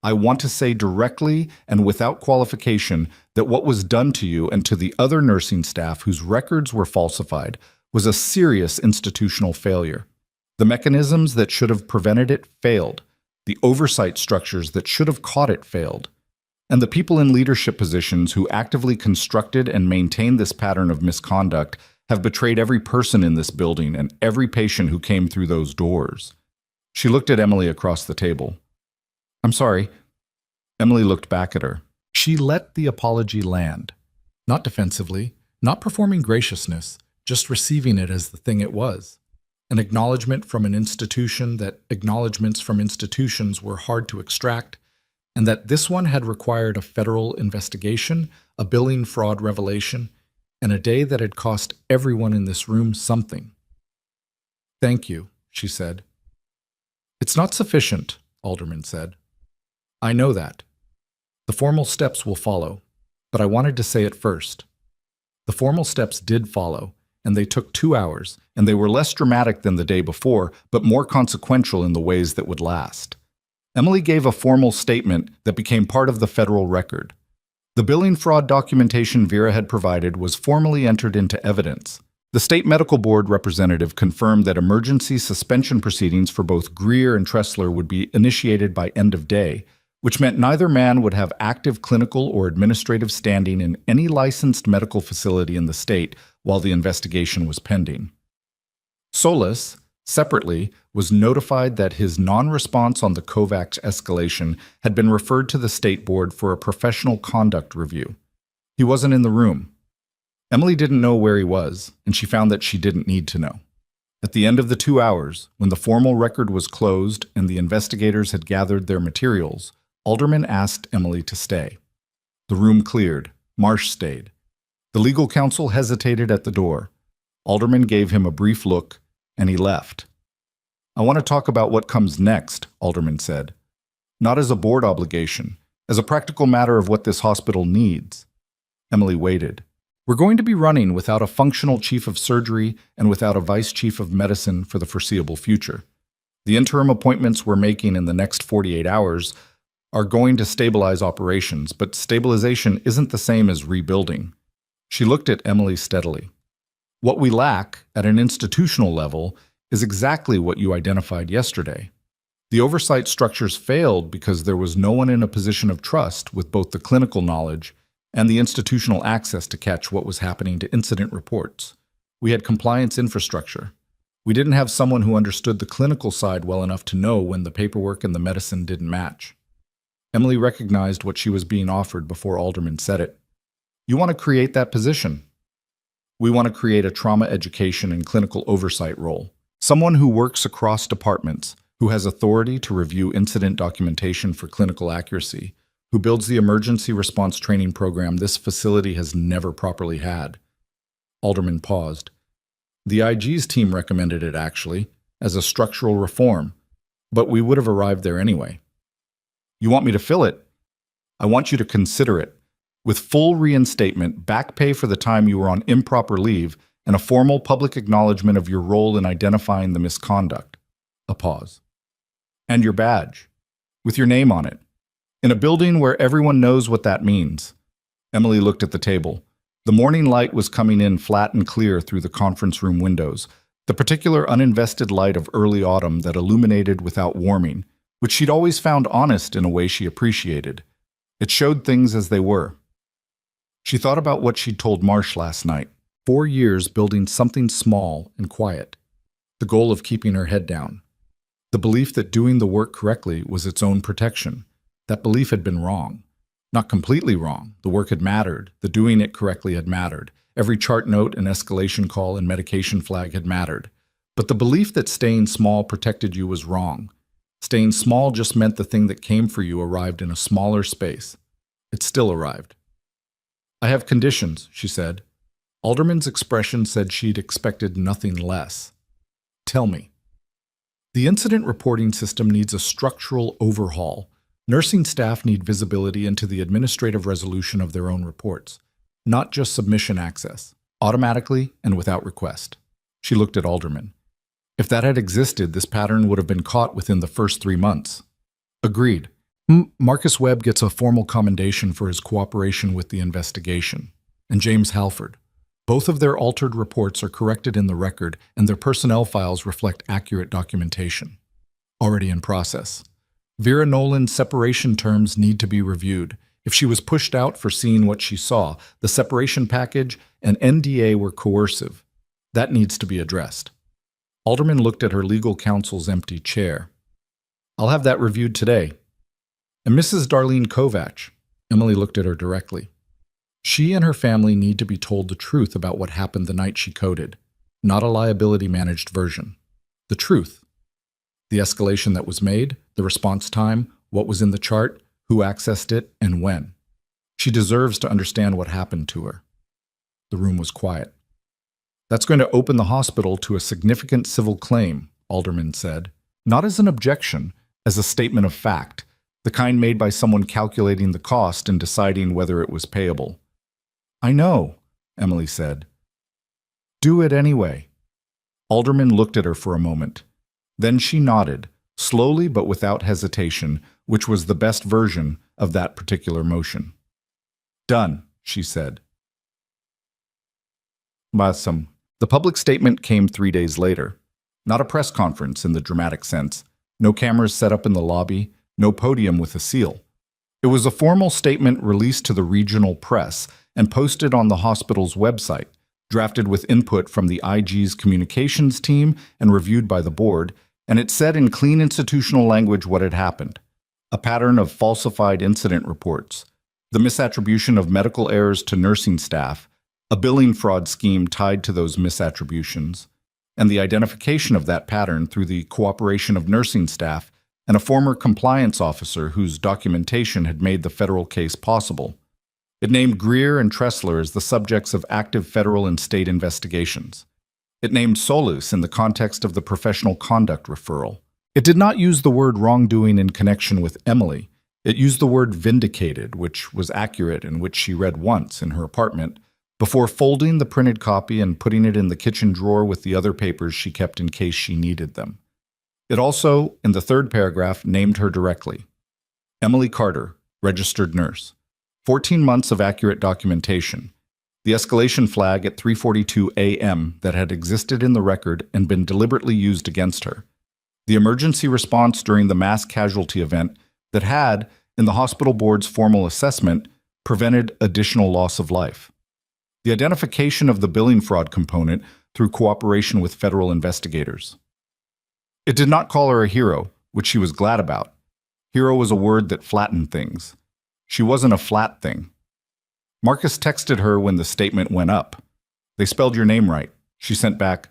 I want to say directly and without qualification that what was done to you and to the other nursing staff whose records were falsified was a serious institutional failure. The mechanisms that should have prevented it failed. The oversight structures that should have caught it failed. And the people in leadership positions who actively constructed and maintained this pattern of misconduct have betrayed every person in this building and every patient who came through those doors. She looked at Emily across the table. I'm sorry. Emily looked back at her. She let the apology land. Not defensively, not performing graciousness, just receiving it as the thing it was. An acknowledgement from an institution that acknowledgments from institutions were hard to extract, and that this one had required a federal investigation, a billing fraud revelation, and a day that had cost everyone in this room something. Thank you, she said. It's not sufficient, Alderman said. I know that. The formal steps will follow, but I wanted to say it first. The formal steps did follow, and they took 2 hours, and they were less dramatic than the day before, but more consequential in the ways that would last. Emily gave a formal statement that became part of the federal record. The billing fraud documentation Vera had provided was formally entered into evidence. The state medical board representative confirmed that emergency suspension proceedings for both Greer and Tressler would be initiated by end of day, which meant neither man would have active clinical or administrative standing in any licensed medical facility in the state while the investigation was pending. Solis, separately, was notified that his non-response on the Kovacs escalation had been referred to the state board for a professional conduct review. He wasn't in the room. Emily didn't know where he was, and she found that she didn't need to know. At the end of the 2 hours, when the formal record was closed and the investigators had gathered their materials, Alderman asked Emily to stay. The room cleared. Marsh stayed. The legal counsel hesitated at the door. Alderman gave him a brief look, and he left. I want to talk about what comes next, Alderman said. Not as a board obligation, as a practical matter of what this hospital needs. Emily waited. We're going to be running without a functional chief of surgery and without a vice chief of medicine for the foreseeable future. The interim appointments we're making in the next 48 hours are going to stabilize operations, but stabilization isn't the same as rebuilding. She looked at Emily steadily. What we lack, at an institutional level, is exactly what you identified yesterday. The oversight structures failed because there was no one in a position of trust with both the clinical knowledge and the institutional access to catch what was happening to incident reports. We had compliance infrastructure. We didn't have someone who understood the clinical side well enough to know when the paperwork and the medicine didn't match. Emily recognized what she was being offered before Alderman said it. You want to create that position. We want to create a trauma education and clinical oversight role. Someone who works across departments, who has authority to review incident documentation for clinical accuracy, who builds the emergency response training program this facility has never properly had. Alderman paused. The IG's team recommended it, actually, as a structural reform, but we would have arrived there anyway. You want me to fill it? I want you to consider it, with full reinstatement, back pay for the time you were on improper leave, and a formal public acknowledgement of your role in identifying the misconduct. A pause. And your badge, with your name on it, in a building where everyone knows what that means. Emily looked at the table. The morning light was coming in flat and clear through the conference room windows, the particular uninvested light of early autumn that illuminated without warming, which she'd always found honest in a way she appreciated. It showed things as they were. She thought about what she'd told Marsh last night. 4 years building something small and quiet. The goal of keeping her head down. The belief that doing the work correctly was its own protection. That belief had been wrong. Not completely wrong. The work had mattered. The doing it correctly had mattered. Every chart note and escalation call and medication flag had mattered. But the belief that staying small protected you was wrong. Staying small just meant the thing that came for you arrived in a smaller space. It still arrived. I have conditions, she said. Alderman's expression said she'd expected nothing less. Tell me. The incident reporting system needs a structural overhaul. Nursing staff need visibility into the administrative resolution of their own reports, not just submission access, automatically and without request. She looked at Alderman. If that had existed, this pattern would have been caught within the first 3 months. Agreed. Marcus Webb gets a formal commendation for his cooperation with the investigation. And James Halford. Both of their altered reports are corrected in the record, and their personnel files reflect accurate documentation. Already in process. Vera Nolan's separation terms need to be reviewed. If she was pushed out for seeing what she saw, the separation package and NDA were coercive. That needs to be addressed. Alderman looked at her legal counsel's empty chair. I'll have that reviewed today. And Mrs. Darlene Kovach. Emily looked at her directly. She and her family need to be told the truth about what happened the night she coded, not a liability-managed version. The truth. The escalation that was made, the response time, what was in the chart, who accessed it, and when. She deserves to understand what happened to her. The room was quiet. That's going to open the hospital to a significant civil claim, Alderman said, not as an objection, as a statement of fact, the kind made by someone calculating the cost and deciding whether it was payable. I know, Emily said. Do it anyway. Alderman looked at her for a moment. Then she nodded, slowly but without hesitation, which was the best version of that particular motion. Done, she said. Basam. The public statement came 3 days later. Not a press conference in the dramatic sense. No cameras set up in the lobby, no podium with a seal. It was a formal statement released to the regional press and posted on the hospital's website, drafted with input from the IG's communications team and reviewed by the board, and it said in clean institutional language what had happened. A pattern of falsified incident reports, the misattribution of medical errors to nursing staff, a billing fraud scheme tied to those misattributions, and the identification of that pattern through the cooperation of nursing staff and a former compliance officer whose documentation had made the federal case possible. It named Greer and Tressler as the subjects of active federal and state investigations. It named Solus in the context of the professional conduct referral. It did not use the word wrongdoing in connection with Emily. It used the word vindicated, which was accurate and which she read once in her apartment, before folding the printed copy and putting it in the kitchen drawer with the other papers she kept in case she needed them. It also, in the third paragraph, named her directly. Emily Carter, registered nurse. 14 months of accurate documentation. The escalation flag at 3:42 a.m. that had existed in the record and been deliberately used against her. The emergency response during the mass casualty event that had, in the hospital board's formal assessment, prevented additional loss of life. The identification of the billing fraud component through cooperation with federal investigators. It did not call her a hero, which she was glad about. Hero was a word that flattened things. She wasn't a flat thing. Marcus texted her when the statement went up. They spelled your name right. She sent back,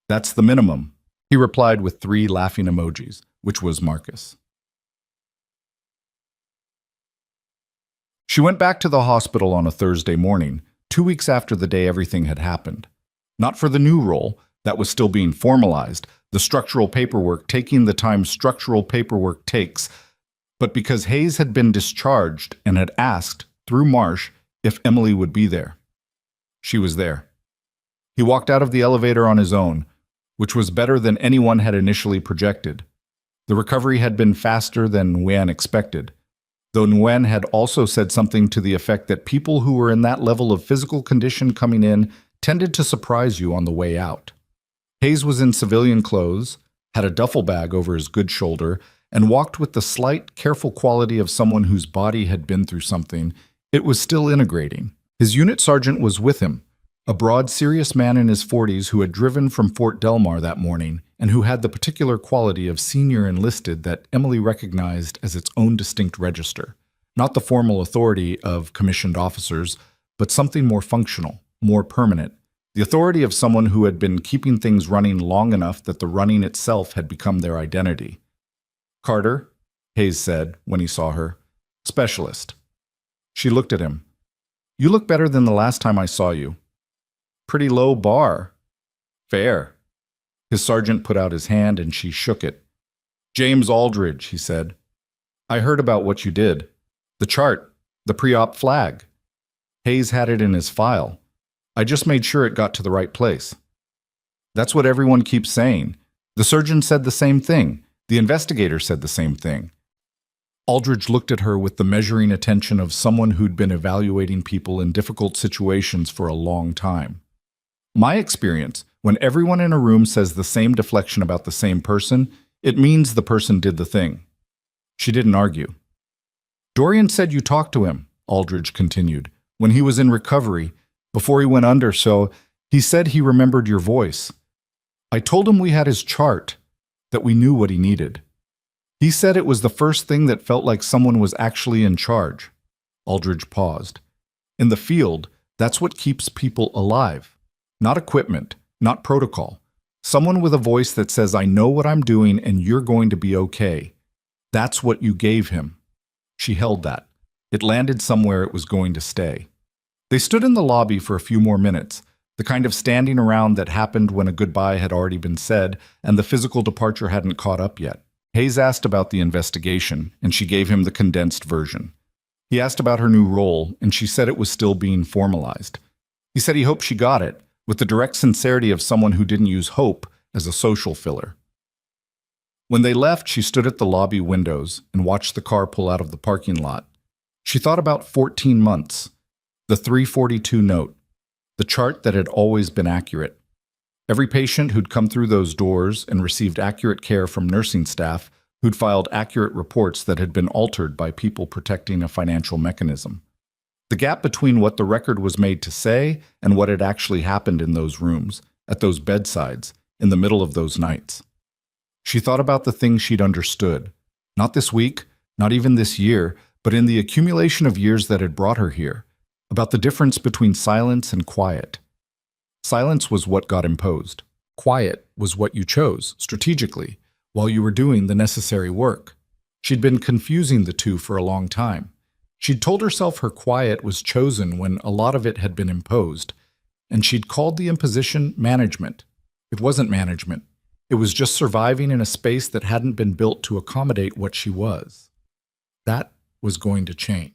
"That's the minimum." He replied with 3 laughing emojis, which was Marcus. She went back to the hospital on a Thursday morning, 2 weeks after the day everything had happened. Not for the new role, that was still being formalized, the structural paperwork taking the time structural paperwork takes, but because Hayes had been discharged and had asked, through Marsh, if Emily would be there. She was there. He walked out of the elevator on his own, which was better than anyone had initially projected. The recovery had been faster than Nguyen expected, though Nguyen had also said something to the effect that people who were in that level of physical condition coming in tended to surprise you on the way out. Hayes was in civilian clothes, had a duffel bag over his good shoulder, and walked with the slight, careful quality of someone whose body had been through something. It was still integrating. His unit sergeant was with him, a broad, serious man in his 40s who had driven from Fort Delmar that morning and who had the particular quality of senior enlisted that Emily recognized as its own distinct register. Not the formal authority of commissioned officers, but something more functional, more permanent. The authority of someone who had been keeping things running long enough that the running itself had become their identity. "Carter," Hayes said when he saw her. "Specialist." She looked at him. "You look better than the last time I saw you." "Pretty low bar." "Fair." His sergeant put out his hand and she shook it. "James Aldridge," he said. "I heard about what you did. The chart, the pre-op flag." Hayes had it in his file. "I just made sure it got to the right place." "That's what everyone keeps saying. The surgeon said the same thing. The investigator said the same thing." Aldridge looked at her with the measuring attention of someone who'd been evaluating people in difficult situations for a long time. "My experience, when everyone in a room says the same deflection about the same person, it means the person did the thing." She didn't argue. "Dorian said you talked to him," Aldridge continued, "when he was in recovery, before he went under, so he said he remembered your voice. I told him we had his chart, that we knew what he needed. He said it was the first thing that felt like someone was actually in charge." Aldridge paused. "In the field, that's what keeps people alive. Not equipment, not protocol. Someone with a voice that says, 'I know what I'm doing and you're going to be okay.' That's what you gave him." She held that. It landed somewhere it was going to stay. They stood in the lobby for a few more minutes, the kind of standing around that happened when a goodbye had already been said and the physical departure hadn't caught up yet. Hayes asked about the investigation, and she gave him the condensed version. He asked about her new role, and she said it was still being formalized. He said he hoped she got it, with the direct sincerity of someone who didn't use hope as a social filler. When they left, she stood at the lobby windows and watched the car pull out of the parking lot. She thought about 14 months, the 342 note, the chart that had always been accurate. Every patient who'd come through those doors and received accurate care from nursing staff who'd filed accurate reports that had been altered by people protecting a financial mechanism. The gap between what the record was made to say and what had actually happened in those rooms, at those bedsides, in the middle of those nights. She thought about the things she'd understood, not this week, not even this year, but in the accumulation of years that had brought her here, about the difference between silence and quiet. Silence was what got imposed. Quiet was what you chose, strategically, while you were doing the necessary work. She'd been confusing the two for a long time. She'd told herself her quiet was chosen when a lot of it had been imposed, and she'd called the imposition management. It wasn't management. It was just surviving in a space that hadn't been built to accommodate what she was. That was going to change.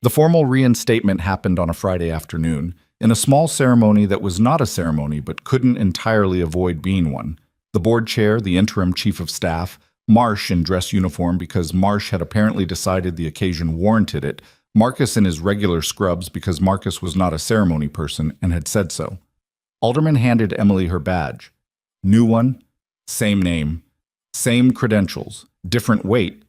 The formal reinstatement happened on a Friday afternoon, in a small ceremony that was not a ceremony but couldn't entirely avoid being one. The board chair, the interim chief of staff, Marsh in dress uniform because Marsh had apparently decided the occasion warranted it, Marcus in his regular scrubs because Marcus was not a ceremony person and had said so. Alderman handed Emily her badge. New one, same name, same credentials, different weight.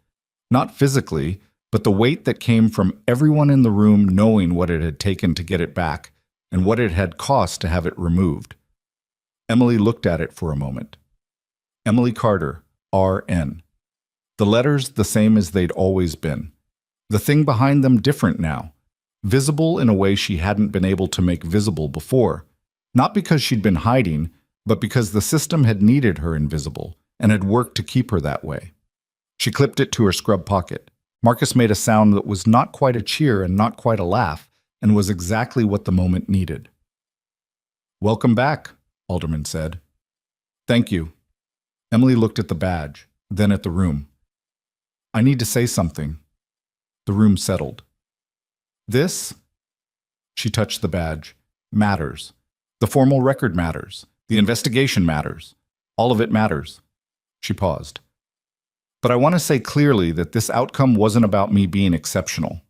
Not physically, but the weight that came from everyone in the room knowing what it had taken to get it back and what it had cost to have it removed. Emily looked at it for a moment. Emily Carter, RN. The letters the same as they'd always been. The thing behind them different now, visible in a way she hadn't been able to make visible before, not because she'd been hiding, but because the system had needed her invisible and had worked to keep her that way. She clipped it to her scrub pocket. Marcus made a sound that was not quite a cheer and not quite a laugh, and was exactly what the moment needed. "Welcome back," Alderman said. "Thank you." Emily looked at the badge, then at the room. "I need to say something." The room settled. "This," she touched the badge, "matters. The formal record matters. The investigation matters. All of it matters." She paused. "But I want to say clearly that this outcome wasn't about me being exceptional.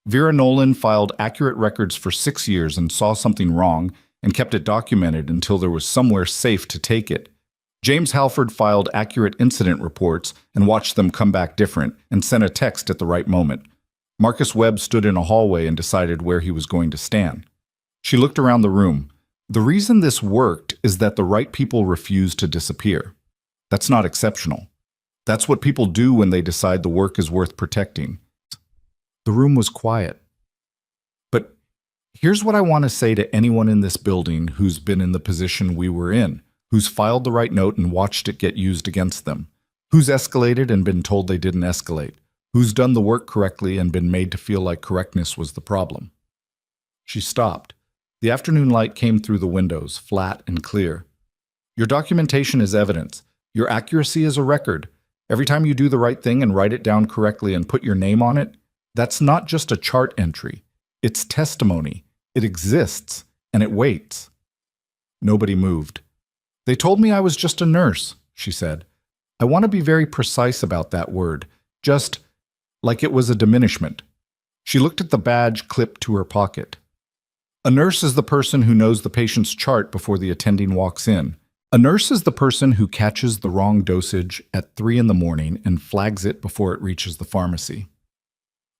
Vera Nolan filed accurate records for 6 years and saw something wrong and kept it documented until there was somewhere safe to take it. James Halford filed accurate incident reports and watched them come back different and sent a text at the right moment. Marcus Webb stood in a hallway and decided where he was going to stand." She looked around the room. "The reason this worked is that the right people refused to disappear. That's not exceptional. That's what people do when they decide the work is worth protecting." The room was quiet. "But here's what I want to say to anyone in this building who's been in the position we were in, who's filed the right note and watched it get used against them, who's escalated and been told they didn't escalate, who's done the work correctly and been made to feel like correctness was the problem." She stopped. The afternoon light came through the windows, flat and clear. "Your documentation is evidence. Your accuracy is a record. Every time you do the right thing and write it down correctly and put your name on it, that's not just a chart entry. It's testimony. It exists, and it waits." Nobody moved. "They told me I was just a nurse," she said. "I want to be very precise about that word. Just like it was a diminishment." She looked at the badge clipped to her pocket. "A nurse is the person who knows the patient's chart before the attending walks in. A nurse is the person who catches the wrong dosage at 3 in the morning and flags it before it reaches the pharmacy.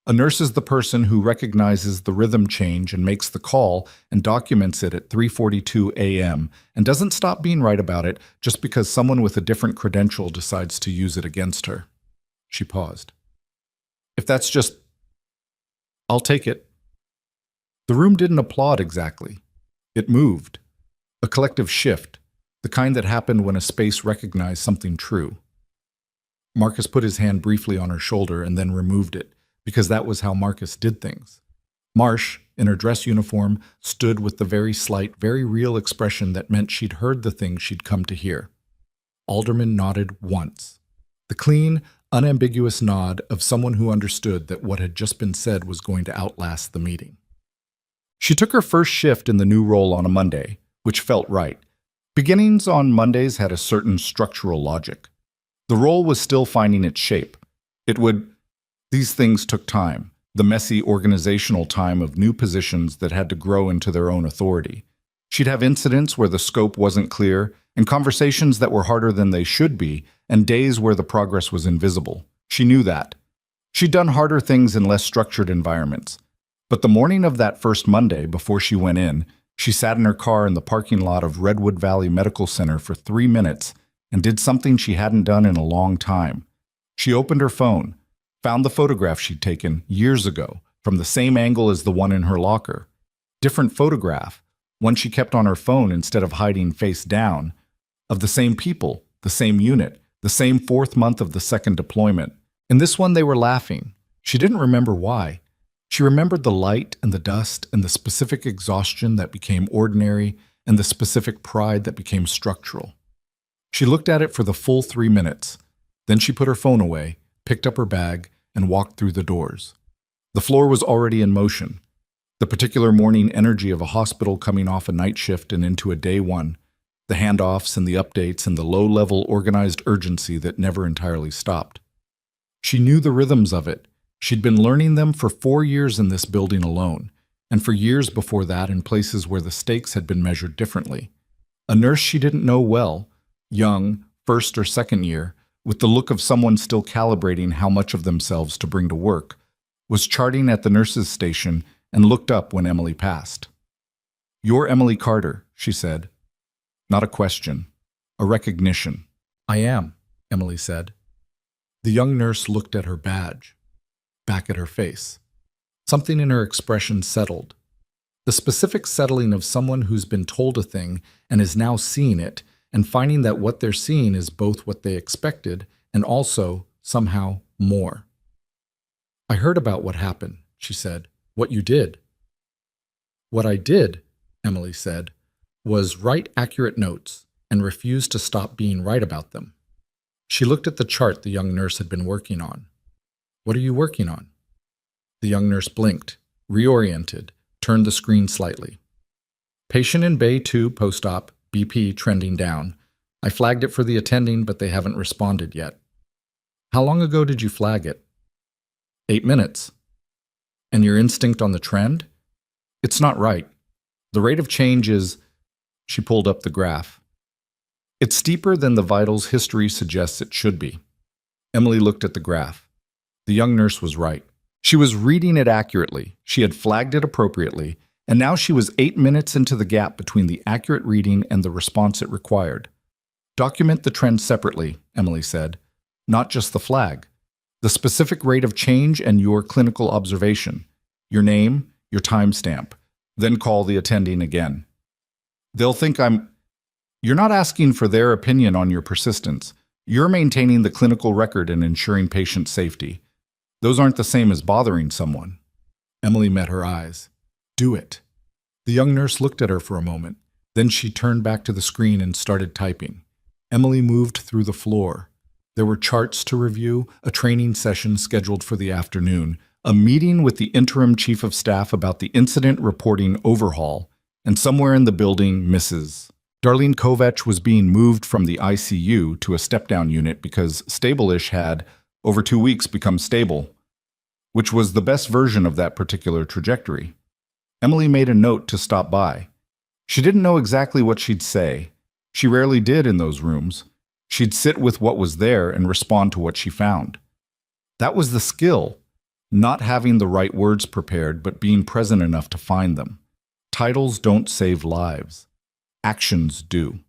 A nurse is the person who recognizes the rhythm change and makes the call and documents it at 3:42 a.m. and doesn't stop being right about it just because someone with a different credential decides to use it against her." She paused. "If that's just, I'll take it." The room didn't applaud exactly. It moved. A collective shift, the kind that happened when a space recognized something true. Marcus put his hand briefly on her shoulder and then removed it, because that was how Marcus did things. Marsh, in her dress uniform, stood with the very slight, very real expression that meant she'd heard the things she'd come to hear. Alderman nodded once. The clean, unambiguous nod of someone who understood that what had just been said was going to outlast the meeting. She took her first shift in the new role on a Monday, which felt right. Beginnings on Mondays had a certain structural logic. The role was still finding its shape. These things took time, the messy organizational time of new positions that had to grow into their own authority. She'd have incidents where the scope wasn't clear, and conversations that were harder than they should be, and days where the progress was invisible. She knew that. She'd done harder things in less structured environments. But the morning of that first Monday, before she went in, she sat in her car in the parking lot of Redwood Valley Medical Center for 3 minutes and did something she hadn't done in a long time. She opened her phone, found the photograph she'd taken years ago from the same angle as the one in her locker. Different photograph, one she kept on her phone instead of hiding face down, of the same people, the same unit, the same 4th month of the second deployment. In this one they were laughing. She didn't remember why. She remembered the light and the dust and the specific exhaustion that became ordinary and the specific pride that became structural. She looked at it for the full 3 minutes. Then she put her phone away, picked up her bag, and walked through the doors. The floor was already in motion. The particular morning energy of a hospital coming off a night shift and into a day one. The handoffs and the updates and the low-level organized urgency that never entirely stopped. She knew the rhythms of it. She'd been learning them for 4 years in this building alone, and for years before that in places where the stakes had been measured differently. A nurse she didn't know well, young, first or second year, with the look of someone still calibrating how much of themselves to bring to work, was charting at the nurse's station and looked up when Emily passed. "You're Emily Carter," she said. Not a question, a recognition. "I am," Emily said. The young nurse looked at her badge, back at her face. Something in her expression settled. The specific settling of someone who's been told a thing and is now seeing it, and finding that what they're seeing is both what they expected and also, somehow, more. "I heard about what happened," she said. "What you did." "What I did," Emily said, "was write accurate notes and refuse to stop being right about them." She looked at the chart the young nurse had been working on. "What are you working on?" The young nurse blinked, reoriented, turned the screen slightly. "Patient in Bay 2 post-op, BP trending down. I flagged it for the attending, but they haven't responded yet." "How long ago did you flag it?" 8 minutes. "And your instinct on the trend?" "It's not right. The rate of change is..." She pulled up the graph. "It's steeper than the vitals history suggests it should be." Emily looked at the graph. The young nurse was right. She was reading it accurately. She had flagged it appropriately, and now she was 8 minutes into the gap between the accurate reading and the response it required. "Document the trend separately," Emily said. "Not just the flag. The specific rate of change and your clinical observation. Your name, your timestamp. Then call the attending again. They'll think I'm..." "You're not asking for their opinion on your persistence. You're maintaining the clinical record and ensuring patient safety. Those aren't the same as bothering someone." Emily met her eyes. "Do it." The young nurse looked at her for a moment. Then she turned back to the screen and started typing. Emily moved through the floor. There were charts to review, a training session scheduled for the afternoon, a meeting with the interim chief of staff about the incident reporting overhaul, and somewhere in the building, Mrs. Darlene Kovacs was being moved from the ICU to a step-down unit because Stable-ish had, over 2 weeks, become stable, which was the best version of that particular trajectory. Emily made a note to stop by. She didn't know exactly what she'd say. She rarely did in those rooms. She'd sit with what was there and respond to what she found. That was the skill, not having the right words prepared but being present enough to find them. Titles don't save lives. Actions do.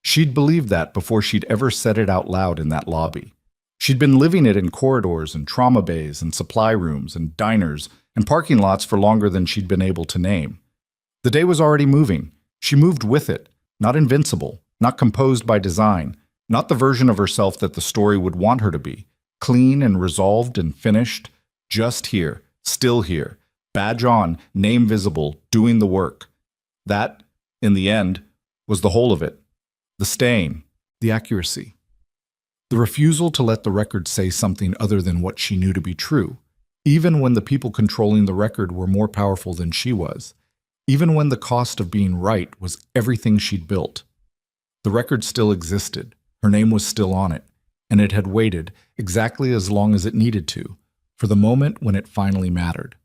She'd believed that before she'd ever said it out loud in that lobby. She'd been living it in corridors and trauma bays and supply rooms and diners and parking lots for longer than she'd been able to name. The day was already moving. She moved with it, not invincible, not composed by design, not the version of herself that the story would want her to be, clean and resolved and finished, just here, still here, badge on, name visible, doing the work. That, in the end, was the whole of it. The staying, the accuracy. The refusal to let the record say something other than what she knew to be true, even when the people controlling the record were more powerful than she was, even when the cost of being right was everything she'd built. The record still existed, her name was still on it, and it had waited, exactly as long as it needed to, for the moment when it finally mattered.